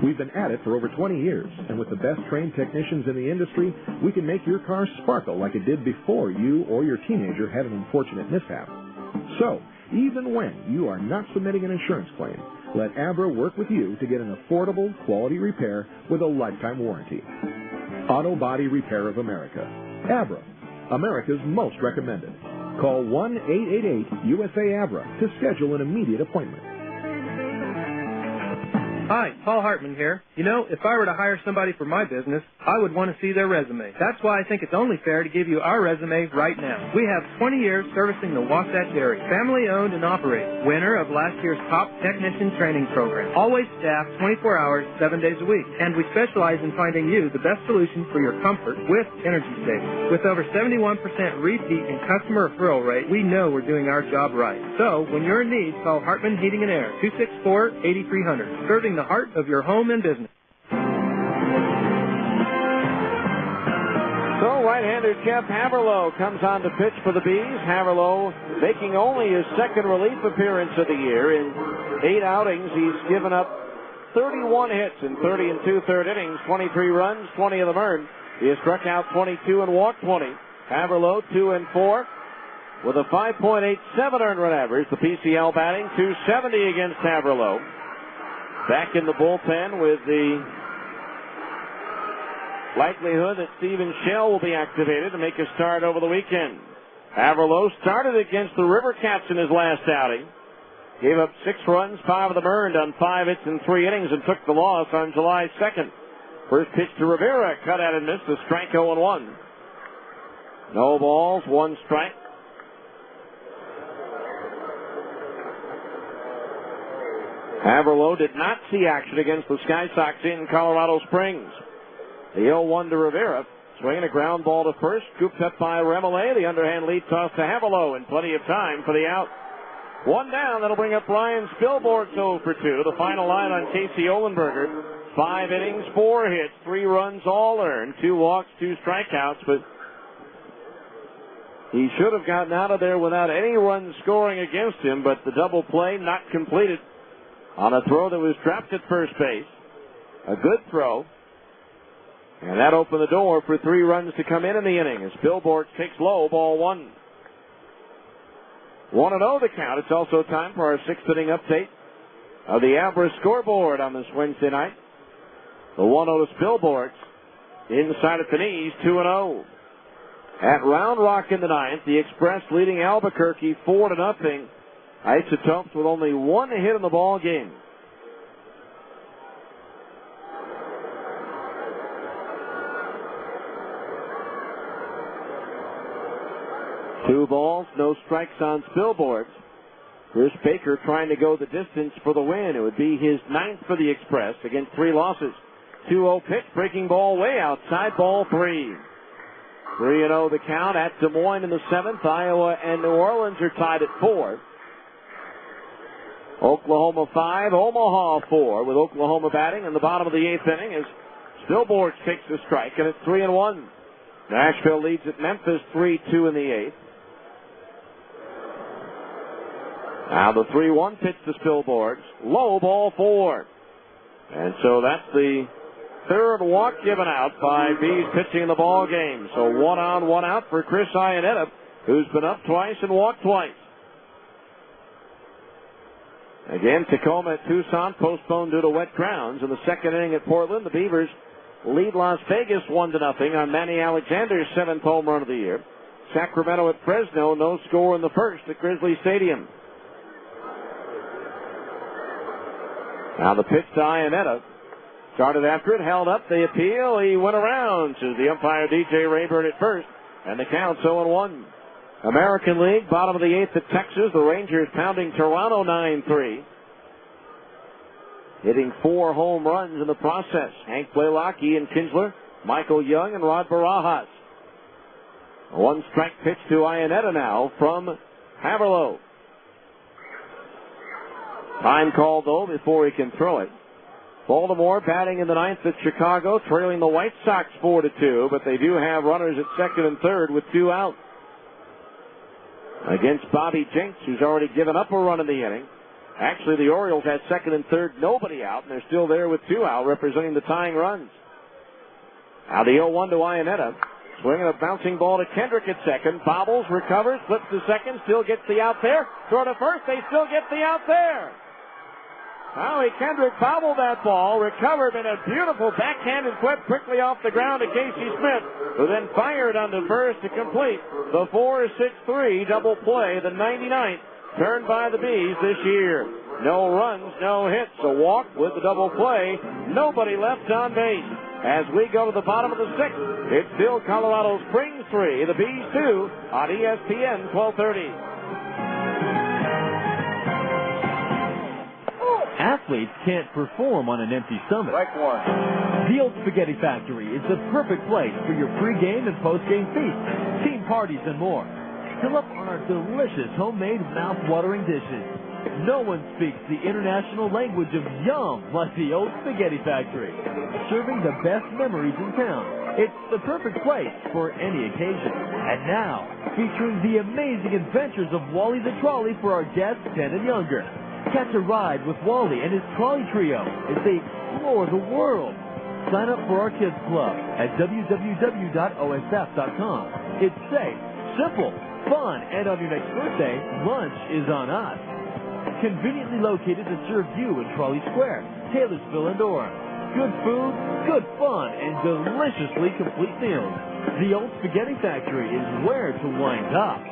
We've been at it for over 20 years, and with the best trained technicians in the industry, we can make your car sparkle like it did before you or your teenager had an unfortunate mishap. So, even when you are not submitting an insurance claim, let Abra work with you to get an affordable, quality repair with a lifetime warranty. Auto Body Repair of America. Abra, America's most recommended. Call 1-888-USA-ABRA to schedule an immediate appointment. Hi, Paul Hartman here. You know, if I were to hire somebody for my business, I would want to see their resume. That's why I think it's only fair to give you our resume right now. We have 20 years servicing the Wasatch area. Family owned and operated. Winner of last year's top technician training program. Always staffed 24 hours, 7 days a week. And we specialize in finding you the best solution for your comfort with energy savings. With over 71% repeat and customer referral rate, we know we're doing our job right. So, when you're in need, call Hartman Heating and Air, 264-8300. Serving the heart of your home and business. So right-hander Jeff Haverlow comes on to pitch for the Bees. Haverlow making only his second relief appearance of the year. In 8 outings, he's given up 31 hits in 30 and 2/3 innings, 23 runs, 20 of them earned. He has struck out 22 and walked 20. Haverlow 2-4 with a 5.87 earned run average. The PCL batting .270 against Haverlow. Back in the bullpen with the likelihood that Stephen Shell will be activated to make a start over the weekend. Haverlow started against the River Cats in his last outing. Gave up 6 runs, 5 of them earned on 5 hits in 3 innings, and took the loss on July 2nd. First pitch to Rivera, cut out and missed, a strike 0-1. No balls, 1 strike. Haverlow did not see action against the Sky Sox in Colorado Springs. The 0-1 to Rivera. Swinging a ground ball to first. Scooped up by Remolay. The underhand lead toss to Haverlow and plenty of time for the out. 1 down. That'll bring up Brian Spilborghs 0 for 2. The final line on Casey Ohlenberger. 5 innings, 4 hits, 3 runs all earned. 2 walks, 2 strikeouts. But he should have gotten out of there without any runs scoring against him. But the double play not completed on a throw that was dropped at first base. A good throw. And that opened the door for 3 runs to come in the inning as Spilborghs takes low, ball 1. 1-0 the count. It's also time for our 6th inning update of the Abra scoreboard on this Wednesday night. The 1-0 to Spilborghs. Inside at the knees, 2-0. At Round Rock in the 9th, the Express leading Albuquerque 4-0. Isotopes with only 1 hit in the ball game. Two balls, no strikes on Spilborghs. Chris Baker trying to go the distance for the win. It would be his 9th for the Express against 3 losses. 2-0 pitch, breaking ball way outside, ball 3. 3-0 the count at Des Moines in the 7th. Iowa and New Orleans are tied at 4. Oklahoma 5, Omaha 4, with Oklahoma batting in the bottom of the 8th inning as Spilborghs takes the strike, and it's 3-1. Nashville leads at Memphis 3-2 in the 8th. Now the 3-1 pitch to Spilborghs, low, ball 4. And so that's the 3rd walk given out by Bees pitching in the ball game. So 1 on, 1 out for Chris Iannetta, who's been up twice and walked twice. Again, Tacoma at Tucson postponed due to wet grounds. In the 2nd inning at Portland, the Beavers lead Las Vegas 1-0 on Manny Alexander's 7th home run of the year. Sacramento at Fresno, no score in the 1st at Grizzly Stadium. Now the pitch to Iannetta. Started after it, held up the appeal. He went around, says the umpire DJ Rayburn at first. And the count's 0-1. American League, bottom of the 8th at Texas. The Rangers pounding Toronto 9-3. Hitting 4 home runs in the process. Hank Blaylock, Ian Kinsler, Michael Young, and Rod Barajas. A 1-strike pitch to Iannetta now from Haverlow. Time called, though, before he can throw it. Baltimore batting in the 9th at Chicago, trailing the White Sox 4-2, but they do have runners at second and third with 2 out. Against Bobby Jenks, who's already given up a run in the inning. Actually, the Orioles had second and third, nobody out, and they're still there with 2 out, representing the tying runs. Now the 0-1 to Iannetta. Swinging a bouncing ball to Kendrick at second. Bobbles, recovers, flips to second, still gets the out there. Throw to first, they still get the out there. Howie Kendrick bobbled that ball, recovered, and a beautiful backhanded flip quickly off the ground to Casey Smith, who then fired on the first to complete the 4-6-3 double play, the 99th turned by the Bees this year. No runs, no hits, a walk with the double play, nobody left on base. As we go to the bottom of the 6th, it's still Colorado Springs 3, the Bees 2 on ESPN 1230. Athletes can't perform on an empty stomach. Strike 1. The Old Spaghetti Factory is the perfect place for your pregame and postgame feasts, team parties, and more. Fill up on our delicious homemade mouth-watering dishes. No one speaks the international language of yum like the Old Spaghetti Factory. Serving the best memories in town. It's the perfect place for any occasion. And now, featuring the amazing adventures of Wally the Trolley for our guests 10 and younger. Catch a ride with Wally and his trolley trio as they explore the world. Sign up for our kids club at www.osf.com. It's safe, simple, fun, and on your next birthday, lunch is on us. Conveniently located to serve you in Trolley Square, Taylorsville, and Orem. Good food, good fun, and deliciously complete meals. The Old Spaghetti Factory is where to wind up.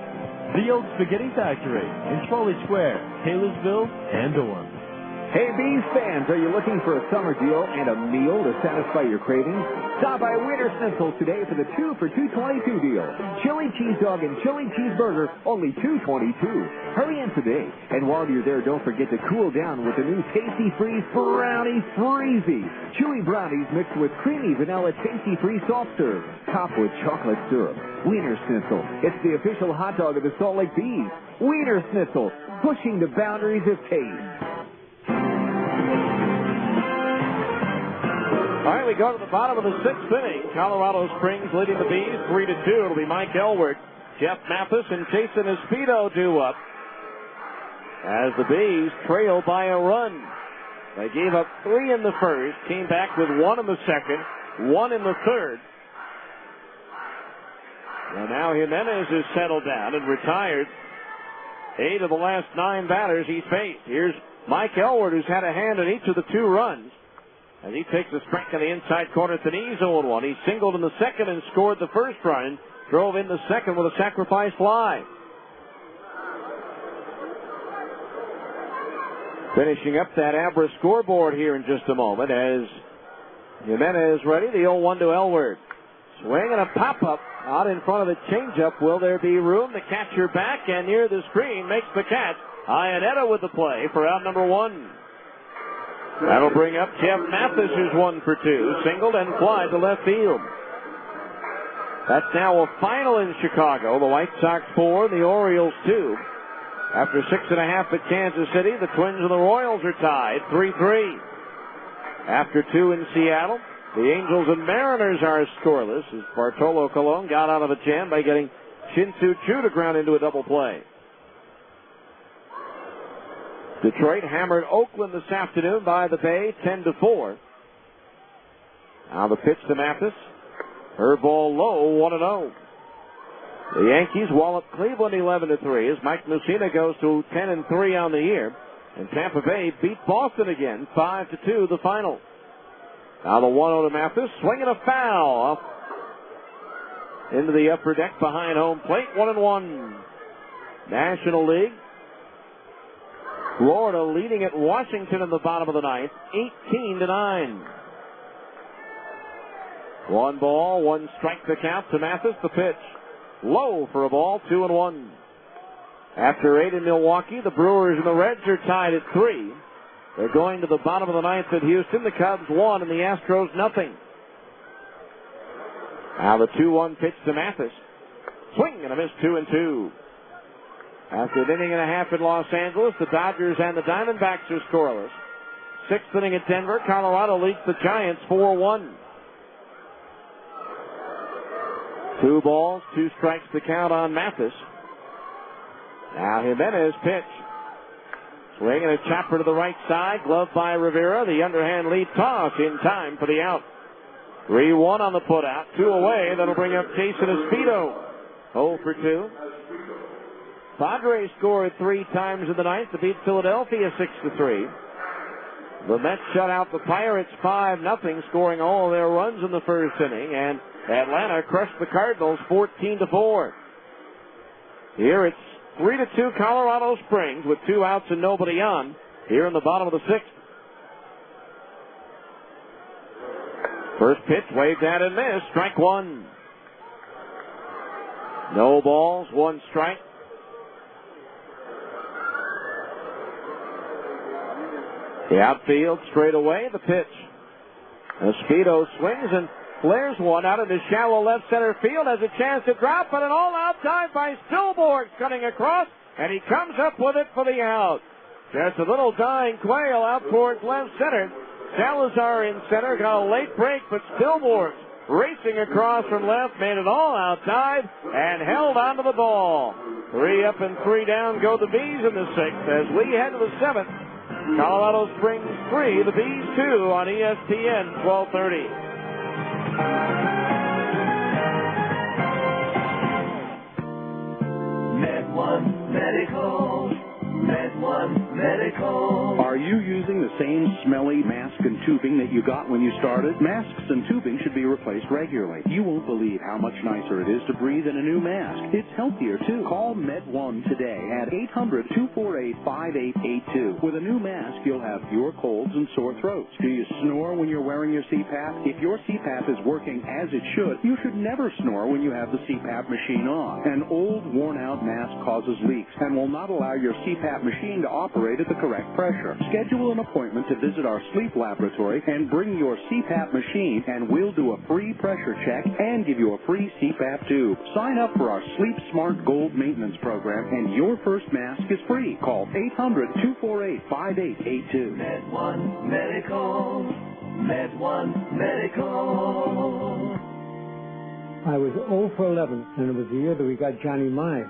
The Old Spaghetti Factory in Trolley Square, Taylorsville, and Orem. Hey, Bees fans, are you looking for a summer deal and a meal to satisfy your cravings? Stop by Wiener Schnitzel today for the 2 for $2.22 deal. Chili cheese dog and chili cheeseburger, only $2.22. Hurry in today. And while you're there, don't forget to cool down with the new Tasty Freeze Brownie Freezy. Chewy brownies mixed with creamy vanilla Tasty Freeze soft serve, topped with chocolate syrup. Wiener Schnitzel. It's the official hot dog of the Salt Lake Bees. Wiener Schnitzel, pushing the boundaries of taste. All right, we go to the bottom of the 6th inning. Colorado Springs leading the Bees 3-2. It'll be Mike Elward, Jeff Mathis, and Jason Espedo due up as the Bees trail by a run. They gave up 3 in the first, came back with 1 in the second, 1 in the third. And now Jimenez is settled down and retired. 8 of the last 9 batters he's faced. Here's Mike Elward, who's had a hand in each of the 2 runs. As he takes a strike on the inside corner at the knees, 0-1. He singled in the second and scored the first run. Drove in the second with a sacrifice fly. Finishing up that Abra scoreboard here in just a moment as Jimenez ready. The 0-1 to Elward. Swing and a pop-up out in front of the changeup. Will there be room? The catcher back and near the screen makes the catch. Iannetta with the play for out number 1. That'll bring up Jeff Mathis, who's 1 for 2. Singled and fly to left field. That's now a final in Chicago. The White Sox 4, the Orioles 2. After 6.5 at Kansas City, the Twins and the Royals are tied 3-3. After 2 in Seattle, the Angels and Mariners are scoreless as Bartolo Colon got out of a jam by getting Shin-Soo Choo to ground into a double play. Detroit hammered Oakland this afternoon by the Bay, 10-4. Now the pitch to Mathis. Her ball low, 1-0. The Yankees wallop Cleveland 11-3 as Mike Mussina goes to 10-3 on the year. And Tampa Bay beat Boston again, 5-2 the final. Now the 1-0 to Mathis, swinging a foul off into the upper deck behind home plate, 1-1. National League. Florida leading at Washington in the bottom of the 9th, 18-9. 1 ball, 1 strike to count to Mathis. The pitch low for a ball, 2-1. After 8 in Milwaukee, the Brewers and the Reds are tied at 3. They're going to the bottom of the 9th at Houston. The Cubs 1 and the Astros nothing. Now the 2-1 pitch to Mathis. Swing and a miss, 2-2. After an inning and a half in Los Angeles, the Dodgers and the Diamondbacks are scoreless. 6th inning at Denver, Colorado leads the Giants 4-1. 2 balls, 2 strikes to count on Mathis. Now Jimenez pitch. Swing and a chopper to the right side, gloved by Rivera. The underhand lead toss in time for the out. 3-1 on the putout, 2 away. That'll bring up Jason Espedo. 0 for 2. Padres scored 3 times in the ninth to beat Philadelphia 6-3. The Mets shut out the Pirates 5-0, scoring all of their runs in the first inning, and Atlanta crushed the Cardinals 14-4. Here it's 3-2 Colorado Springs with 2 outs and nobody on here in the bottom of the 6th. First pitch waved at and missed. Strike 1. No balls, 1 strike. The outfield straight away. The pitch. Espedo swings and flares one out into shallow left center field. Has a chance to drop, but an all-out dive by Stillborn cutting across, and he comes up with it for the out. Just a little dying quail out towards left center. Salazar in center got a late break, but Stillborn racing across from left made an all-out dive and held onto the ball. 3 up and 3 down go the Bees in the 6th as we head to the 7th. Colorado Springs 3, the Bees 2 on ESPN 1230. Med1 Medical. Med1 Medical. Are you using the same smelly mask and tubing that you got when you started? Masks and tubing should be replaced regularly. You won't believe how much nicer it is to breathe in a new mask. It's healthier, too. Call Med1 today at 800-248-5882. With a new mask, you'll have fewer colds and sore throats. Do you snore when you're wearing your CPAP? If your CPAP is working as it should, you should never snore when you have the CPAP machine on. An old, worn-out mask causes leaks and will not allow your CPAP machine to operate at the correct pressure. Schedule an appointment to visit our sleep laboratory and bring your CPAP machine, and we'll do a free pressure check and give you a free CPAP tube. Sign up for our Sleep Smart Gold maintenance program, and your first mask is free. Call 800-248-5882. Med1 Medical. Med1 Medical. I was 0 for 11, and it was the year that we got Johnny Mize.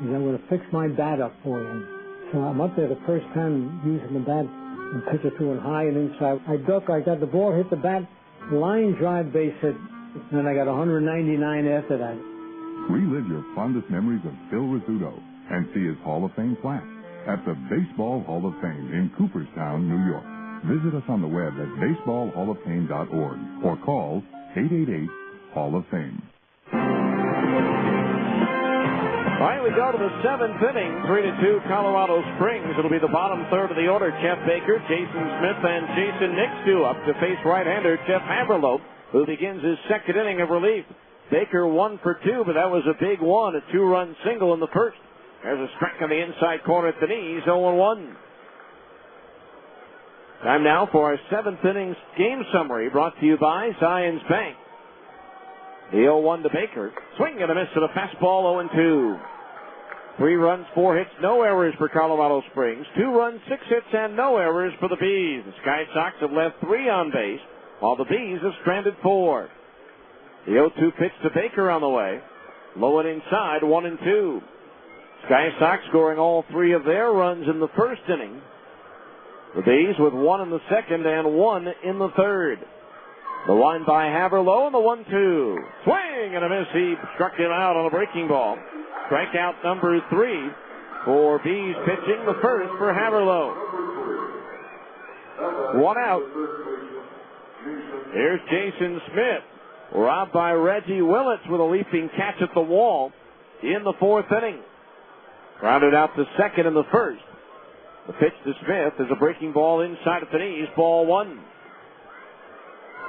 He said, I'm going to fix my bat up for him. So I'm up there the first time using the bat and pitch it to it high and inside. I duck, I got the ball, hit the bat, line drive, base hit, and then I got 199 after that. Relive your fondest memories of Phil Rizzuto and see his Hall of Fame plaque at the Baseball Hall of Fame in Cooperstown, New York. Visit us on the web at baseballhalloffame.org or call 888-HALL-OF-FAME. All right, we go to the 7th inning, 3-2 Colorado Springs. It'll be the bottom third of the order. Jeff Baker, Jason Smith, and Jason Nixdu up to face right-hander Jeff Haverlope, who begins his 2nd inning of relief. Baker 1 for 2, but that was a big one, a 2-run single in the first. There's a strike on the inside corner at the knees, 0-1. Time now for our 7th innings game summary, brought to you by Zions Bank. The 0-1 to Baker. Swing and a miss to the fastball, 0-2. 3 runs, 4 hits, no errors for Colorado Springs. 2 runs, 6 hits, and no errors for the Bees. The Sky Sox have left 3 on base, while the Bees have stranded 4. The 0-2 pitch to Baker on the way. Low and inside, 1-2. Sky Sox scoring all 3 of their runs in the first inning. The Bees with 1 in the second and 1 in the third. The line by Haverlow and the 1-2. Swing and a miss. He struck him out on a breaking ball. Strikeout number 3 for Bees pitching, the first for Haverlow. 1 out. Here's Jason Smith. Robbed by Reggie Willits with a leaping catch at the wall in the 4th inning. Grounded out to second in the first. The pitch to Smith is a breaking ball inside of the knees, ball 1.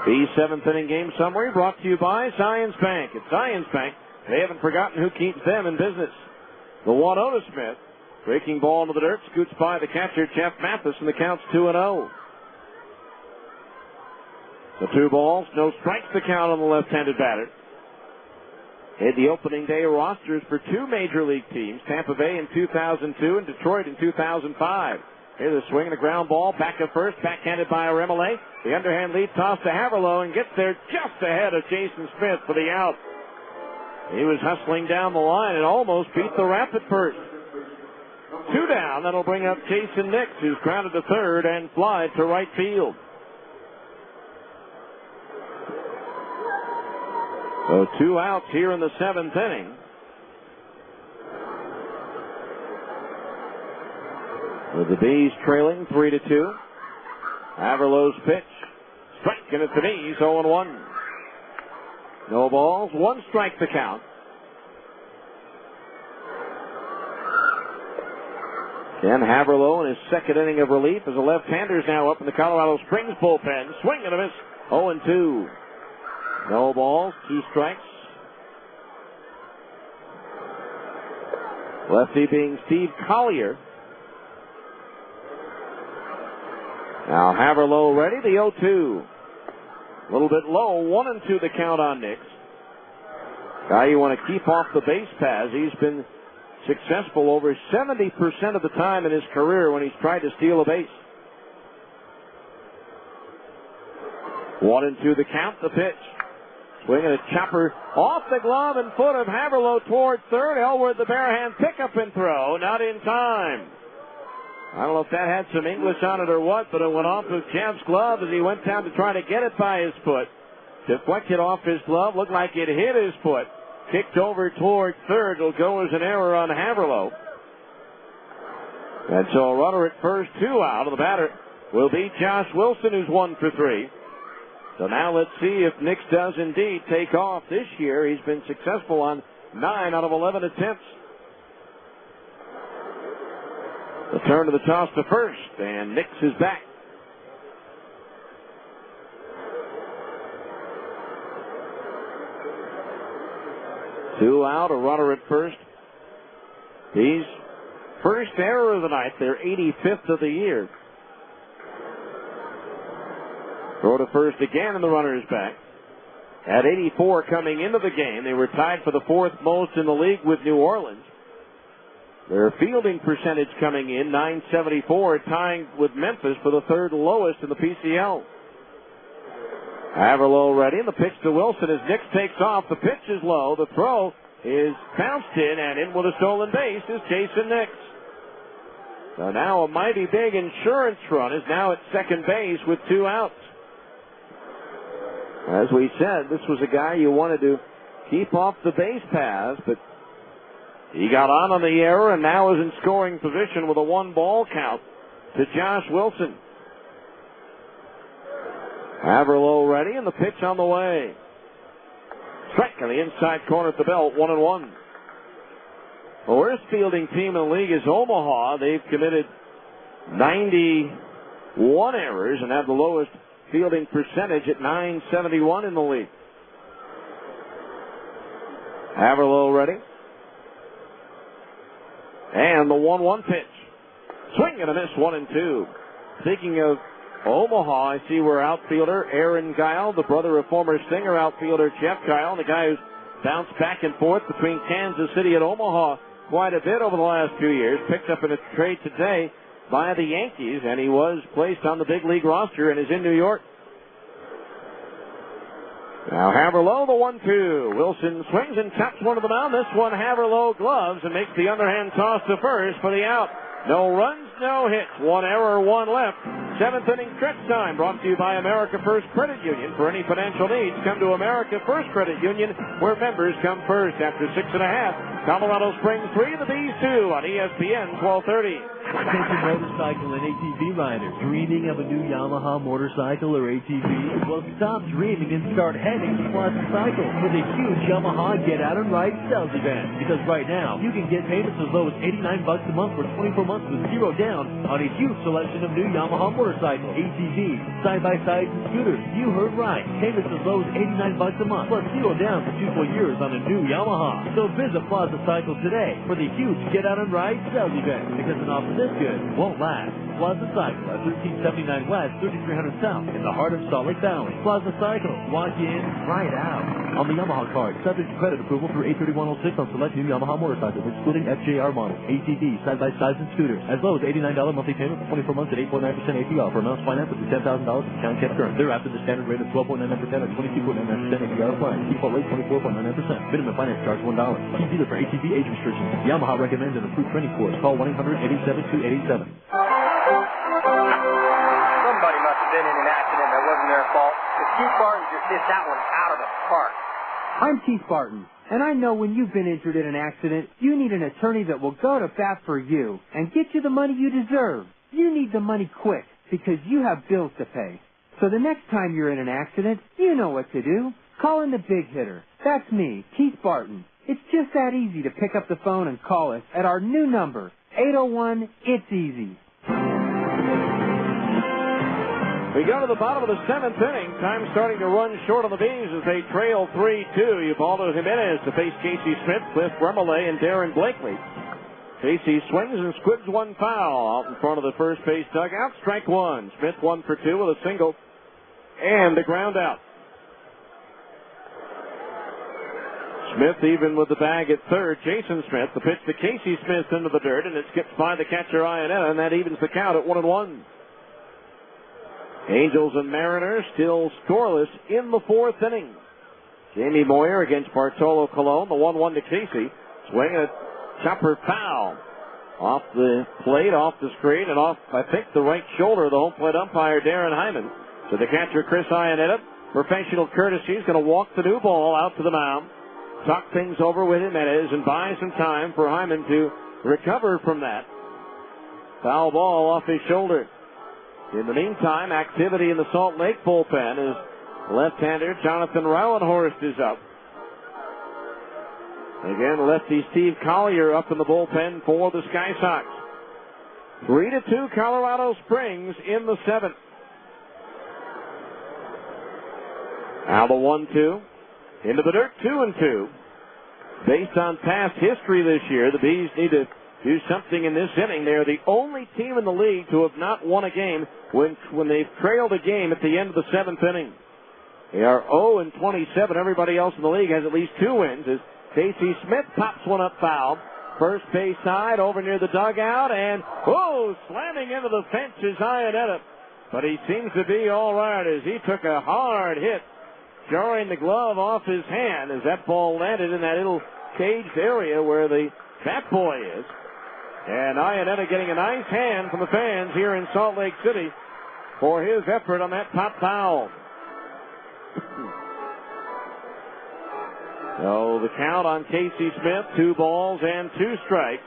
The seventh inning game summary brought to you by Zions Bank. At Zions Bank, they haven't forgotten who keeps them in business. The 1-0 to Smith. Breaking ball into the dirt, scoots by the catcher, Jeff Mathis, and the count's 2-0. The 2 balls, no strikes the count on the left-handed batter. Had the opening day rosters for 2 major league teams, Tampa Bay in 2002 and Detroit in 2005. Here's a swing and a ground ball, back at first, backhanded by Remele. The underhand lead toss to Haverlow and gets there just ahead of Jason Smith for the out. He was hustling down the line and almost beat the Rap at first. 2 down, that'll bring up Jason Nix, who's grounded to third and flied to right field. So 2 outs here in the 7th inning. With the Bees trailing 3-2. Haverlow's pitch. Striking at the knees, 0-1. No balls, 1 strike to count. Ken Haverlow in his 2nd inning of relief as a left-hander is now up in the Colorado Springs bullpen. Swing and a miss, 0-2. No balls, 2 strikes. Lefty being Steve Collier. Now Haverlow ready, the 0-2. A little bit low, 1-2 the count on Nix. Guy you want to keep off the base paths. He's been successful over 70% of the time in his career when he's tried to steal a base. 1-2 the count, the pitch. Swinging a chopper off the glove and foot of Haverlow toward third. Elwood, the bare hand pickup and throw, not in time. I don't know if that had some English on it or what, but it went off of Jeff's glove as he went down to try to get it by his foot. Deflected off his glove, looked like it hit his foot. Kicked over toward third. It'll go as an error on Haverlow. And so a runner at first, 2 out. And the batter will be Josh Wilson, who's 1 for 3. So now let's see if Nix does indeed take off this year. He's been successful on 9 out of 11 attempts. The turn to the toss to first, and Nix is back. Two out, a runner at first. His first error of the night, their 85th of the year. Throw to first again, and the runner is back. At 84 coming into the game, they were tied for the 4th most in the league with New Orleans. Their fielding percentage coming in, 974, tying with Memphis for the 3rd lowest in the PCL. Haverlow ready, and the pitch to Wilson as Nix takes off. The pitch is low. The throw is bounced in, and in with a stolen base is Jason Nix. So now a mighty big insurance run is now at second base with 2 outs. As we said, this was a guy you wanted to keep off the base paths, but he got on the error and now is in scoring position with a 1-ball count to Josh Wilson. Haverlow ready, and the pitch on the way. Strike on the inside corner at the belt, 1-1. The worst fielding team in the league is Omaha. They've committed 91 errors and have the lowest fielding percentage at 971 in the league. Haverlow ready. And the 1-1 pitch. Swing and a miss, 1-2. Speaking of Omaha, I see where outfielder Aaron Guile, the brother of former Stinger outfielder Jeff Guile, the guy who's bounced back and forth between Kansas City and Omaha quite a bit over the last few years, picked up in a trade today by the Yankees, and he was placed on the big league roster and is in New York. Now Haverlow, the 1-2. Wilson swings and taps one to the mound. This one Haverlow gloves and makes the underhand toss to first for the out. No runs, no hits. 1 error, 1 left. 7th inning stretch time brought to you by America First Credit Union. For any financial needs, come to America First Credit Union, where members come first. After 6.5, Colorado Springs 3, the Bees 2 on ESPN 1230. Attention motorcycle and ATV riders. Dreaming of a new Yamaha motorcycle or ATV? Well, stop dreaming and start heading to Plaza Cycle for the huge Yamaha Get Out and Ride sales event. Because right now, you can get payments as low as $89 a month for 24 months with zero down on a huge selection of new Yamaha motorcycles, ATVs, side-by-sides, and scooters. You heard right. Payments as low as $89 a month plus zero down for 2 full years on a new Yamaha. So visit Plaza Cycle today for the huge Get Out and Ride sales event. Because an offer this good won't last. Plaza Cycle at 1379 West, 3300 South, in the heart of Salt Lake Valley. Plaza Cycle, walk in, ride out. On the Yamaha card, subject to credit approval through 8/31/06 on select new Yamaha motorcycles, excluding FJR models, ATVs, side-by-sides, and scooters. As low as $89 monthly payment for 24 months at 8.9% APR for amounts financed up to $10,000 with account kept current. Thereafter, the standard rate of 12.99% or 22.99% APR applies. Default rate 24.99%. Minimum finance charge $1. See dealer for ATV age restrictions. Yamaha recommends an approved training course. Call 1-800-887-287. Somebody must have been in an accident that wasn't their fault. But Keith Barton just hit that one out of the park. I'm Keith Barton, and I know when you've been injured in an accident, you need an attorney that will go to bat for you and get you the money you deserve. You need the money quick because you have bills to pay. So the next time you're in an accident, you know what to do. Call in the big hitter. That's me, Keith Barton. It's just that easy to pick up the phone and call us at our new number, 801-IT'S-EASY. We go to the bottom of the 7th inning. Time starting to run short on the Bees as they trail 3-2. Ubaldo Jimenez to face Casey Smith, Cliff Remelay, and Darren Blakely. Casey swings and squibs one foul out in front of the first base dugout. Strike one. Smith 1 for 2 with a single and a ground out. Smith even with the bag at third. Jason Smith, the pitch to Casey Smith into the dirt, and it skips by the catcher Iannetta, and that evens the count at 1-1. Angels and Mariners still scoreless in the 4th inning. Jamie Moyer against Bartolo Colon, the 1-1 to Casey. Swinging a chopper foul. Off the plate, off the screen, and off, I think, the right shoulder of the home plate umpire, Darren Hyman. So the catcher, Chris Iannetta, professional courtesy, is going to walk the new ball out to the mound. Talk things over with Jimenez and buy some time for Hyman to recover from that. Foul ball off his shoulder. In the meantime, activity in the Salt Lake bullpen as left-hander Jonathan Rauenhorst is up. Again, lefty Steve Collier up in the bullpen for the Sky Sox. 3-2 Colorado Springs in the 7th. Now the 1-2. Into the dirt, 2-2. Based on past history this year, the Bees need to do something in this inning. They're the only team in the league to have not won a game when they've trailed a game at the end of the 7th inning. They are 0-27. Everybody else in the league has at least 2 wins as Casey Smith pops one up foul. First base side over near the dugout, and slamming into the fence is Iannetta. But he seems to be all right as he took a hard hit, jarring the glove off his hand as that ball landed in that little caged area where the Bat Boy is. And Iannetta getting a nice hand from the fans here in Salt Lake City for his effort on that top foul. So the count on Casey Smith, 2 balls and 2 strikes.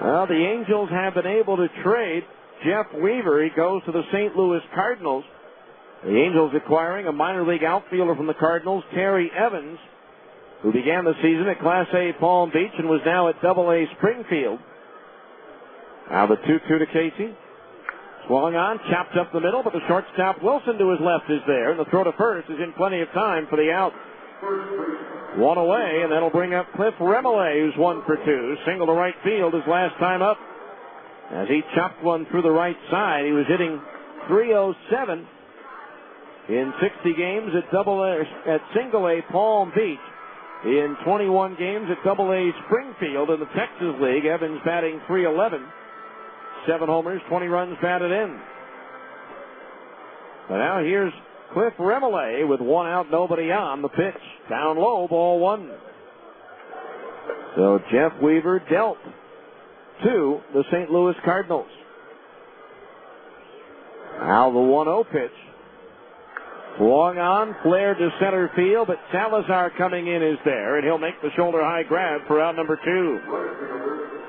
Well, the Angels have been able to trade Jeff Weaver. He goes to the St. Louis Cardinals. The Angels acquiring a minor league outfielder from the Cardinals, Terry Evans, who began the season at Class A Palm Beach and was now at Double A Springfield. Now the 2-2 to Casey. Swung on, chopped up the middle, but the shortstop Wilson to his left is there, and the throw to first is in plenty of time for the out. 1 away, and that'll bring up Cliff Remelay, who's 1 for 2. Single to right field his last time up. As he chopped one through the right side, he was hitting .307 in 60 games at Single A Palm Beach. In 21 games at Double A Springfield in the Texas League, Evans batting .311. 7 homers, 20 runs batted in. But now here's Cliff Remelay with 1 out, nobody on. The pitch down low, ball 1. So Jeff Weaver dealt to the St. Louis Cardinals. Now the 1-0 pitch Swung on, flared to center field, but Salazar coming in is there, and he'll make the shoulder high grab for out number 2.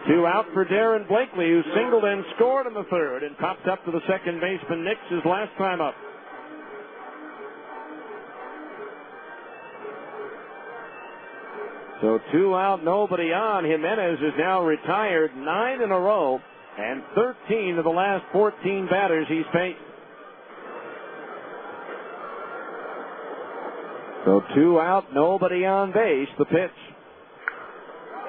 2 out for Darren Blakely, who singled and scored in the third and popped up to the second baseman Nix his last time up. So 2 out, nobody on. Jimenez is now retired 9 in a row, and 13 of the last 14 batters he's faced. So 2 out, nobody on base. The pitch.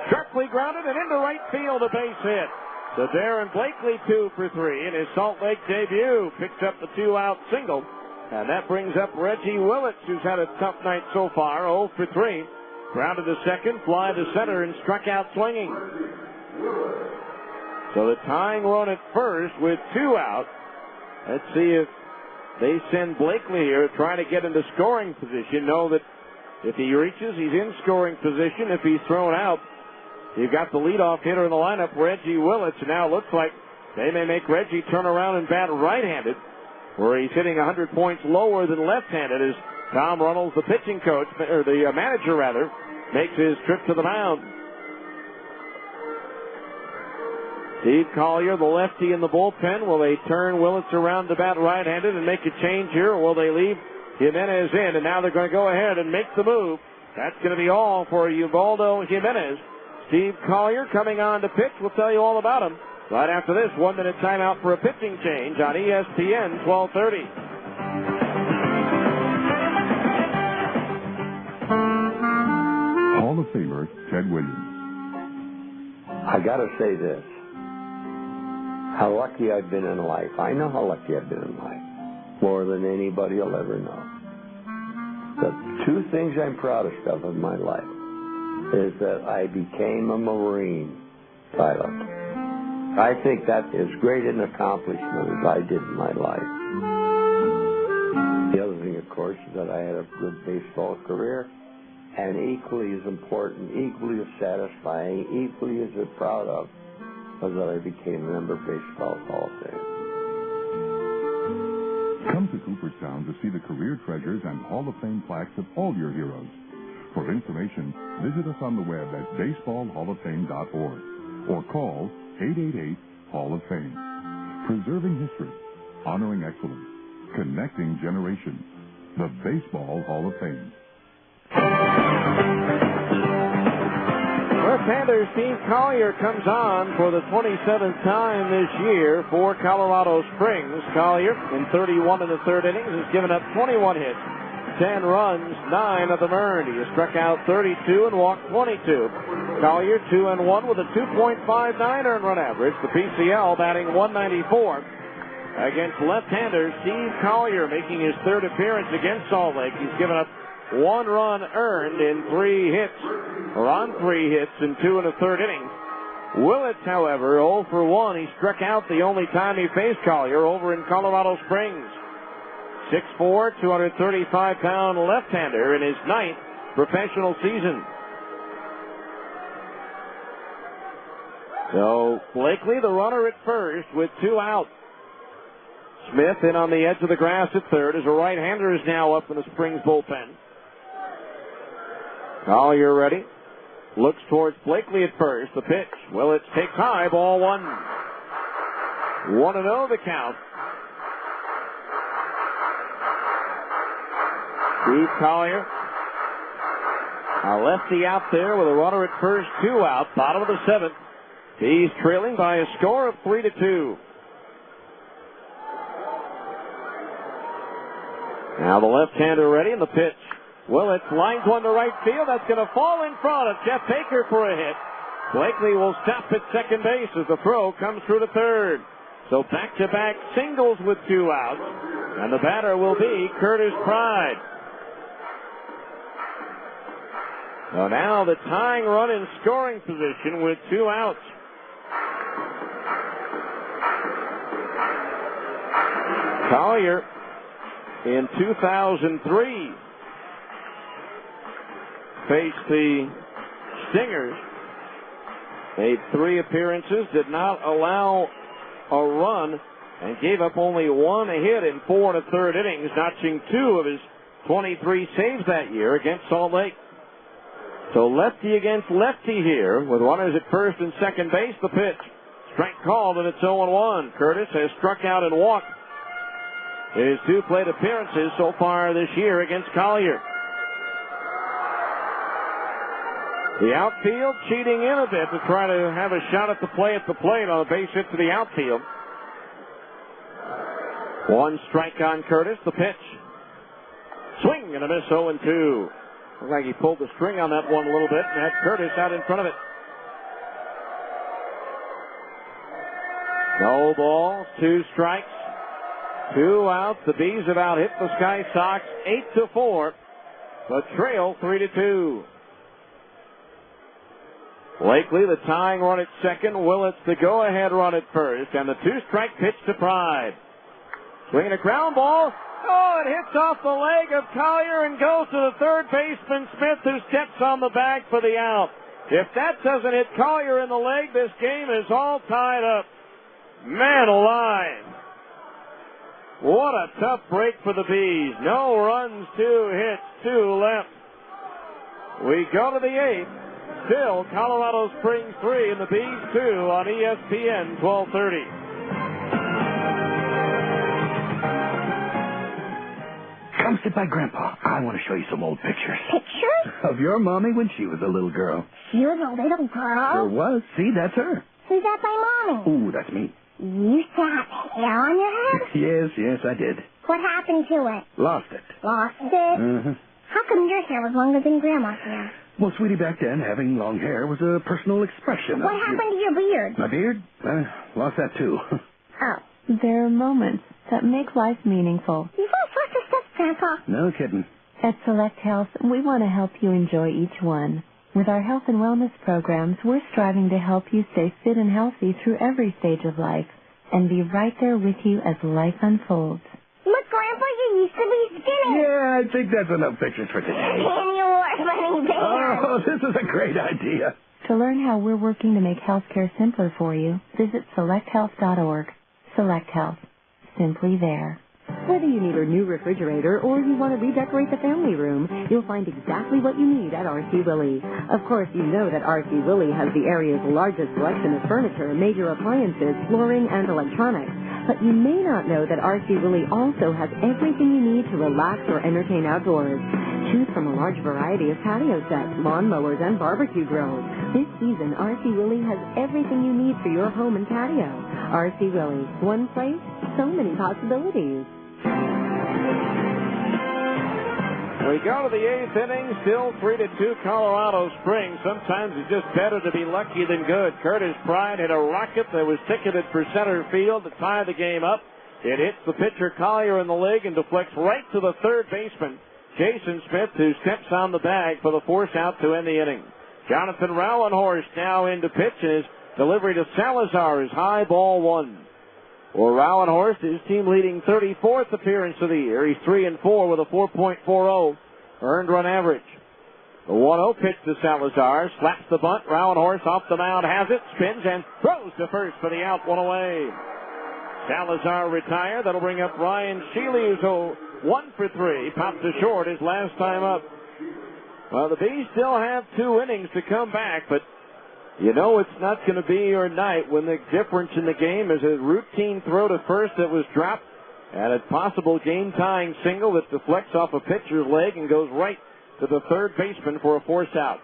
Sharply grounded and into right field, a base hit. So Darren Blakely 2 for 3 in his Salt Lake debut. Picks up the 2-out single. And that brings up Reggie Willits, who's had a tough night so far, 0 for 3. Grounded to second, fly to center, and struck out swinging. So the tying run at first with 2 out. Let's see if they send Blakely here trying to get into scoring position. Know that if he reaches, he's in scoring position. If he's thrown out, you've got the leadoff hitter in the lineup, Reggie Willits. Now it looks like they may make Reggie turn around and bat right-handed, where he's hitting 100 points lower than left-handed as Tom Runnels, the pitching coach, or the manager rather, makes his trip to the mound. Steve Collier, the lefty in the bullpen. Will they turn Willits around to bat right-handed and make a change here, or will they leave Jimenez in? And now they're going to go ahead and make the move. That's going to be all for Ubaldo Jimenez. Steve Collier coming on to pitch. We'll tell you all about him right after this 1-minute timeout for a pitching change on ESPN 1230. Hall of Famer Ted Williams. I got to say this. How lucky I've been in life. I know how lucky I've been in life. More than anybody will ever know. The 2 things I'm proudest of in my life is that I became a Marine pilot. I think that is great an accomplishment as I did in my life. The other thing, of course, is that I had a good baseball career. And equally as important, equally as satisfying, equally as proud of, was that I became a member of Baseball Hall of Fame. Come to Cooperstown to see the career treasures and Hall of Fame plaques of all your heroes. For information, visit us on the web at baseballhalloffame.org or call 888-HALL-OF-FAME. Preserving history, honoring excellence, connecting generations. The Baseball Hall of Fame. Left-hander Steve Collier comes on for the 27th time this year for Colorado Springs. Collier, in 31 in the third innings, has given up 21 hits, 10 runs, 9 of them earned. He has struck out 32 and walked 22. Collier 2-1 with a 2.59 earned run average. The PCL batting 194 against left-hander Steve Collier, making his third appearance against Salt Lake. He's given up 1 run earned in 3 hits, or on 3 hits in 2 and a third innings. Willits, however, 0 for 1. He struck out the only time he faced Collier over in Colorado Springs. 6'4", 235-pound left-hander in his 9th professional season. So Blakely, the runner at first, with 2 out. Smith in on the edge of the grass at third as a right-hander is now up in the Springs bullpen. Collier ready. Looks towards Blakely at first. The pitch. Willits takes high. Ball 1. 1-0 the count. Steve Collier. A lefty out there with a runner at first, 2 out. Bottom of the 7th. He's trailing by a score of 3-2. Now the left-hander ready, and the pitch. Willits lines one to right field. That's going to fall in front of Jeff Baker for a hit. Blakely will stop at second base as the throw comes through to third. So back-to-back singles with 2 outs. And the batter will be Curtis Pride. So now the tying run in scoring position with 2 outs. Collier in 2003 faced the Stingers. Made 3 appearances, did not allow a run and gave up only 1 hit in 4 1/3 innings, notching 2 of his 23 saves that year against Salt Lake. So lefty against lefty here with runners at first and second base. The pitch. Strike called, and it's 0-1. Curtis has struck out and walked his 2 plate appearances so far this year against Collier. The outfield cheating in a bit to try to have a shot at the plate on a base hit to the outfield. 1 strike on Curtis. The pitch. Swing and a miss, 0-2. Looked like he pulled the string on that one a little bit and had Curtis out in front of it. No balls, 2 strikes, 2 outs. The Bees have out hit the Sky Sox 8-4, but trail 3-2. Blakely, the tying run at second. Willits, the go-ahead run at first, and the 2-strike pitch to Pride. Swinging a ground ball. Oh, it hits off the leg of Collier and goes to the third baseman, Smith, who steps on the bag for the out. If that doesn't hit Collier in the leg, this game is all tied up. Man alive. What a tough break for the Bees. No runs, 2 hits, 2 left. We go to the 8th. Still Colorado Springs 3 and the Bees 2 on ESPN 1230. Come sit by Grandpa. I want to show you some old pictures. Pictures? Of your mommy when she was a little girl. She was a little girl? Sure was. See, that's her. Who's that, my mommy? Ooh, that's me. You used to have hair on your head? Yes, I did. What happened to it? Lost it. Lost it? Uh-huh. How come your hair was longer than Grandma's hair? Well, sweetie, back then, having long hair was a personal expression. What happened to your beard? My beard? Lost that, too. Oh. There are moments that make life meaningful. You got first steps, Grandpa. No kidding. At Select Health, we want to help you enjoy each one. With our health and wellness programs, we're striving to help you stay fit and healthy through every stage of life and be right there with you as life unfolds. Look, Grandpa, you used to be skinny. Yeah, I think that's enough pictures for today. And you wore funny bands. Oh, this is a great idea. To learn how we're working to make healthcare simpler for you, visit selecthealth.org. Select Health. Simply there. Whether you need a new refrigerator or you want to redecorate the family room, you'll find exactly what you need at R.C. Willey. Of course, you know that R.C. Willey has the area's largest selection of furniture, major appliances, flooring, and electronics. But you may not know that R.C. Willey also has everything you need to relax or entertain outdoors. Choose from a large variety of patio sets, lawn mowers, and barbecue grills. This season, R.C. Willey has everything you need for your home and patio. R.C. Willey, one place, so many possibilities. We go to the 8th inning, still 3-2 Colorado Springs. Sometimes it's just better to be lucky than good. Curtis Pride hit a rocket that was ticketed for center field to tie the game up. It hits the pitcher Collier in the leg and deflects right to the third baseman, Jason Smith, who steps on the bag for the force out to end the inning. Jonathan Rauenhorst now in to pitch, and his delivery to Salazar is high, ball 1. For Rauenhorst, his team leading 34th appearance of the year. He's 3-4 with a 4.40 earned run average. The 1-0 pitch to Salazar, slaps the bunt. Rauenhorst off the mound, has it, spins, and throws to first for the out, 1 away. Salazar retired. That'll bring up Ryan Sheely, who's 1 for 3. Popped to short his last time up. Well, the Bees still have 2 innings to come back, but you know it's not going to be your night when the difference in the game is a routine throw to first that was dropped and a possible game-tying single that deflects off a pitcher's leg and goes right to the third baseman for a force out.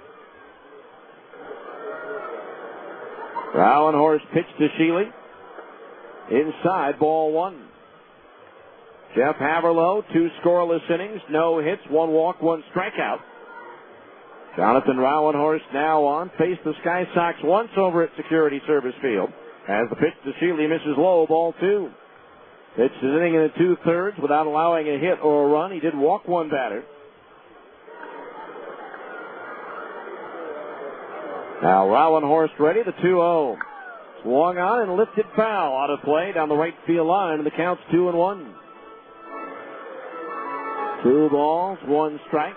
Rauenhorst pitched to Sheely. Inside, ball 1. Jeff Haverlow, 2 scoreless innings, no hits, 1 walk, 1 strikeout. Jonathan Rauenhorst now on. Faced the Sky Sox once over at Security Service Field. As the pitch to Sheely misses low, ball 2. Pitched his inning in the 2/3 without allowing a hit or a run. He did walk 1 batter. Now Rauenhorst ready, the 2-0. Swung on and lifted foul out of play down the right field line, and the count's 2-1. 2 balls, 1 strike.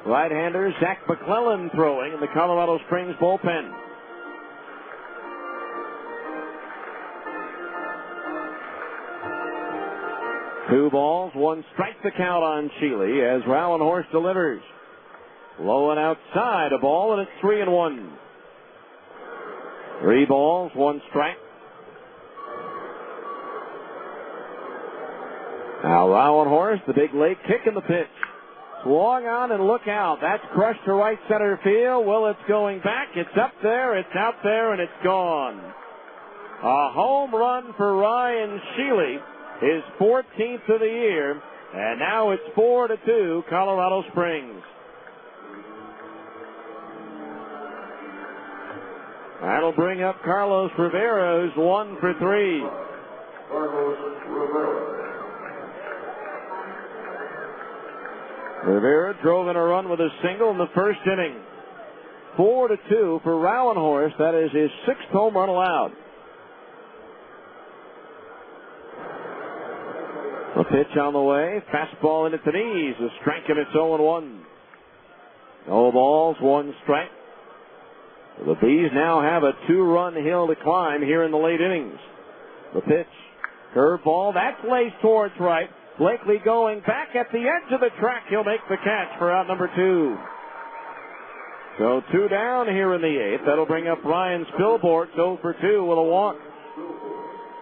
Right-hander Zach McClellan throwing in the Colorado Springs bullpen. 2 balls, 1 strike the count on Sheely as Rowan Horse delivers. Low and outside a ball, and it's 3-1. 3 balls, 1 strike. Now Rowan Horse, the big late kick in the pitch. Swung on and look out. That's crushed to right center field. Well, it's going back. It's up there. It's out there, and it's gone. A home run for Ryan Sheely, his 14th of the year, and now it's 4-2, Colorado Springs. That'll bring up Carlos Rivera, who's 1 for 3. Carlos Rivera. Rivera drove in a run with a single in the first inning. 4-2 for Rowan Horse. That is his 6th home run allowed. A pitch on the way. Fastball in at the knees. A strike, and it's 0-1. No balls, 1 strike. The Bees now have a 2-run hill to climb here in the late innings. The pitch. Curveball. That's laced towards right. Blakely going back at the edge of the track. He'll make the catch for out number 2. So 2 down here in the 8th. That'll bring up Ryan Spilborghs 0 for 2 with a walk.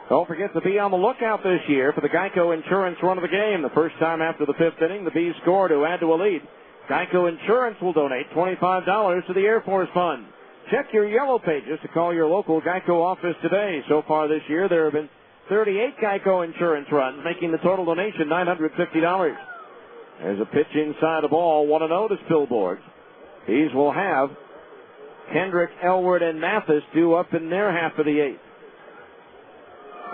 Don't forget to be on the lookout this year for the Geico Insurance run of the game. The first time after the 5th inning, the Bees score to add to a lead. Geico Insurance will donate $25 to the Air Force Fund. Check your yellow pages to call your local Geico office today. So far this year, there have been 38 Geico Insurance runs, making the total donation $950. There's a pitch inside the ball, 1-0 to Spilborghs. These will have Kendrick, Elward, and Mathis due up in their half of the 8th.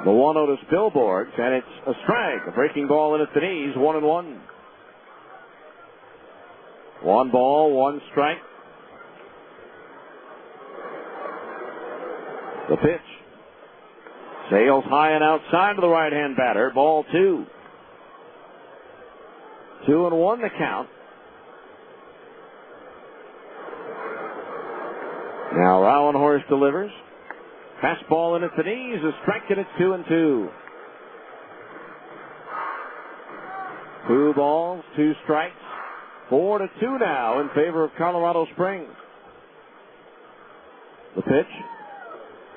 The 1-0 to Spilborghs, and it's a strike. A breaking ball in at the knees, 1-1. 1 ball, 1 strike. The pitch. Sails high and outside to the right-hand batter. Ball 2. 2-1 the count. Now Rowan Horse delivers. Fastball in at the knees. A strike, and it's 2-2. 2 balls, 2 strikes. 4-2 now in favor of Colorado Springs. The pitch.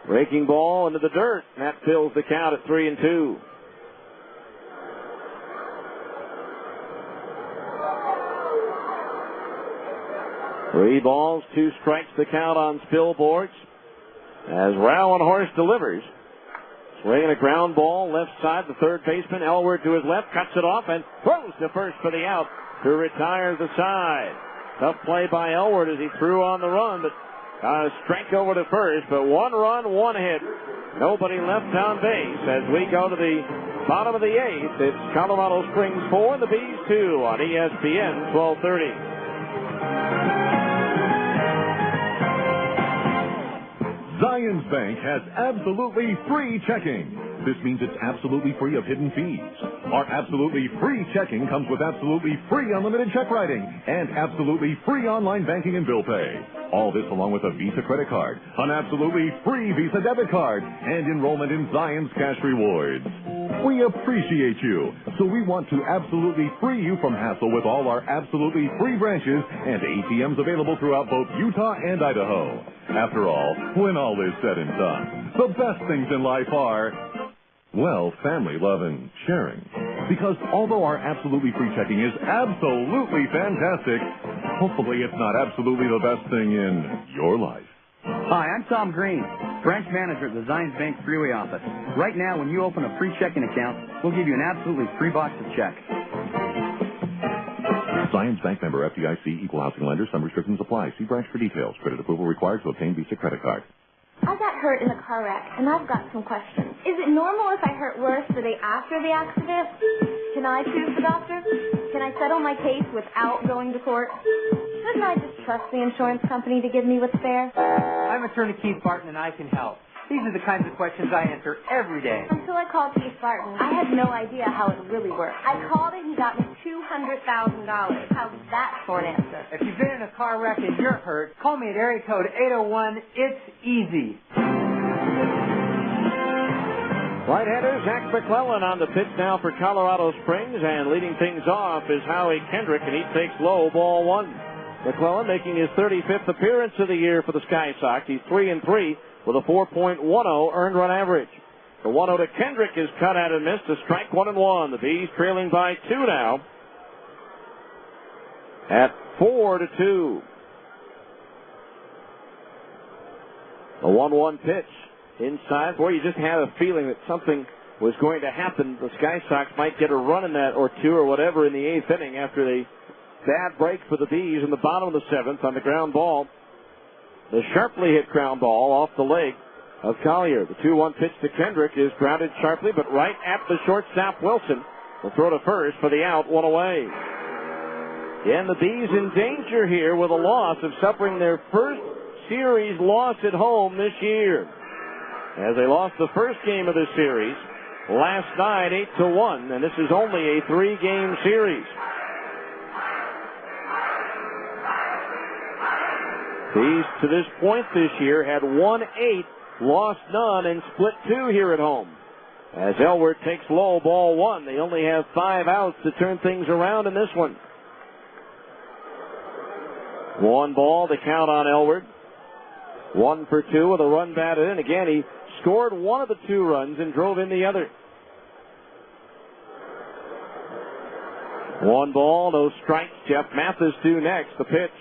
Breaking ball into the dirt. That fills the count at 3-2. Three balls, 2 strikes the count on Spilborghs. As Rowan Horse delivers. Swinging a ground ball, left side, the third baseman, Elward to his left, cuts it off and throws to first for the out to retire the side. Tough play by Elward as he threw on the run, but strike over to first, but 1 run, 1 hit. Nobody left on base as we go to the bottom of the 8th. It's Colorado Springs 4, the Bees 2 on ESPN 1230. Zions Bank has absolutely free checking. This means it's absolutely free of hidden fees. Our absolutely free checking comes with absolutely free unlimited check writing and absolutely free online banking and bill pay. All this along with a Visa credit card, an absolutely free Visa debit card, and enrollment in Zions Cash Rewards. We appreciate you, so we want to absolutely free you from hassle with all our absolutely free branches and ATMs available throughout both Utah and Idaho. After all, when all is said and done, the best things in life are, well, family, love, and sharing. Because although our absolutely free checking is absolutely fantastic, hopefully it's not absolutely the best thing in your life. Hi, I'm Tom Green, branch manager at the Zions Bank Freeway office. Right now, when you open a free checking account, we'll give you an absolutely free box of checks. Zions Bank member FDIC, equal housing lender. Some restrictions apply. See branch for details. Credit approval required to obtain Visa credit card. I got hurt in a car wreck, and I've got some questions. Is it normal if I hurt worse the day after the accident? Can I sue the doctor? Can I settle my case without going to court? Shouldn't I just trust the insurance company to give me what's fair? I'm attorney Keith Barton, and I can help. These are the kinds of questions I answer every day. Until I called Keith Barton, I had no idea how it really worked. I called and he got me $200,000. How's that for an answer? If you've been in a car wreck and you're hurt, call me at area code 801. It's easy. Right-hander Zach McClellan on the pitch now for Colorado Springs, and leading things off is Howie Kendrick, and he takes low, ball one. McClellan making his 35th appearance of the year for the Sky Sox. He's 3-3 with a 4.10 earned run average. The 1-0 to Kendrick is cut out and missed. A strike, 1-1. The Bees trailing by 2 now at 4-2. The 1-1 pitch inside. Boy, you just had a feeling that something was going to happen. The Sky Sox might get a run in that or two or whatever in the 8th inning after the bad break for the Bees in the bottom of the 7th on the ground ball. The sharply hit ground ball off the leg of Collier. The 2-1 pitch to Kendrick is grounded sharply, but right at the shortstop Wilson. Will throw to first for the out, 1 away. And the Bees in danger here with a loss of suffering their first series loss at home this year, as they lost the first game of the series last night 8-1, and this is only a 3-game series. Bees to this point this year had won 8, lost none, and split 2 here at home. As Elward takes low, ball 1. They only have 5 outs to turn things around in this one. 1 ball, the count on Elward. 1 for 2 with a run batted in. Again, he scored one of the 2 runs and drove in the other. 1 ball, no strikes. Jeff Mathis due next. The pitch.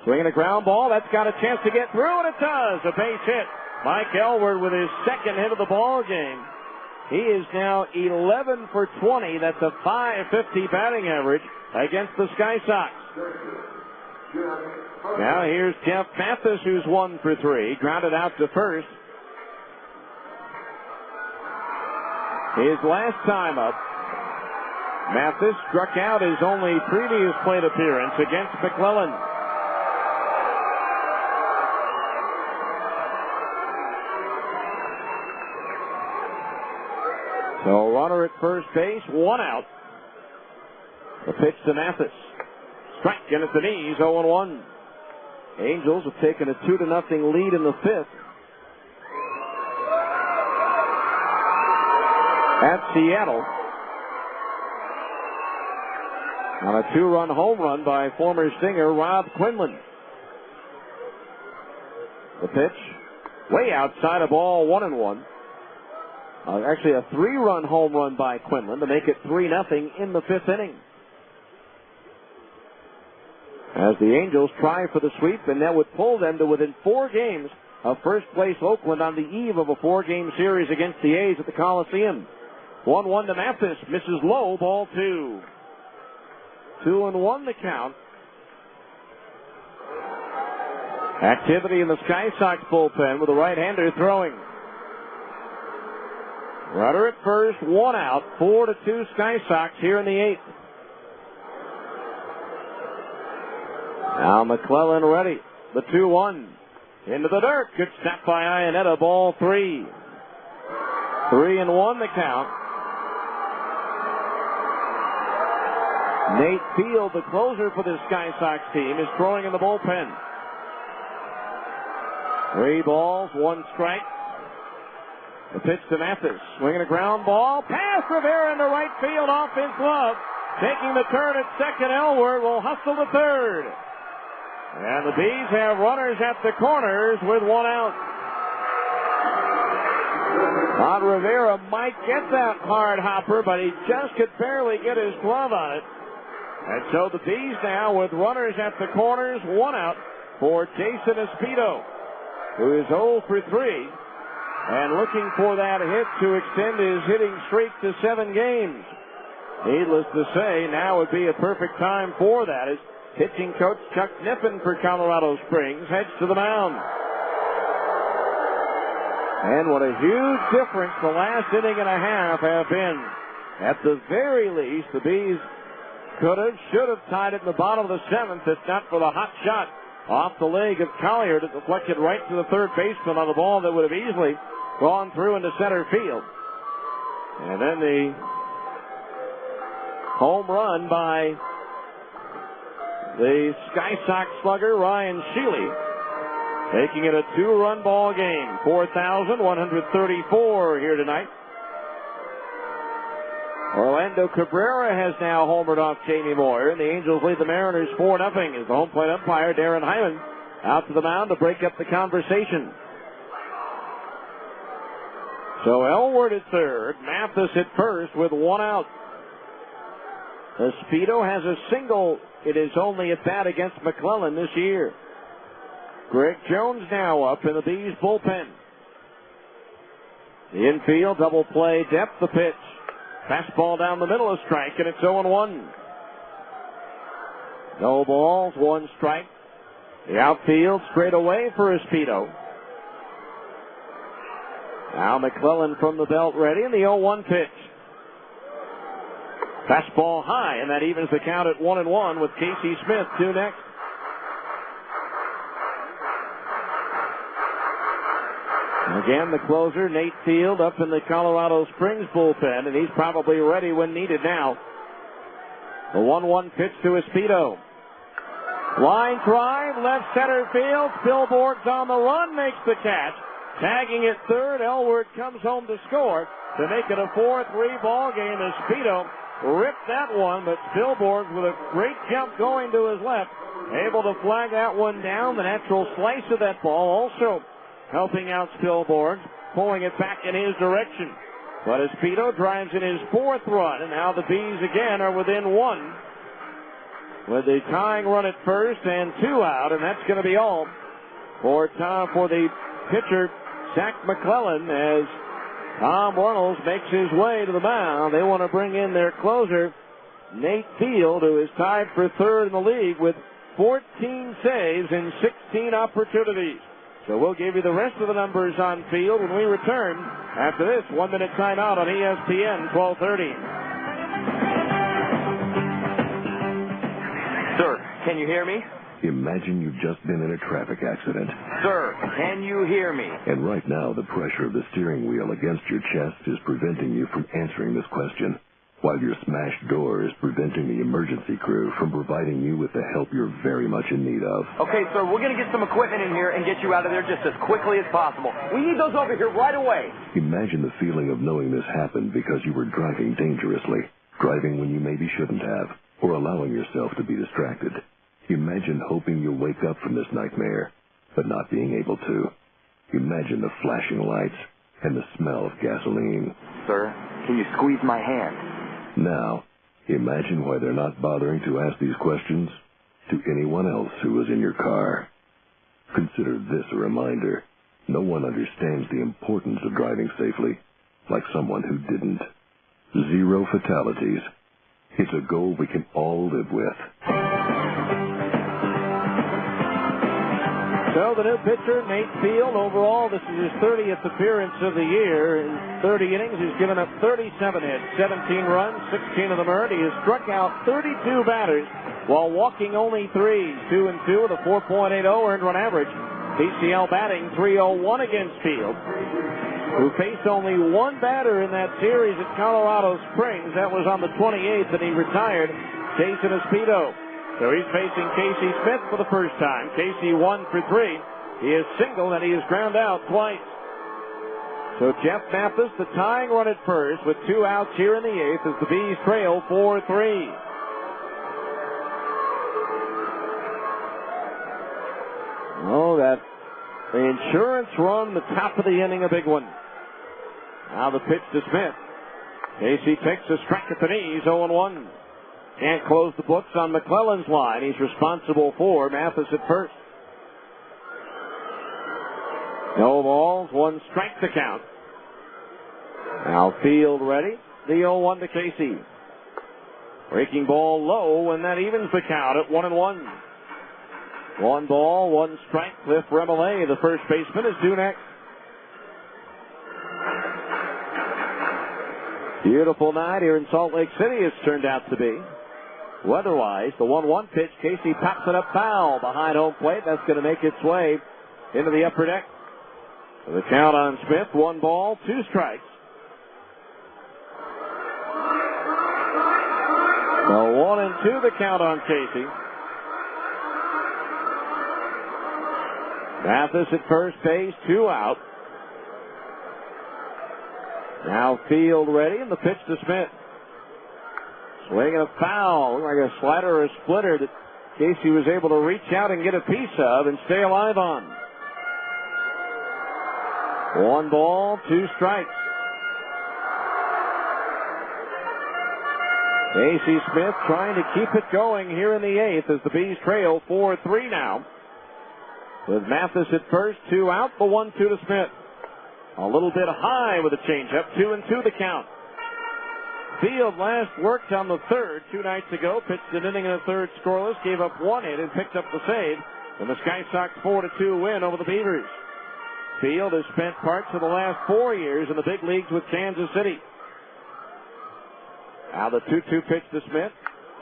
Swinging a ground ball. That's got a chance to get through, and it does. A base hit. Mike Elward with his second hit of the ball game. He is now 11 for 20. That's a .550 batting average against the Sky Sox. Now here's Jeff Mathis, who's 1 for 3. Grounded out to first. His last time up, Mathis struck out his only previous plate appearance against McClellan. So runner at first base, 1 out. The pitch to Mathis. Strike, and it's the knees, 0-1. Angels have taken a 2-0 lead in the 5th. At Seattle. On a 2-run home run by former Stinger Rob Quinlan. The pitch, way outside of ball, 1-1. Actually, a 3-run home run by Quinlan to make it 3-0 in the 5th inning. As the Angels try for the sweep, and that would pull them to within 4 games of first place Oakland on the eve of a 4-game series against the A's at the Coliseum. 1-1 to Mathis, misses low, ball 2. 2-1 the count. Activity in the Sky Sox bullpen with the right-hander throwing. Runner at first, 1 out, 4-2 Sky Sox here in the 8th. Now McClellan ready. The 2-1. Into the dirt. Good snap by Iannetta. Ball 3. 3-1 the count. Nate Field, the closer for this Sky Sox team, is throwing in the bullpen. 3 balls, 1 strike. The pitch to Mathis. Swinging a ground ball. Pass Rivera into right field off his glove. Taking the turn at second, Elward will hustle to third. And the Bees have runners at the corners with 1 out. Todd Rivera might get that hard hopper, but he just could barely get his glove on it. And so the Bees now with runners at the corners, 1 out for Jason Espedo, who is 0 for 3 and looking for that hit to extend his hitting streak to 7 games. Needless to say, now would be a perfect time for that as pitching coach Chuck Niffen for Colorado Springs heads to the mound. And what a huge difference the last inning and a half have been. At the very least, the Bees could have, should have tied it in the bottom of the 7th if not for the hot shot off the leg of Collier that deflected right to the third baseman on the ball that would have easily gone through into center field. And then the home run by the Sky Sox slugger, Ryan Sheely, making it a 2-run ball game. 4,134 here tonight Orlando Cabrera has now homered off Jamie Moyer, and the Angels lead the Mariners 4-0 as the home plate umpire, Darren Hyman, out to the mound to break up the conversation. So Elwood at third, Mathis at first with one out. Espedo has a single in his only at bat against McClellan this year. Greg Jones now up in the Bees bullpen. The infield double play depth, the pitch. Fastball down the middle, a strike, and it's 0-1. No balls, one strike. The outfield straight away for Espedo. Now McClellan from the belt ready, and the 0-1 pitch. Fastball high, and that evens the count at 1-1 with Casey Smith, 2 next. Again, the closer, Nate Field, up in the Colorado Springs bullpen, and he's probably ready when needed now. The 1-1 pitch to Espedo. Line drive, left center field. Spilborgh's on the run, makes the catch. Tagging at third, Elwood comes home to score to make it a 4-3 ball game. Espedo ripped that one, but Spilborghs with a great jump going to his left, able to flag that one down. The natural slice of that ball also helping out Spilborghs, pulling it back in his direction. But Espedo drives in his 4th run, and now the Bees again are within 1 with the tying run at first and 2 out, and that's going to be all for the pitcher, Zach McClellan, as Tom Runnels makes his way to the mound. They want to bring in their closer, Nate Field, who is tied for 3rd in the league with 14 saves in 16 opportunities. So we'll give you the rest of the numbers on Field when we return after this 1-minute timeout on ESPN 1230. Sir, can you hear me? Imagine you've just been in a traffic accident. Sir, can you hear me? And right now, the pressure of the steering wheel against your chest is preventing you from answering this question, while your smashed door is preventing the emergency crew from providing you with the help you're very much in need of. Okay, sir, we're going to get some equipment in here and get you out of there just as quickly as possible. We need those over here right away. Imagine the feeling of knowing this happened because you were driving dangerously, driving when you maybe shouldn't have, or allowing yourself to be distracted. Imagine hoping you'll wake up from this nightmare, but not being able to. Imagine the flashing lights and the smell of gasoline. Sir, can you squeeze my hand? Now, imagine why they're not bothering to ask these questions to anyone else who was in your car. Consider this a reminder. No one understands the importance of driving safely like someone who didn't. 0 fatalities. It's a goal we can all live with. So the new pitcher, Nate Field, overall this is his 30th appearance of the year. In 30 innings, he's given up 37 hits, 17 runs, 16 of them earned. He has struck out 32 batters while walking only 3, 2-2 with a 4.80 earned run average. PCL batting .301 against Field, who faced only one batter in that series at Colorado Springs. That was on the 28th, and he retired, Jason Espedo. So he's facing Casey Smith for the first time. Casey 1 for 3. He is singled and he is ground out twice. So Jeff Mathis, the tying run at first with 2 outs here in the 8th as the Bees trail 4-3. Oh, that the insurance run, the top of the inning, a big one. Now the pitch to Smith. Casey takes a strike at the knees, 0-1. Can't close the books on McClellan's line. He's responsible for Mathis at first. No balls, 1 strike to count. Now Field ready. The 0-1 to Casey. Breaking ball low, and that evens the count at 1-1. 1 ball, 1 strike. Cliff Remollet, the first baseman, is due next. Beautiful night here in Salt Lake City it's turned out to be. Weather-wise, the 1-1 pitch, Casey pops it up foul behind home plate. That's going to make its way into the upper deck. The count on Smith, 1 ball, 2 strikes. So 1-2 the count on Casey. Mathis at first base, 2 out. Now Field ready, and the pitch to Smith. Swing and a foul. Looked like a slider or a splitter that Casey was able to reach out and get a piece of and stay alive on. 1 ball, 2 strikes. Casey Smith trying to keep it going here in the 8th as the Bees trail 4-3 now. With Mathis at first, 2 out, the 1-2 to Smith. A little bit high with a changeup, 2-2 the count. Field last worked on the 3rd 2 nights ago, pitched an inning in the 3rd scoreless, gave up 1 hit and picked up the save in the Sky Sox 4-2 win over the Beavers. Field has spent parts of the last 4 years in the big leagues with Kansas City. Now the 2-2 pitch to Smith.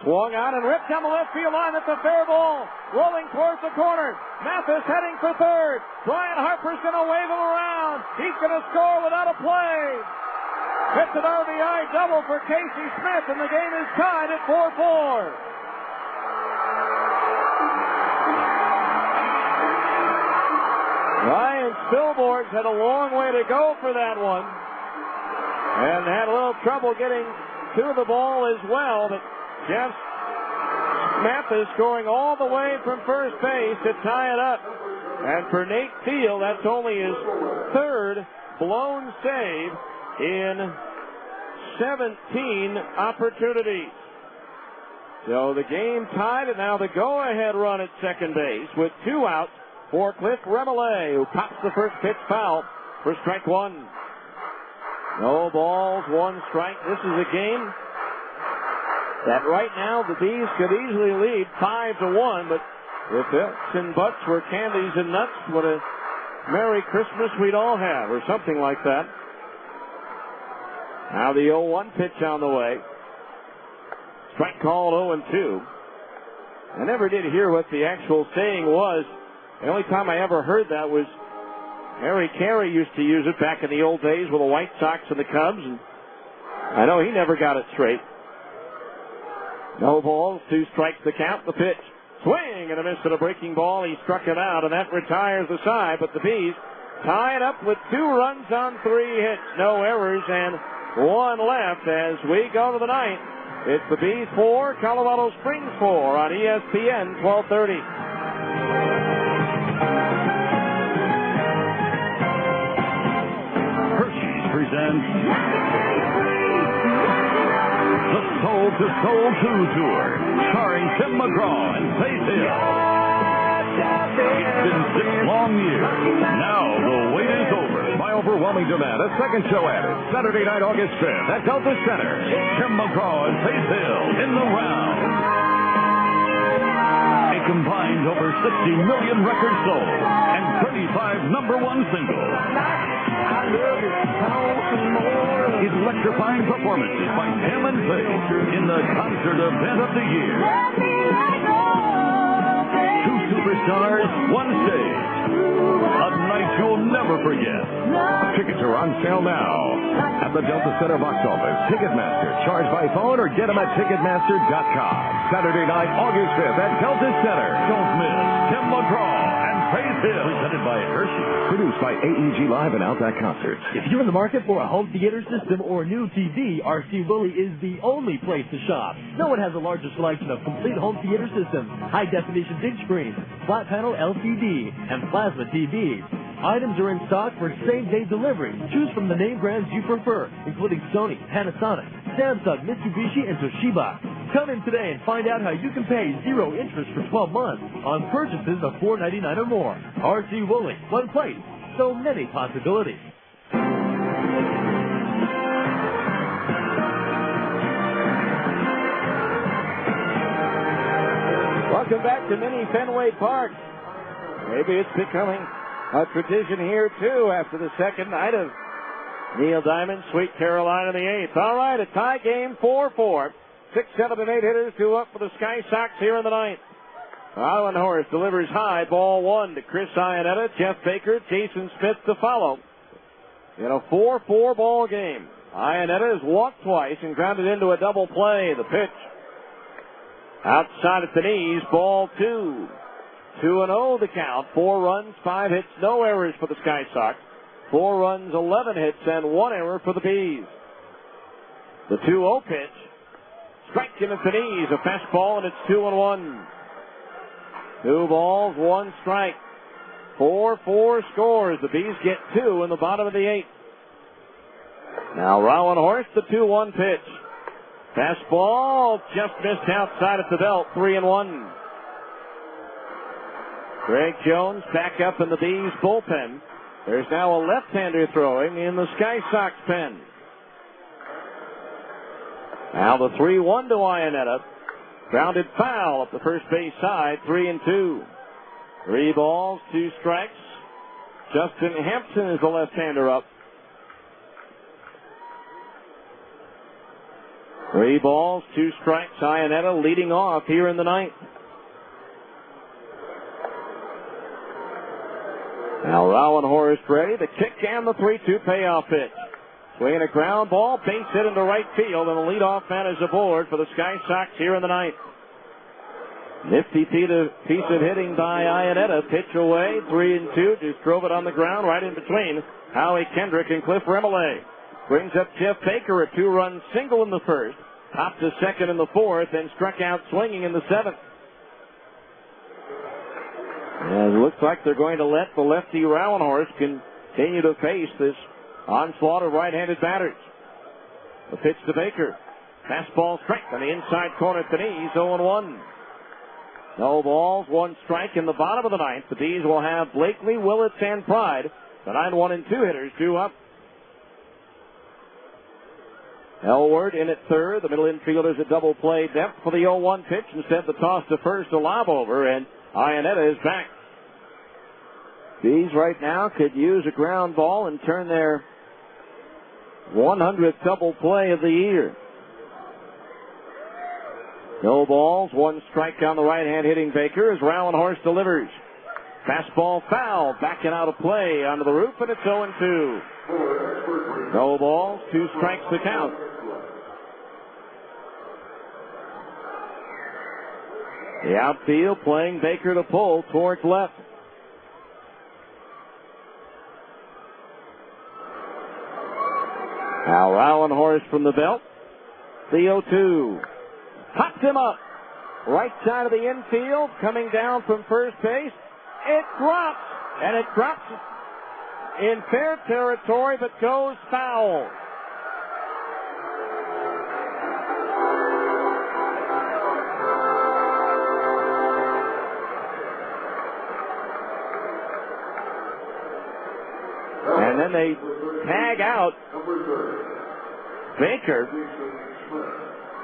Swung out and ripped down the left field line. That's a fair ball. Rolling towards the corner. Mathis heading for 3rd. Brian Harper's going to wave him around. He's going to score without a play. It's an RBI double for Casey Smith, and the game is tied at 4-4. Ryan Spilborghs had a long way to go for that one, and had a little trouble getting to the ball as well, but Jeff Mathis going all the way from first base to tie it up. And for Nate Field, that's only his 3rd blown save in 17 opportunities. So the game tied, and now the go-ahead run at second base with 2 outs for Cliff Remillé, who pops the first pitch foul for strike 1. No balls, 1 strike. This is a game that right now the Bees could easily lead 5-1, but if ifs and buts were candies and nuts, what a Merry Christmas we'd all have, or something like that. Now the 0-1 pitch on the way. Strike called 0-2. I never did hear what the actual saying was. The only time I ever heard that was Harry Carey used to use it back in the old days with the White Sox and the Cubs, and I know he never got it straight. No balls, 2 strikes the count, the pitch. Swing and a miss at a breaking ball. He struck him out, and that retires the side, but the Bees tie it up with 2 runs on 3 hits. No errors and 1 left as we go to the 9th. It's the Bees 4, Colorado Springs 4 on ESPN 1230. Hershey's presents the Soul to Soul 2 Tour, starring Tim McGraw and Faith Hill. It's been 6 long years. Now the wait is over. By overwhelming demand, a second show added. Saturday night, August 5th at Delta Center. Tim McGraw and Faith Hill in the round. A combined over 60 million records sold and 35 #1 singles. Electrifying performances by Tim and Faith in the concert event of the year. 2 superstars, 1 stage. A night you'll never forget. Tickets are on sale now at the Delta Center box office, Ticketmaster, charge by phone, or get them at Ticketmaster.com. Saturday night, August 5th at Delta Center. Don't miss Tim McGraw and Faith Hill. Presented by Hershey. Produced by AEG Live and Outback Concerts. If you're in the market for a home theater system or a new TV, RC Willey is the only place to shop. No one has a larger selection of complete home theater systems, high-definition big screens, flat panel LCD, and plasma TVs. Items are in stock for same-day delivery. Choose from the name brands you prefer, including Sony, Panasonic, Samsung, Mitsubishi, and Toshiba. Come in today and find out how you can pay 0 interest for 12 months on purchases of $4.99 or more. RC Willey, one place, so many possibilities. Welcome back to Mini Fenway Park. Maybe it's becoming a tradition here, too, after the second night of Neil Diamond, Sweet Caroline in the 8th. All right, a tie game, 4-4. 6, 7, and 8 hitters, 2 up for the Sky Sox here in the 9th. Island Horse delivers high, ball 1 to Chris Iannetta, Jeff Baker, Jason Smith to follow. In a 4-4 ball game, Iannetta has walked twice and grounded into a double play. The pitch outside at the knees, ball 2. 2-0 the count. 4 runs, 5 hits, no errors for the Sky Sox. 4 runs, 11 hits, and 1 error for the Bees. The 2-0 pitch. strike in at the knees. A fastball, and it's 2-1. 2 balls, 1 strike. 4-4 scores. The Bees get 2 in the bottom of the 8th. Now Rowan Horst, the 2-1 pitch. Fastball just missed outside at the belt. 3-1. Greg Jones back up in the Bees bullpen. There's now a left-hander throwing in the Sky Sox pen. Now the 3-1 to Iannetta. Grounded foul up the first base side. 3-2. 3 balls, 2 strikes. Justin Hampson is the left-hander up. 3 balls, 2 strikes. Iannetta leading off here in the 9th. Now Rowan Horst ready. The kick and the 3-2 payoff pitch. Swinging a ground ball, base hit into right field, and the leadoff man is aboard for the Sky Sox here in the 9th. Nifty piece of hitting by Iannetta. Pitch away, 3-2. Just drove it on the ground right in between Howie Kendrick and Cliff Remillé. Brings up Jeff Baker, a 2-run single in the first. Popped to second in the 4th, then struck out swinging in the 7th. And it looks like they're going to let the lefty Rowan Horst continue to face this onslaught of right-handed batters. The pitch to Baker. Fastball strike on the inside corner at the knees, 0-1. No balls, 1 strike in the bottom of the 9th. The Bees will have Blakely, Willits, and Pride. The 9-1 and 2 hitters due up. Elward in at third. The middle infielders at double play depth for the 0-1 pitch. Instead, the toss to first, a lob over, and Iannetta is back. Bees right now could use a ground ball and turn their 100th double play of the year. No balls, 1 strike on the right-hand hitting Baker as Rowan Horst delivers. Fastball foul, backing out of play onto the roof, and it's 0-2. No balls, 2 strikes to count. The outfield playing Baker to pull towards left. Now Rowan Horst from the belt. The 0-2. Pops him up. Right side of the infield, coming down from first base. It drops, and it drops in fair territory, but goes foul. And then they tag out Baker.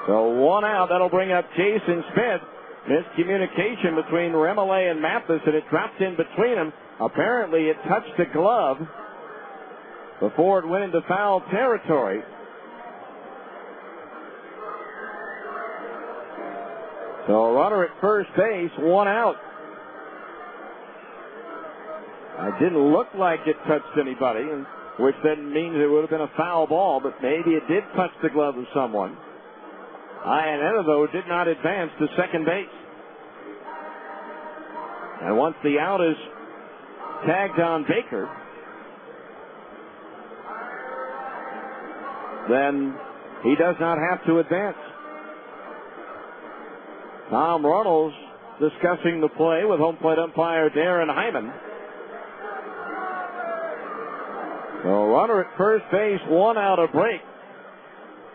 So 1 out. That'll bring up Jason Smith. Miscommunication between Remillé and Mathis, and it dropped in between them. Apparently it touched the glove before it went into foul territory. So a runner at first base, 1 out. It didn't look like it touched anybody, which then means it would have been a foul ball, but maybe it did touch the glove of someone. Iannetta, though, did not advance to second base. And once the out is tagged on Baker, then he does not have to advance. Tom Runnels discussing the play with home plate umpire Darren Hyman. So runner at first base, 1 out, a break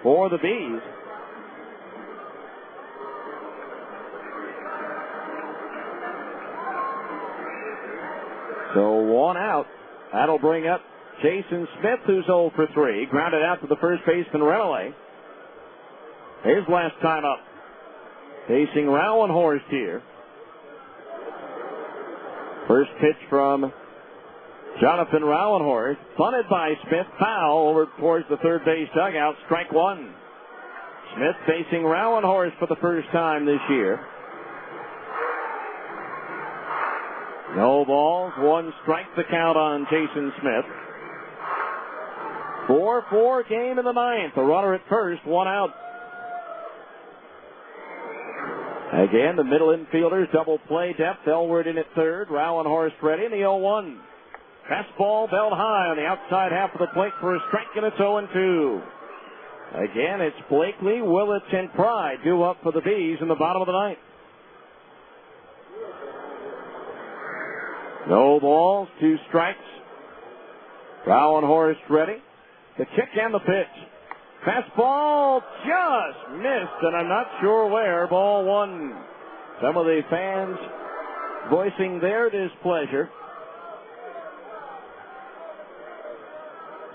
for the Bees. So 1 out. That'll bring up Jason Smith, who's 0 for 3. Grounded out to the first baseman, Remillé. His last time up. Facing Rowan Horst here. First pitch from Jonathan Rowan Horst. Bunted by Smith. Foul over towards the third base dugout. Strike 1. Smith facing Rowan Horst for the first time this year. No balls, 1 strike to count on Jason Smith. 4-4 game in the 9th. A runner at first, 1 out. Again, the middle infielders, double play depth. Elward in at third. Rowan Horst ready in the 0-1. Fastball belt high on the outside half of the plate for a strike, and it's 0-2. Again, it's Blakely, Willits, and Pride due up for the Bees in the bottom of the ninth. No balls, 2 strikes. Rauenhorst ready. The kick and the pitch. Fastball just missed, and I'm not sure where. Ball 1. Some of the fans voicing their displeasure.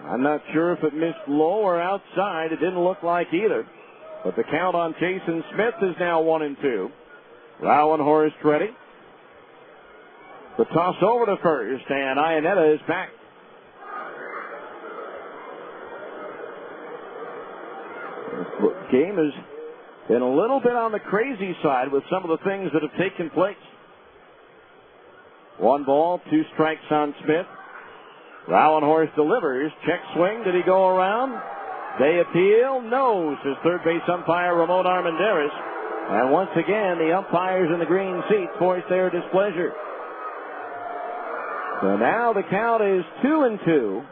I'm not sure if it missed low or outside. It didn't look like either. But the count on Jason Smith is now 1-2. Rauenhorst ready. The toss over to first, and Iannetta is back. The game has been a little bit on the crazy side with some of the things that have taken place. 1 ball, 2 strikes on Smith. Rauenhorst delivers. Check swing. Did he go around? They appeal. No, says third base umpire Ramon Armendariz. And once again, the umpires in the green seats voice their displeasure. So now the count is 2-2.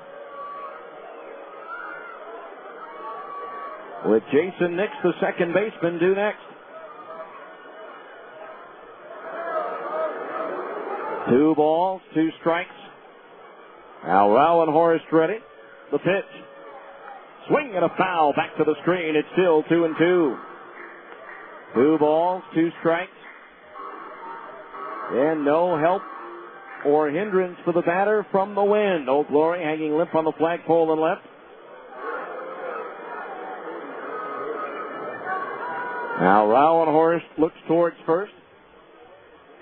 With Jason Nix, the second baseman, due next. 2 balls, 2 strikes. Now Rauenhorst ready. The pitch. Swing and a foul back to the screen. It's still 2-2. 2 balls, 2 strikes. And no help or hindrance for the batter from the wind. Old Glory hanging limp on the flagpole and left. Now Rauenhorst looks towards first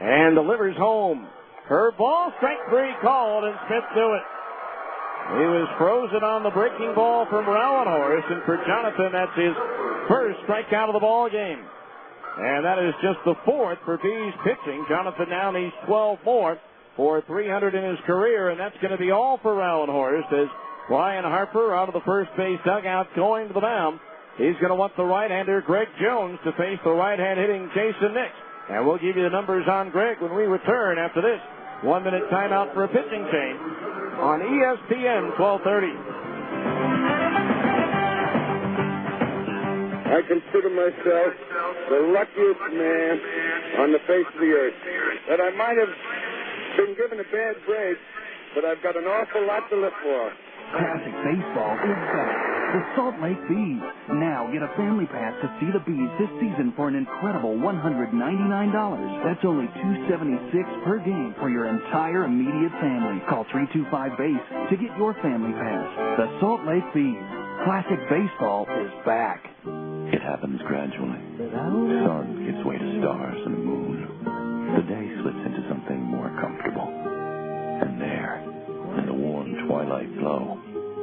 and delivers home. Curveball, strike 3 called, and Smith do it. He was frozen on the breaking ball from Rauenhorst, and for Jonathan, that's his first strikeout of the ball game. And that is just the 4th for Bees pitching. Jonathan now needs 12 more for 300 in his career, and that's going to be all for Rauenhorst as Brian Harper out of the first base dugout going to the mound. He's going to want the right-hander Greg Jones to face the right-hand hitting Jason Nix. And we'll give you the numbers on Greg when we return after this 1-minute timeout for a pitching change on ESPN 1230. I consider myself the luckiest man on the face of the earth. That I might have been given a bad break, but I've got an awful lot to live for. Classic baseball is back. The Salt Lake Bees. Now get a family pass to see the Bees this season for an incredible $199. That's only $276 per game for your entire immediate family. Call 325-BASE to get your family pass. The Salt Lake Bees. Classic baseball is back. It happens gradually. Sun gives way to stars and the moon. The day slips into something more comfortable. And there, in the warm twilight glow,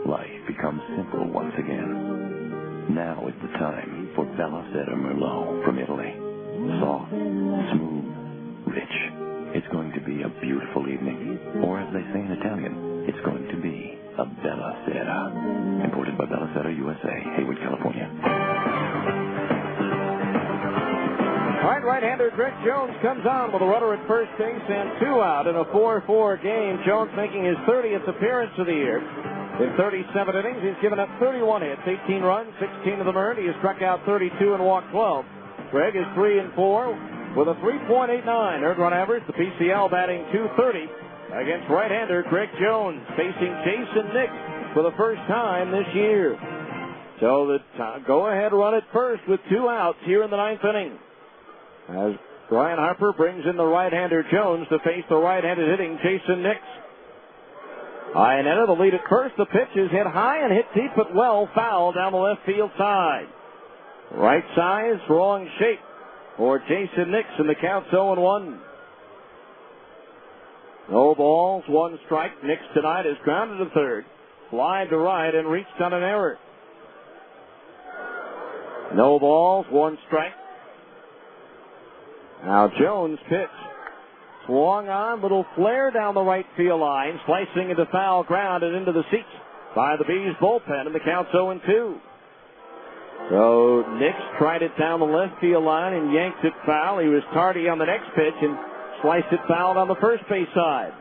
life becomes simple once again. Now is the time for Bella Sera Merlot from Italy. Soft, smooth, rich. It's going to be a beautiful evening. Or as they say in Italian, it's going to be a Bella Sera. Imported by Bella Sera USA, Hayward, California. All right, right-hander Greg Jones comes on with a runner at first base and 2 out in a 4-4 game. Jones making his 30th appearance of the year. In 37 innings, he's given up 31 hits, 18 runs, 16 of them earned. He has struck out 32 and walked 12. Greg is 3-4 with a 3.89 earned run average. The PCL batting .230 against right-hander Greg Jones, facing Jason Nix for the first time this year. So the go-ahead run at first with 2 outs here in the 9th inning. As Brian Harper brings in the right-hander Jones to face the right-handed hitting Jason Nix. Iannetta, the lead at first. The pitch is hit high and hit deep, but well foul down the left field side. Right size, wrong shape for Jason Nix, and the count's 0-1. No balls, 1 strike. Nix tonight is grounded to third, fly to right, and reached on an error. No balls, 1 strike. Now Jones pitch. Swung on, little flare down the right field line, slicing into foul ground and into the seats by the Bees bullpen, and the count's 0-2. So Nix tried it down the left field line and yanked it foul. He was tardy on the next pitch and sliced it foul on the first base side.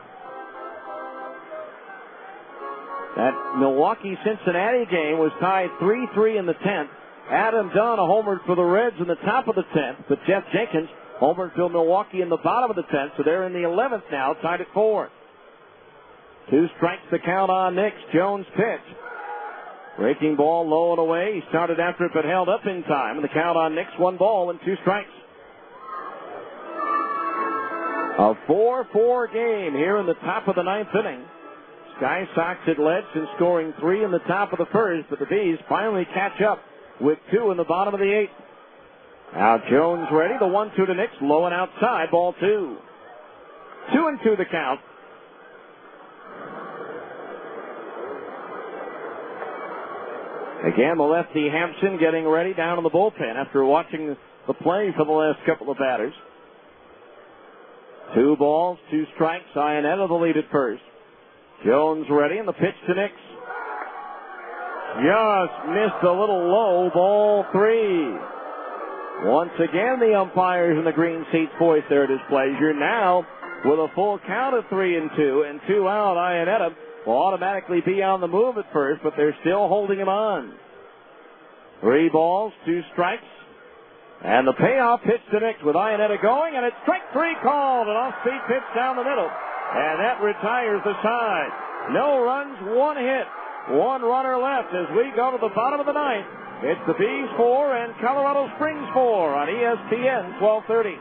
That Milwaukee-Cincinnati game was tied 3-3 in the 10th. Adam Dunn a homer for the Reds in the top of the 10th, but Jeff Jenkins homered for Milwaukee in the bottom of the 10th, so they're in the 11th now, tied at 4. 2 strikes the count on Nix. Jones pitch. Breaking ball low and away. He started after it but held up in time, and the count on Nix, 1 ball and 2 strikes. A 4-4 game here in the top of the 9th inning. Sky Sox had led since scoring 3 in the top of the first, but the Bees finally catch up with 2 in the bottom of the 8th. Now Jones ready. The 1-2 to Nix. Low and outside. Ball 2. 2-2 the count. Again, the lefty Hampson getting ready down in the bullpen after watching the play for the last couple of batters. 2 balls, 2 strikes. Iannetta the lead at first. Jones ready, and the pitch to Nix. Just missed a little low. Ball 3. Once again, the umpires in the green seats voice their displeasure. Now, with a full count of 3-2 and 2 out, Iannetta will automatically be on the move at first, but they're still holding him on. 3 balls, 2 strikes. And the payoff pitch to Nix with Iannetta going, and it's strike 3 called. An off-speed pitch down the middle. And that retires the side. No runs, 1 hit. 1 runner left as we go to the bottom of the 9th. It's the Bees 4 and Colorado Springs 4 on ESPN 1230.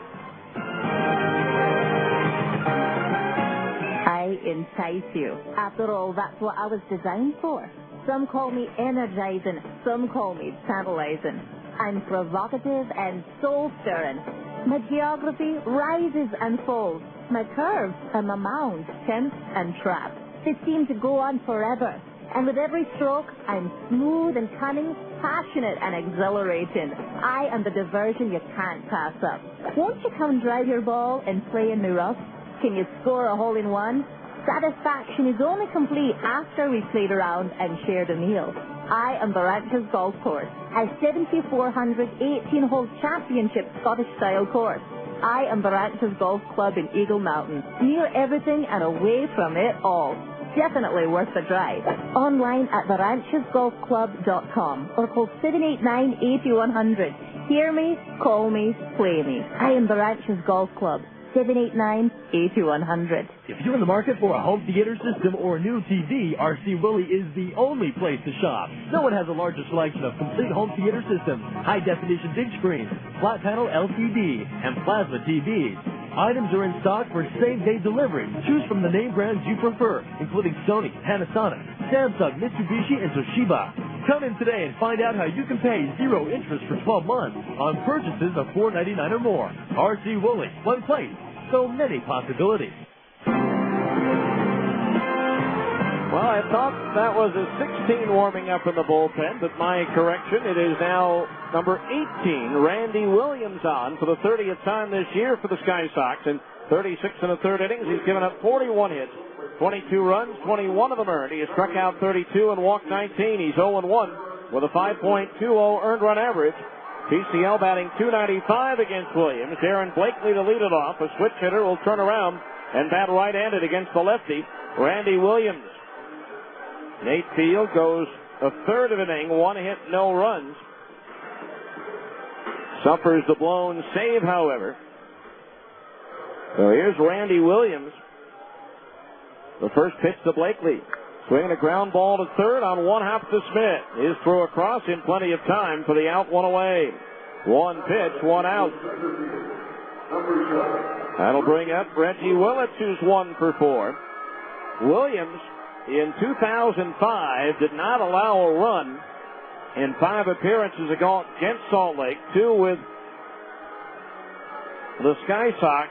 I entice you. After all, that's what I was designed for. Some call me energizing, some call me tantalizing. I'm provocative and soul-stirring. My geography rises and falls. My curves are my mound, tent, and trap. They seem to go on forever. And with every stroke, I'm smooth and cunning, passionate and exhilarating. I am the diversion you can't pass up. Won't you come drive your ball and play in the rough? Can you score a hole-in-one? Satisfaction is only complete after we've played around and shared a meal. I am the Ranches Golf Course, a 7,400 18-hole championship Scottish-style course. I am the Ranches Golf Club in Eagle Mountain, near everything and away from it all. Definitely worth the drive. Online at theranchesgolfclub.com or call 789-8100. Hear me, call me, play me. I am the Ranches Golf Club. 789-8100. If you're in the market for a home theater system or a new TV, R.C. Willey is the only place to shop. No one has a larger selection of complete home theater systems, high-definition big screens, flat-panel LCD, and plasma TVs. Items are in stock for same-day delivery. Choose from the name brands you prefer, including Sony, Panasonic, Samsung, Mitsubishi, and Toshiba. Come in today and find out how you can pay 0 interest for 12 months on purchases of $4.99 or more. R.C. Willey, one place, so many possibilities. Well, I thought that was a 16 warming up in the bullpen, but my correction, it is now number 18, Randy Williams, on for the 30th time this year for the Sky Sox. In 36 1/3 innings, he's given up 41 hits, 22 runs, 21 of them earned. He has struck out 32 and walked 19. He's 0-1 with a 5.20 earned run average. PCL batting .295 against Williams. Darren Blakely to lead it off. A switch hitter will turn around and bat right-handed against the lefty, Randy Williams. Nate Field goes a third of an inning, 1 hit, no runs. Suffers the blown save, however. So here's Randy Williams. The first pitch to Blakely. Swinging a ground ball to third on 1 hop to Smith. His throw across in plenty of time for the out, 1 away. 1 pitch, 1 out. That'll bring up Reggie Willits, who's 1 for 4. Williams, in 2005, did not allow a run in 5 appearances against Salt Lake, 2 with the Sky Sox,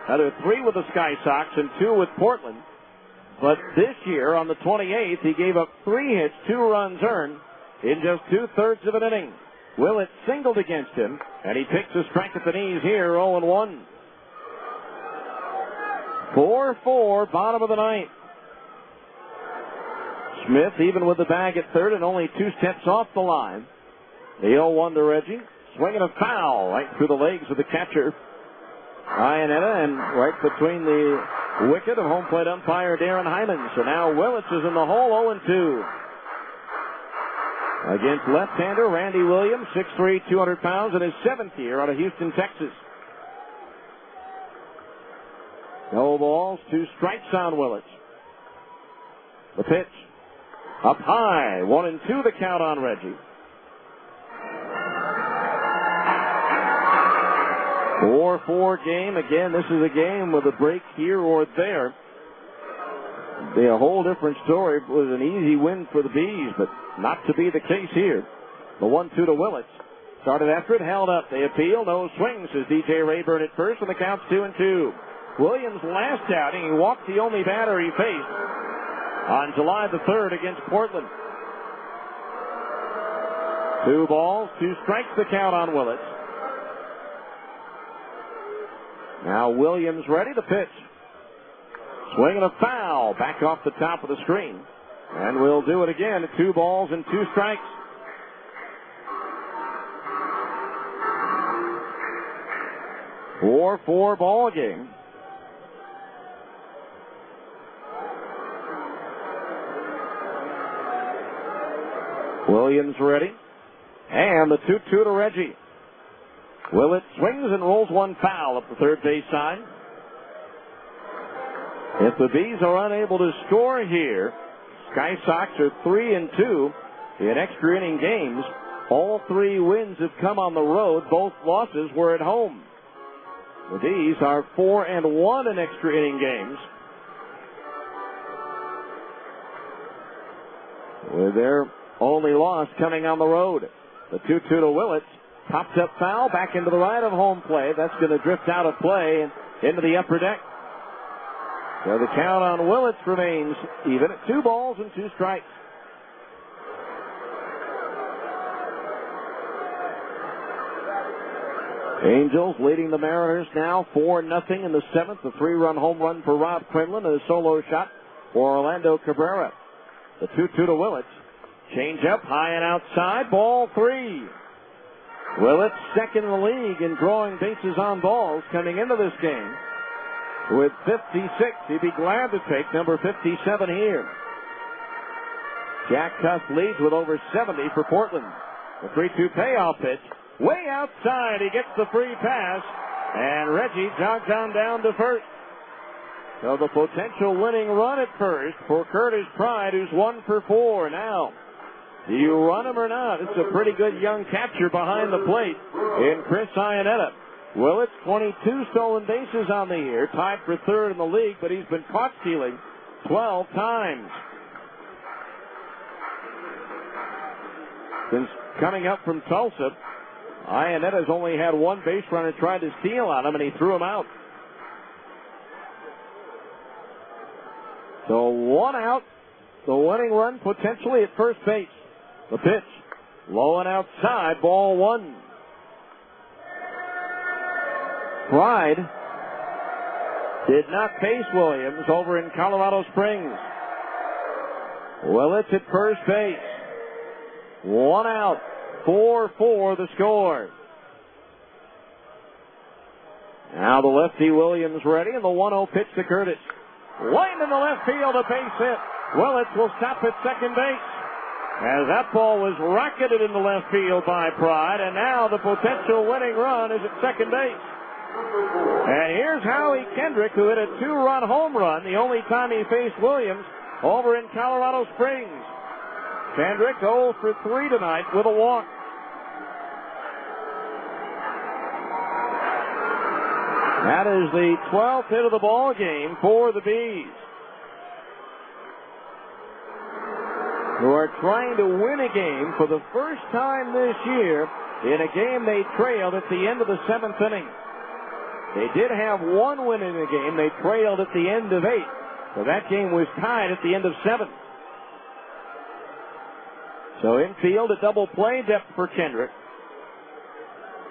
3 with the Sky Sox and 2 with Portland. But this year, on the 28th, he gave up 3 hits, 2 runs earned in just 2/3 of an inning. Willett singled against him, and he picks a strike at the knees here, 0-1. 4-4, bottom of the 9th. Smith, even with the bag at third and only 2 steps off the line. The 0-1 to Reggie. Swinging a foul right through the legs of the catcher, Iannetta, and right between the wicket of home plate umpire Darren Hyman. So now Willits is in the hole, 0-2. Against left-hander Randy Williams, 6'3", 200 pounds, in his 7th year out of Houston, Texas. No balls, 2 strikes on Willits. The pitch. Up high, 1-2 the count on Reggie. 4-4 game. Again, this is a game with a break here or there. It'd be a whole different story. It was an easy win for the Bees, but not to be the case here. The 1-2 to Willits. Started after it, held up. They appeal. No swing, says DJ Rayburn at first, and the count's 2-2. Williams' last outing, he walked the only batter he faced on July the 3rd against Portland. 2 balls, 2 strikes the count on Willits. Now Williams ready to pitch. Swing and a foul back off the top of the screen. And we'll do it again at 2 balls and 2 strikes. Four ball game. Williams ready. And the 2-2 to Reggie. Willits swings and rolls one foul up the third base side. If the Bees are unable to score here, Sky Sox are 3-2 in extra inning games. All 3 wins have come on the road. Both losses were at home. The Bees are 4-1 in extra inning games, with their only loss coming on the road. The 2-2 to Willits. Popped up foul back into the right of home plate. That's going to drift out of play and into the upper deck. So the count on Willits remains even at 2 balls and 2 strikes. Angels leading the Mariners now 4-0 in the 7th. A 3-run home run for Rob Quinlan and a solo shot for Orlando Cabrera. The 2-2 to Willits. Change up high and outside. Ball 3. Willits second in the league in drawing bases on balls coming into this game. With 56, he'd be glad to take number 57 here. Jack Cuff leads with over 70 for Portland. The 3-2 payoff pitch. Way outside, he gets the free pass, and Reggie jogs on down to first. So the potential winning run at first for Curtis Pride, who's 1 for 4 now. Do you run him or not? It's a pretty good young catcher behind the plate in Chris Iannetta. Willits, 22 stolen bases on the year, tied for 3rd in the league, but he's been caught stealing 12 times. Since coming up from Tulsa, Iannetta's only had 1 base runner try to steal on him, and he threw him out. So 1 out, the winning run potentially at first base. The pitch, low and outside, ball 1. Pride did not face Williams over in Colorado Springs. Willits at first base. 1 out, 4-4 the score. Now the lefty Williams ready, and the 1-0 pitch to Curtis. Line in the left field, a base hit. Willits will stop at second base, as that ball was rocketed into left field by Pride, and now the potential winning run is at second base. And here's Howie Kendrick, who hit a 2-run home run, the only time he faced Williams, over in Colorado Springs. Kendrick 0 for 3 tonight with a walk. That is the 12th hit of the ball game for the Bees, who are trying to win a game for the first time this year in a game they trailed at the end of the 7th inning. They did have 1 win in the game. They trailed at the end of 8. So that game was tied at the end of 7. So infield, a double play depth for Kendrick.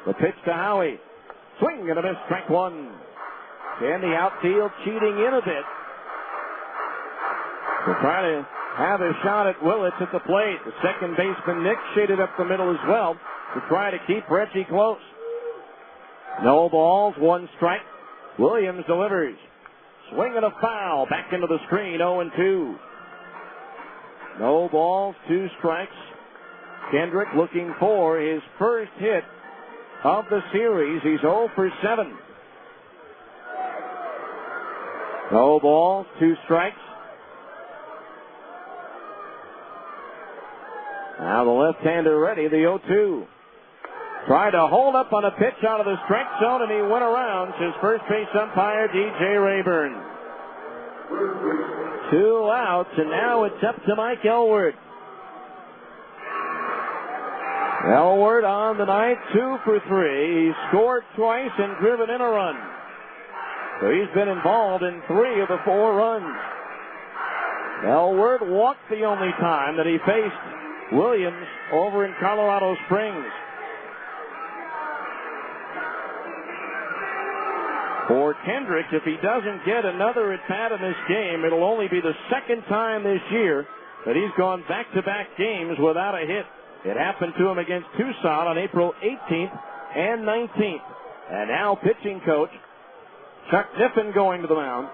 The pitch to Howie. Swing and a miss, strike 1. And the outfield cheating in a bit to try to have a shot at Willits at the plate. The second baseman, Nick, shaded up the middle as well to try to keep Reggie close. No balls, 1 strike. Williams delivers. Swing and a foul. Back into the screen, 0-2. No balls, 2 strikes. Kendrick looking for his first hit of the series. He's 0 for 7. No balls, 2 strikes. Now the left-hander ready, the 0-2. Tried to hold up on a pitch out of the strike zone, and he went around, says first base umpire D.J. Rayburn. 2 outs, and now it's up to Mike Elward. Elward on the night, 2 for 3. He scored twice and driven in a run. So he's been involved in 3 of the 4 runs. Elward walked the only time that he faced Williams over in Colorado Springs. For Kendrick, if he doesn't get another at-bat in this game, it'll only be the second time this year that he's gone back-to-back games without a hit. It happened to him against Tucson on April 18th and 19th. And now pitching coach Chuck Niffen going to the mound.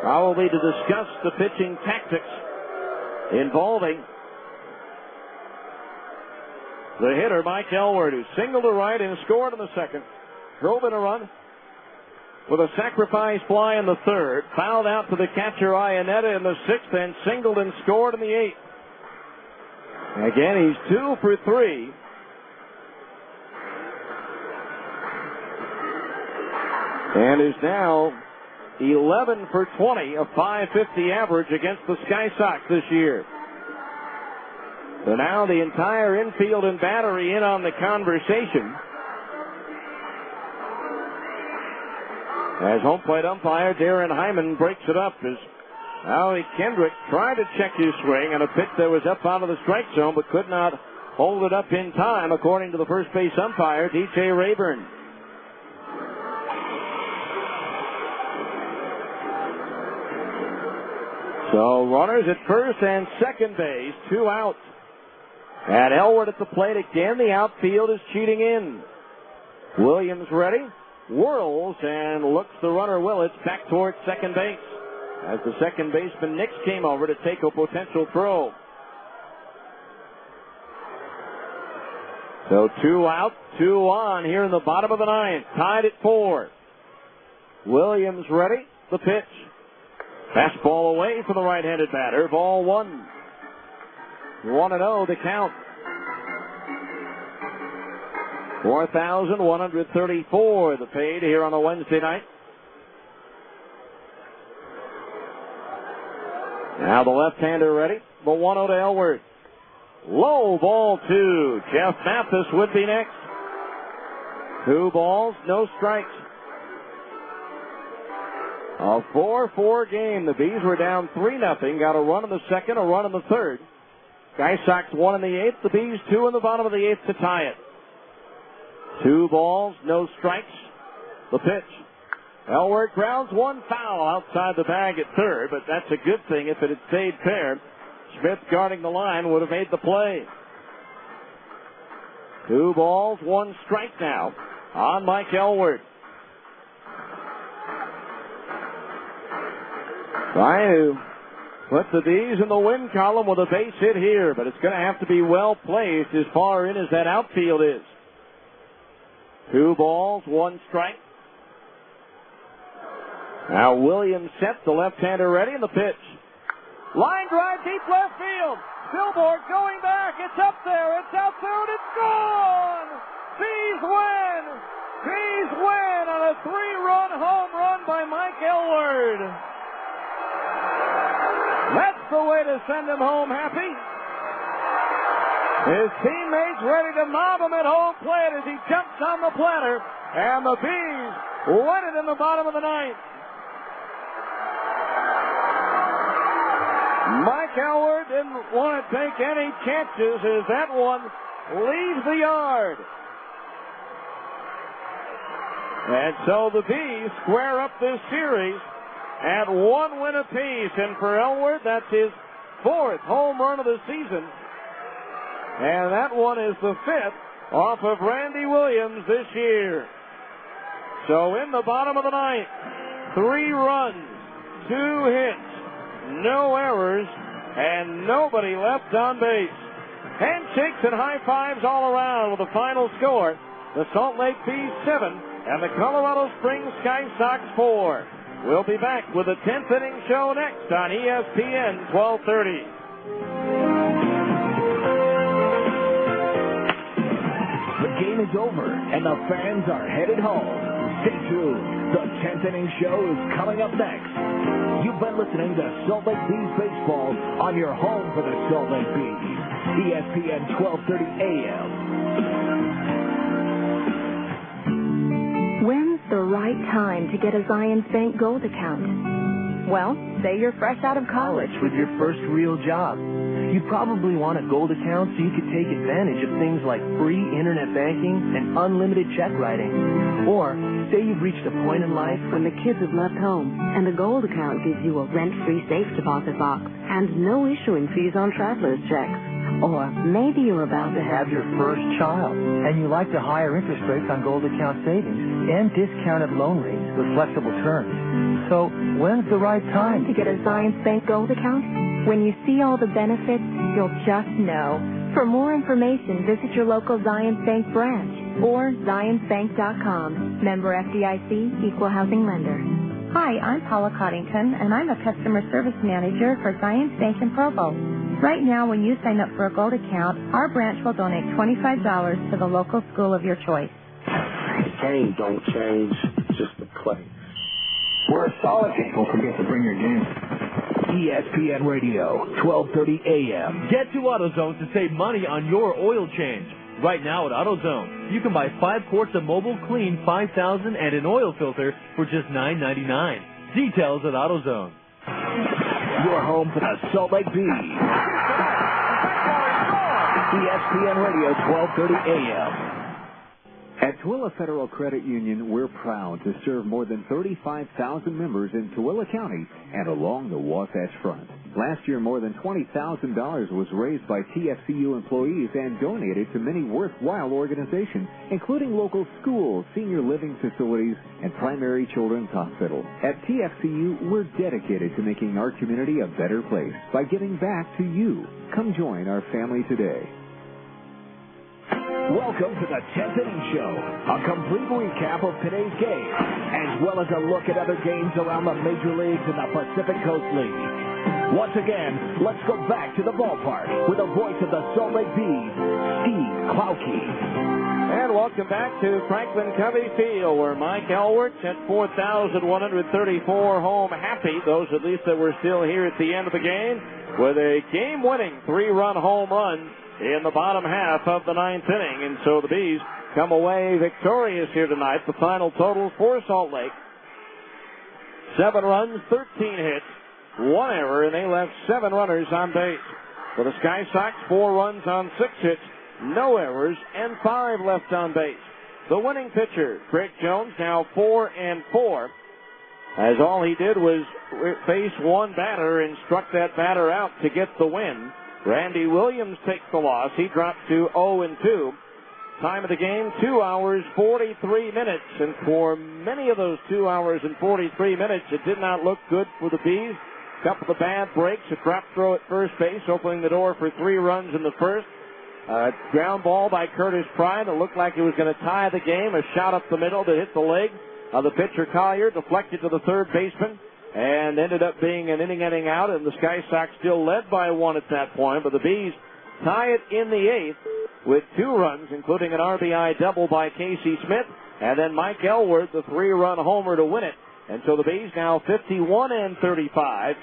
Probably to discuss the pitching tactics involving the hitter, Mike Elward, who singled to right and scored in the second. Drove in a run with a sacrifice fly in the third. Fouled out to the catcher, Iannetta, in the sixth, and singled and scored in the eighth. Again, he's 2 for 3. And is now 11 for 20, a .550 average against the Sky Sox this year. So now the entire infield and battery in on the conversation. As home plate umpire Darren Hyman breaks it up as Howie Kendrick tried to check his swing on a pitch that was up out of the strike zone but could not hold it up in time, according to the first base umpire, D.J. Rayburn. So runners at first and second base, 2 outs. And Elward at the plate again. The outfield is cheating in. Williams ready, whirls, and looks the runner Willits back towards second base as the second baseman Nix came over to take a potential throw. So 2 out, 2 on here in the bottom of the ninth. Tied at 4. Williams ready, the pitch. Fastball away for the right-handed batter. Ball 1. 1-0 the count. 4,134 the paid here on a Wednesday night. Now the left-hander ready. The 1-0 to Elward. Low, ball 2. Jeff Mathis would be next. 2 balls, no strikes. A 4-4 game. The Bees were down 3-0. Got a run in the second, a run in the third. Sky Sox 1 in the 8th. The Bees 2 in the bottom of the 8th to tie it. 2 balls, no strikes. The pitch. Elward grounds 1 foul outside the bag at third, but that's a good thing. If it had stayed fair, Smith guarding the line would have made the play. 2 balls, 1 strike now on Mike Elward. Trying to put the Bees in the win column with a base hit here, but it's going to have to be well placed as far in as that outfield is. 2 balls, 1 strike. Now Williams set, the left-hander ready, and the pitch. Line drive, deep left field. Billboard going back. It's up there. It's out there, and it's gone. Bees win. Bees win on a 3-run home run by Mike Elward. That's the way to send him home happy. His teammates ready to mob him at home plate as he jumps on the platter, and the Bees win it in the bottom of the ninth. Mike Elward didn't want to take any chances as that one leaves the yard. And so the Bees square up this series at 1 win apiece. And for Elward, that's his 4th home run of the season. And that one is the 5th off of Randy Williams this year. So in the bottom of the ninth, 3 runs, 2 hits, no errors, and nobody left on base. Handshakes and high fives all around with the final score. The Salt Lake Bees 7 and the Colorado Springs Sky Sox 4. We'll be back with the 10th inning show next on ESPN 1230. The game is over, and the fans are headed home. Stay tuned. The 10th inning show is coming up next. You've been listening to Salt Lake Bees Baseball on your home for the Salt Lake Bees, ESPN 1230 AM. When's the right time to get a Zions Bank Gold account? Well, say you're fresh out of college with your first real job. You probably want a gold account so you could take advantage of things like free internet banking and unlimited check writing. Or say you've reached a point in life when the kids have left home and a gold account gives you a rent-free safe deposit box and no issuing fees on traveler's checks. Or maybe you're about to have your first child and you like the higher interest rates on gold account savings and discounted loan rates with flexible terms. So when's the right time to get a Zions Bank Gold account? When you see all the benefits, you'll just know. For more information, visit your local Zions Bank branch or zionsbank.com. Member FDIC, Equal Housing Lender. Hi, I'm Paula Coddington, and I'm a customer service manager for Zions Bank in Provo. Right now, when you sign up for a gold account, our branch will donate $25 to the local school of your choice. The game don't change, just the play. We're a solid team. Don't forget to bring your game. ESPN Radio, 1230 AM. Get to AutoZone to save money on your oil change. Right now at AutoZone, you can buy 5 quarts of Mobile Clean 5000 and an oil filter for just $9.99. Details at AutoZone. Your home for the Salt Lake Bees. ESPN Radio, 1230 AM. At Tooele Federal Credit Union, we're proud to serve more than 35,000 members in Tooele County and along the Wasatch Front. Last year, more than $20,000 was raised by TFCU employees and donated to many worthwhile organizations, including local schools, senior living facilities, and Primary Children's Hospital. At TFCU, we're dedicated to making our community a better place by giving back to you. Come join our family today. Welcome to the 10th Inning Show, a complete recap of today's game, as well as a look at other games around the major leagues and the Pacific Coast League. Once again, let's go back to the ballpark with the voice of the Salt Lake Bees, Steve Klauke. And welcome back to Franklin Covey Field, where Mike Elwert sent 4,134 home happy, those at least that were still here at the end of the game, with a game-winning 3-run home run in the bottom half of the 9th inning. And so the Bees come away victorious here tonight. The final total for Salt Lake: 7 runs, 13 hits, 1 error, and they left 7 runners on base. For the Sky Sox, 4 runs on 6 hits, no errors, and 5 left on base. The winning pitcher, Craig Jones, now 4-4, as all he did was face one batter and struck that batter out to get the win. Randy Williams takes the loss. He drops to 0-2. Time of the game, 2 hours, 43 minutes. And for many of those 2 hours and 43 minutes, it did not look good for the Bees. A couple of bad breaks, a drop throw at first base, opening the door for 3 runs in the first. A ground ball by Curtis Pride that looked like it was going to tie the game. A shot up the middle to hit the leg of the pitcher Collier, deflected to the third baseman, and ended up being an inning out, and the Sky Sox still led by 1 at that point, but the Bees tie it in the 8th with 2 runs, including an RBI double by Casey Smith, and then Mike Elworth, the 3-run homer to win it. And so the Bees now 51-35,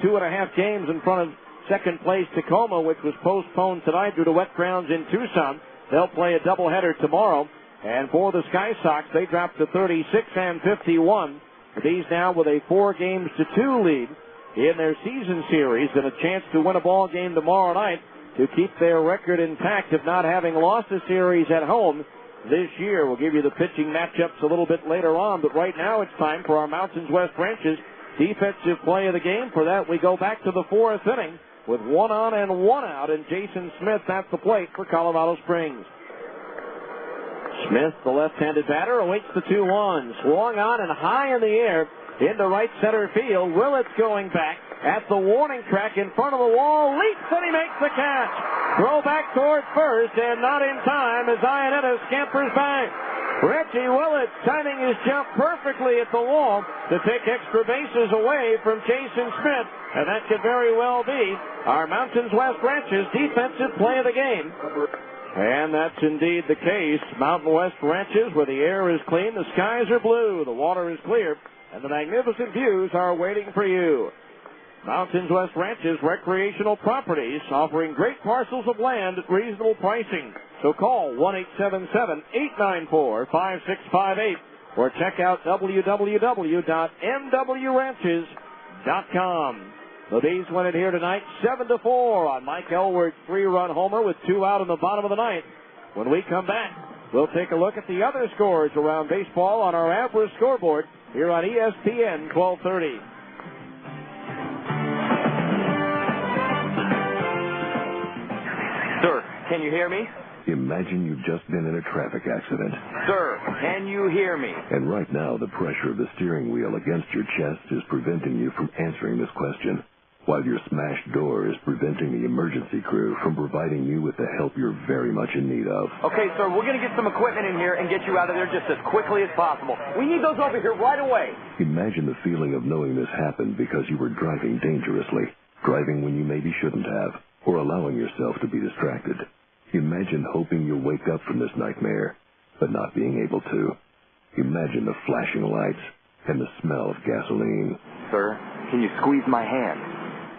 2.5 games in front of second place Tacoma, which was postponed tonight due to wet grounds in Tucson. They'll play a doubleheader tomorrow. And for the Sky Sox, they dropped to 36-51. The Bees now with a 4-2 lead in their season series and a chance to win a ball game tomorrow night to keep their record intact of not having lost a series at home this year. We'll give you the pitching matchups a little bit later on, but right now it's time for our Mountains West Branches defensive play of the game. For that, we go back to the 4th inning with 1 on and 1 out, and Jason Smith at the plate for Colorado Springs. Smith, the left-handed batter, awaits the 2-1. Swung on and high in the air into right center field. Willits going back at the warning track in front of the wall. Leaps and he makes the catch. Throw back towards first and not in time as Iannetta scampers back. Reggie Willits timing his jump perfectly at the wall to take extra bases away from Jason Smith. And that could very well be our Mountains West Ranches defensive play of the game. And that's indeed the case. Mountain West Ranches, where the air is clean, the skies are blue, the water is clear, and the magnificent views are waiting for you. Mountains West Ranches recreational properties offering great parcels of land at reasonable pricing. So call 1-877-894-5658 or check out www.mwranches.com. The Bees win it here tonight 7-4 on Mike Elward's 3-run homer with 2 out in the bottom of the ninth. When we come back, we'll take a look at the other scores around baseball on our Abra scoreboard here on ESPN 1230. Sir, can you hear me? Imagine you've just been in a traffic accident. Sir, can you hear me? And right now, the pressure of the steering wheel against your chest is preventing you from answering this question, while your smashed door is preventing the emergency crew from providing you with the help you're very much in need of. Okay, sir, we're going to get some equipment in here and get you out of there just as quickly as possible. We need those over here right away. Imagine the feeling of knowing this happened because you were driving dangerously, driving when you maybe shouldn't have, or allowing yourself to be distracted. Imagine hoping you'll wake up from this nightmare, but not being able to. Imagine the flashing lights and the smell of gasoline. Sir, can you squeeze my hand?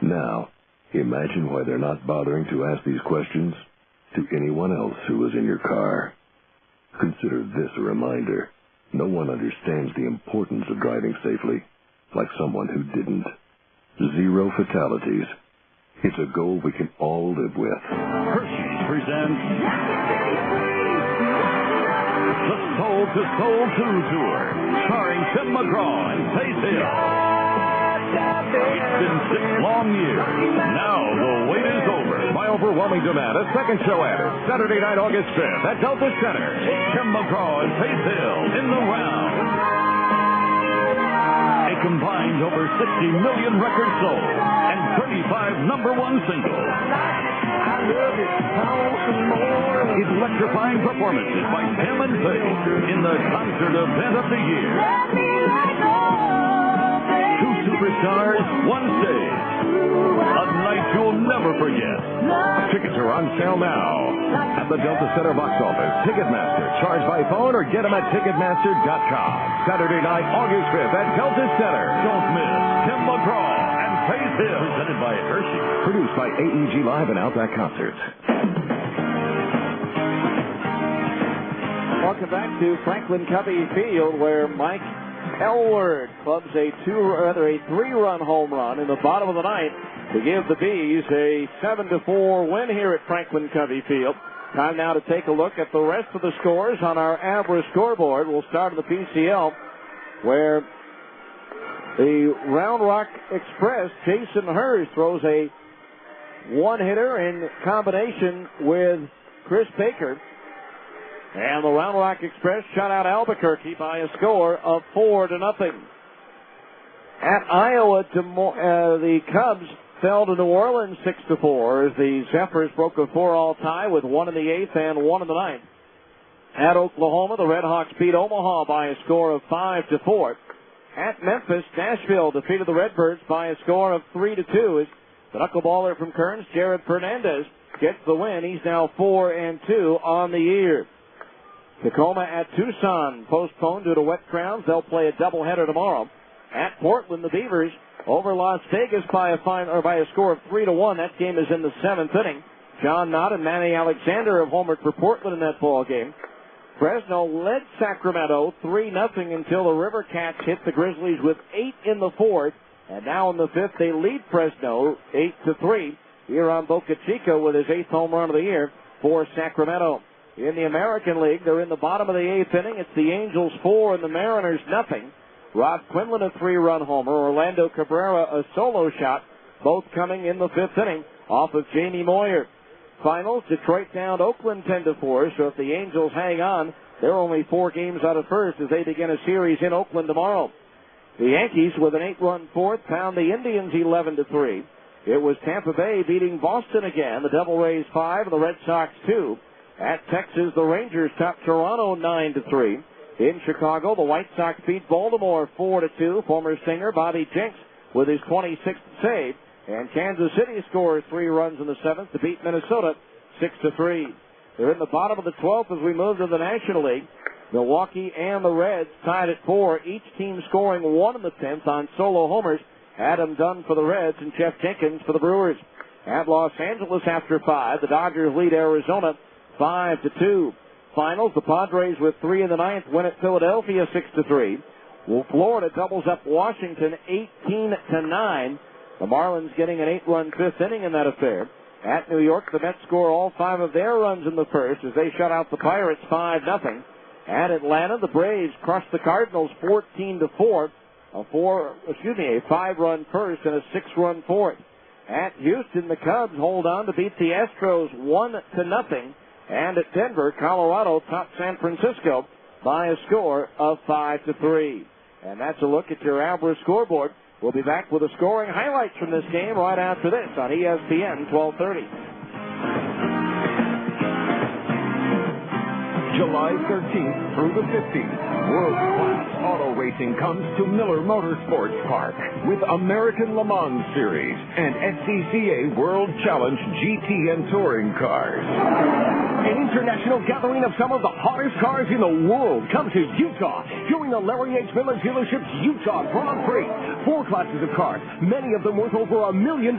Now, imagine why they're not bothering to ask these questions to anyone else who was in your car. Consider this a reminder. No one understands the importance of driving safely like someone who didn't. 0 fatalities. It's a goal we can all live with. Hershey's presents the Soul to Soul 2 Tour, starring Tim McGraw and Faith Hill. It's been 6 long years. Now the wait is over. By overwhelming demand, a second show added. Saturday night, August 5th at Delta Center. Tim McGraw and Faith Hill in the round. A combined over 60 million records sold and 35 #1 singles. Electrifying performances by Tim and Faith in the concert event of the year. 2 superstars, 1 stage. A night you'll never forget. Tickets are on sale now at the Delta Center box office, Ticketmaster. Charge by phone or get them at Ticketmaster.com. Saturday night, August 5th at Delta Center. Don't miss Tim McGraw and Faith Hill. Presented by Hershey. Produced by AEG Live and Outback Concerts. Welcome back to Franklin Covey Field, where Mike Elward clubs a 3-run home run in the bottom of the ninth to give the Bees a 7-4 win here at Franklin Covey Field. Time now to take a look at the rest of the scores on our Abra scoreboard. We'll start in the PCL, where the Round Rock Express, Jason Hurst, throws a one-hitter in combination with Chris Baker. And the Round Rock Express shut out Albuquerque by a score of 4-0. At Iowa, the Cubs fell to New Orleans 6-4 as the Zephyrs broke a 4-all tie with 1 in the 8th and 1 in the 9th. At Oklahoma, the Red Hawks beat Omaha by a score of 5-4. At Memphis, Nashville defeated the Redbirds by a score of 3-2 as the knuckleballer from Kearns, Jared Fernandez, gets the win. He's now 4-2 on the year. Tacoma at Tucson postponed due to wet grounds. They'll play a doubleheader tomorrow. At Portland, the Beavers over Las Vegas by a score of 3-1. That game is in the 7th inning. John Knott and Manny Alexander have homered for Portland in that ball game. Fresno led Sacramento 3-0 until the River Cats hit the Grizzlies with 8 in the 4th. And now in the 5th, they lead Fresno 8-3. Here on Boca Chica with his 8th home run of the year for Sacramento. In the American League, they're in the bottom of the 8th inning. It's the Angels 4 and the Mariners nothing. Rob Quinlan a 3-run homer. Orlando Cabrera a solo shot. Both coming in the 5th inning off of Jamie Moyer. Finals, Detroit downed Oakland 10-4. So if the Angels hang on, They're only 4 games out of first as they begin a series in Oakland tomorrow. The Yankees, with an 8-run fourth, pound the Indians 11-3. It was Tampa Bay beating Boston again. The Devil Rays 5 and the Red Sox 2. At Texas, the Rangers top Toronto 9-3. In Chicago, the White Sox beat Baltimore 4-2. Former Stinger Bobby Jenks with his 26th save. And Kansas City scores 3 runs in the 7th to beat Minnesota 6-3. They're in the bottom of the 12th as we move to the National League. Milwaukee and the Reds tied at 4, each team scoring 1 in the 10th on solo homers. Adam Dunn for the Reds and Jeff Jenkins for the Brewers. At Los Angeles after 5, the Dodgers lead Arizona 5-2. Finals, the Padres with 3 in the 9th win at Philadelphia 6-3. Well, Florida doubles up Washington 18-9. The Marlins getting an 8-run 5th inning in that affair. At New York, the Mets score all 5 of their runs in the first as they shut out the Pirates 5-0. At Atlanta, the Braves crushed the Cardinals 14-4. A 5-run first and a 6-run fourth. At Houston, the Cubs hold on to beat the Astros 1-0. And at Denver, Colorado topped San Francisco by a score of 5-3. And that's a look at your Albra scoreboard. We'll be back with the scoring highlights from this game right after this on ESPN 1230. July 13th through the 15th, world-class auto racing comes to Miller Motorsports Park with American Le Mans Series and SCCA World Challenge GT and Touring cars. An international gathering of some of the hottest cars in the world come to Utah. Join the Larry H. Miller Dealership's Utah Grand Prix. 4 classes of cars, many of them worth over $1 million,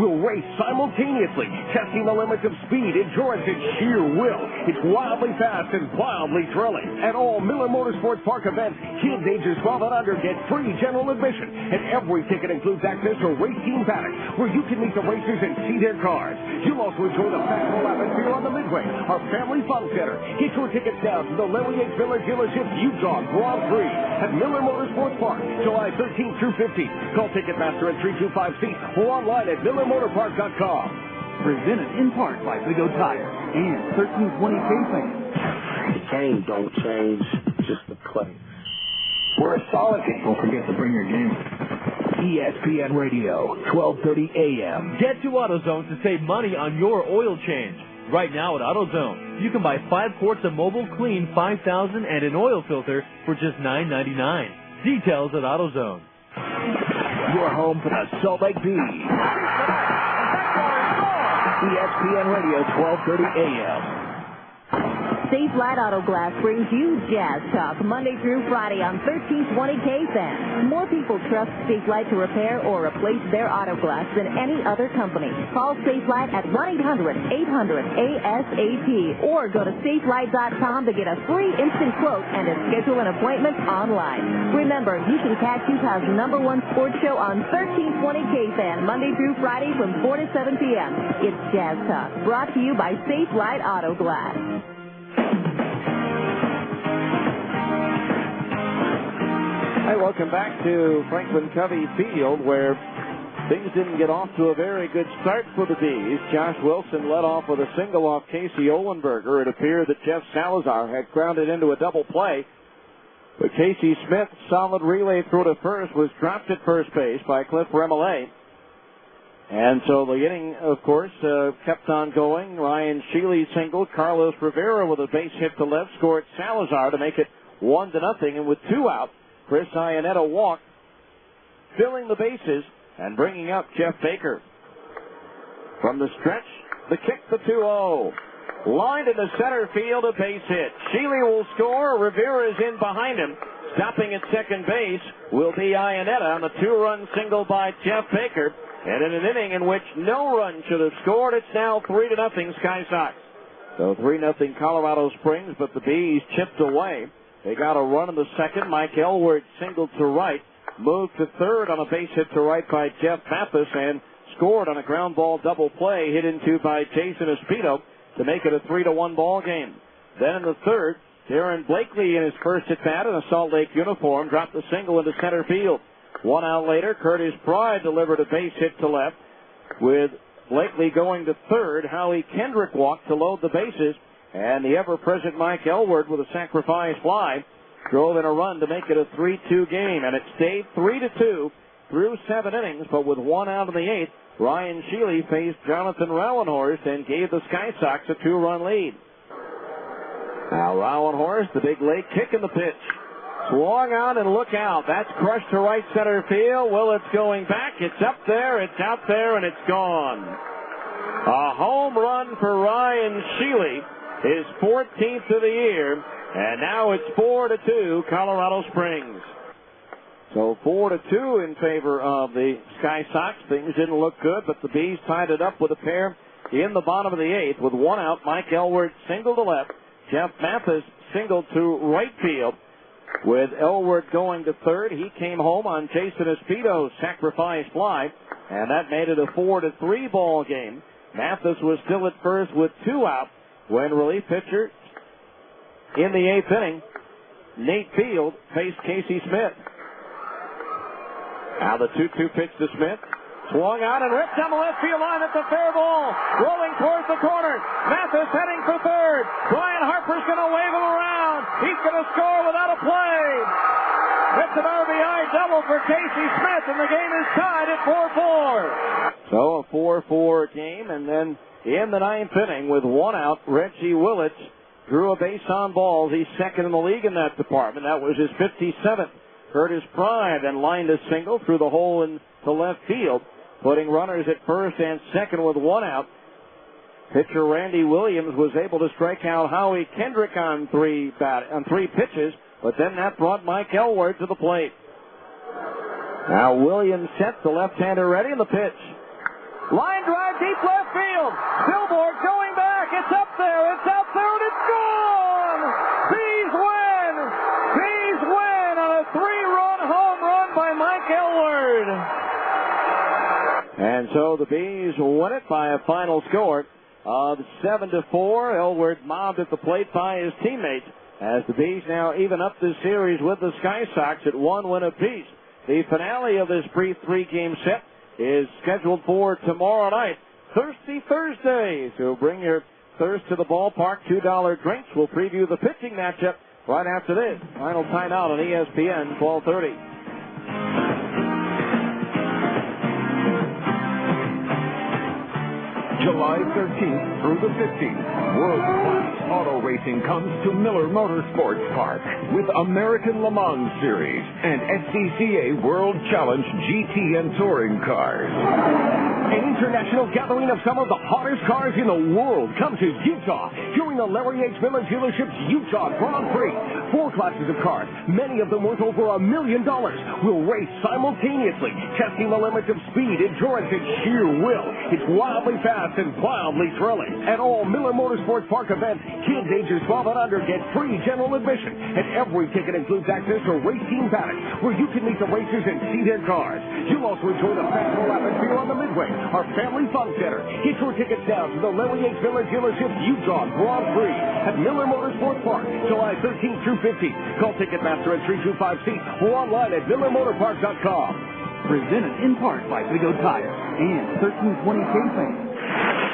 will race simultaneously, testing the limits of speed, endurance, and sheer will. It's wildly fast and wildly thrilling. At all Miller Motorsports Park events, kids ages 12 and under get free general admission, and every ticket includes access to race team paddocks where you can meet the racers and see their cars. You'll also enjoy the festival atmosphere on the Midway, our family fun center. Get your tickets now to the Larry H. Miller Dealership Utah Grand Prix at Miller Motorsports Park, July 13th through 15th. Call Ticketmaster at 325-SEAT or online at millermotorpark.com. Presented in part by Big O Tire and 1320 K-Fan. The game don't change, just the play. We're a solid team. Don't forget to bring your game. ESPN Radio, 1230 AM. Get to AutoZone to save money on your oil change. Right now at AutoZone, you can buy 5 quarts of Mobile Clean 5000 and an oil filter for just $9.99. Details at AutoZone. Your home for the Salt Lake Bees. ESPN Radio, 1230 AM. Safe Light Auto Glass brings you Jazz Talk Monday through Friday on 1320 KFAN. More people trust Safe Light to repair or replace their auto glass than any other company. Call Safe Light at 1-800-800-ASAP or go to safelight.com to get a free instant quote and to schedule an appointment online. Remember, you can catch Utah's #1 sports show on 1320 KFAN Monday through Friday from 4 to 7 p.m. It's Jazz Talk, brought to you by Safe Light Auto Glass. Hi, welcome back to Franklin Covey Field, where things didn't get off to a very good start for the Bees. Josh Wilson led off with a single off Casey Olenberger. It appeared that Jeff Salazar had grounded into a double play, but Casey Smith's solid relay throw to first was dropped at first base by Cliff Remollet. And so the inning, of course, kept on going. Ryan Sheely singled. Carlos Rivera with a base hit to left scored Salazar to make it 1-0. And with 2 out, Chris Iannetta walked, filling the bases and bringing up Jeff Baker. From the stretch, the kick, the 2-0. Lined into center field, a base hit. Sheely will score. Rivera is in behind him. Stopping at second base will be Iannetta on the 2-run single by Jeff Baker. And in an inning in which no run should have scored, it's now 3-0 Sky Sox. So 3-0 Colorado Springs, but the Bees chipped away. They got a run in the second. Mike Elward singled to right, moved to third on a base hit to right by Jeff Pappas, and scored on a ground ball double play hit into by Jason Espino to make it a 3-1 ball game. Then in the third, Darren Blakely in his first at bat in a Salt Lake uniform dropped the single into center field. 1 out later, Curtis Pride delivered a base hit to left. With Blakely going to third, Howie Kendrick walked to load the bases, And the ever-present Mike Elward with a sacrifice fly drove in a run to make it a 3-2 game. And it stayed 3-2 through 7 innings, but with 1 out in the 8th, Ryan Sheely faced Jonathan Rauenhorst and gave the Sky Sox a 2-run lead. Now Rauenhorst, the big leg kick in the pitch. Swung on and look out. That's crushed to right center field. Willits going back. It's up there, it's out there, and it's gone. A home run for Ryan Sheely, his 14th of the year, and now it's 4-2 Colorado Springs. So 4-2 in favor of the Sky Sox. Things didn't look good, but the Bees tied it up with a pair in the bottom of the 8th with 1 out. Mike Elward singled to left. Jeff Mathis singled to right field. With Elward going to third, he came home on Jason Espito's sacrifice fly, and that made it a 4-3 ball game. Mathis was still at first with 2 out when relief pitcher in the 8th inning, Nate Field, faced Casey Smith. Now the 2-2 pitch to Smith. Swung out and ripped down the left field line at the fair ball. Rolling towards the corner. Mathis heading for third. Brian Harper's going to wave him around. He's going to score without a play. It's an RBI double for Casey Smith, and the game is tied at 4-4. So a 4-4 game, and then in the 9th inning with 1 out, Reggie Willits drew a base on balls. He's second in the league in that department. That was his 57th. Curtis Pride then lined a single through the hole in the left field, putting runners at first and second with 1 out. Pitcher Randy Williams was able to strike out Howie Kendrick on 3 pitches, but then that brought Mike Elward to the plate. Now Williams set, the left-hander ready, in the pitch. Line drive deep left field. Billboard going back. It's up there. It's out there, and it's gone. Bees win. Bees win on a 3-run home run by Mike Elward. And so the Bees win it by a final score of 7-4. Elward mobbed at the plate by his teammates as the Bees now even up this series with the Sky Sox at 1 win apiece. The finale of this brief 3-game set is scheduled for tomorrow night, Thirsty Thursday. So bring your thirst to the ballpark. $2 drinks. We'll preview the pitching matchup right after this. Final timeout on ESPN 1230. July 13th through the 15th, world-class auto racing comes to Miller Motorsports Park with American Le Mans Series and SCCA World Challenge GT and Touring cars. An international gathering of some of the hottest cars in the world come to Utah during the Larry H. Miller Dealership's Utah Grand Prix. 4 classes of cars, many of them worth over $1 million, will race simultaneously, testing the limits of speed, endurance, and sheer will. It's wildly fast and wildly thrilling. At all Miller Motorsports Park events, kids ages 12 and under get free general admission, and every ticket includes access to race team paddocks where you can meet the racers and see their cars. You'll also enjoy the festival atmosphere on the Midway, our family fun center. Get your tickets now to the Larry H. Miller Dealership's Utah Grand Prix at Miller Motorsports Park, July 13th through 15th. Call Ticketmaster at 325-SEAT or online at MillerMotorPark.com. Presented in part by Big O Tire and 1320 K-Fame.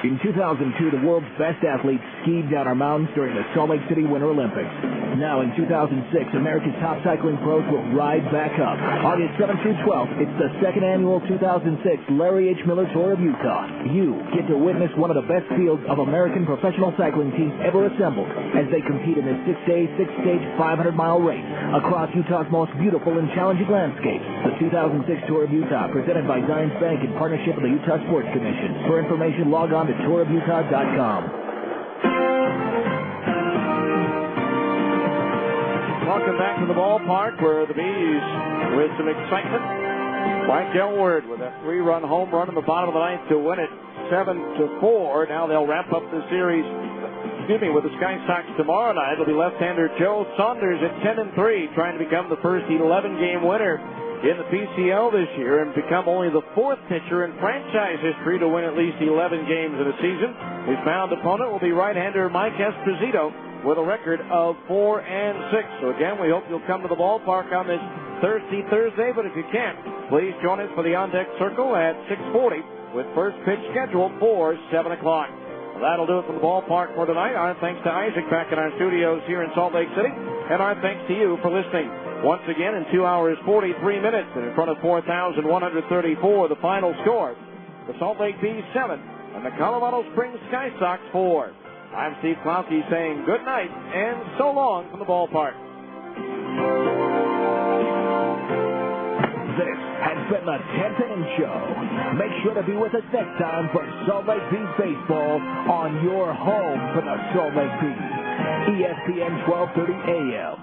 In 2002, the world's best athletes skied down our mountains during the Salt Lake City Winter Olympics. Now in 2006, America's top cycling pros will ride back up. August 7th through 12th, it's the 2nd annual 2006 Larry H. Miller Tour of Utah. You get to witness one of the best fields of American professional cycling teams ever assembled as they compete in this 6-day, 6-stage, 500-mile race across Utah's most beautiful and challenging landscapes. The 2006 Tour of Utah, presented by Zions Bank in partnership with the Utah Sports Commission. For information, log on to tourofutah.com. Welcome back to the ballpark where the Bees, with some excitement, Mike Elward with a 3-run home run in the bottom of the 9th to win it 7-4. Now they'll wrap up the series, with the Sky Sox tomorrow night. It'll be left-hander Joe Saunders at 10-3, trying to become the first 11-game winner in the PCL this year and become only the 4th pitcher in franchise history to win at least 11 games in a season. His found opponent will be right-hander Mike Esposito with a record of 4-6. So again, we hope you'll come to the ballpark on this Thirsty Thursday, but if you can't, please join us for the on-deck circle at 6:40 with first pitch scheduled for 7 o'clock. That'll do it from the ballpark for tonight. Our thanks to Isaac back in our studios here in Salt Lake City, and our thanks to you for listening. Once again, in 2 hours, 43 minutes, and in front of 4,134, the final score, the Salt Lake Bees 7 and the Colorado Springs Sky Sox 4. I'm Steve Klauke saying good night and so long from the ballpark. This has been the 10th Inning Show. Make sure to be with us next time for Salt Lake Bees baseball on your home for the Salt Lake Bees. ESPN 1230 AM.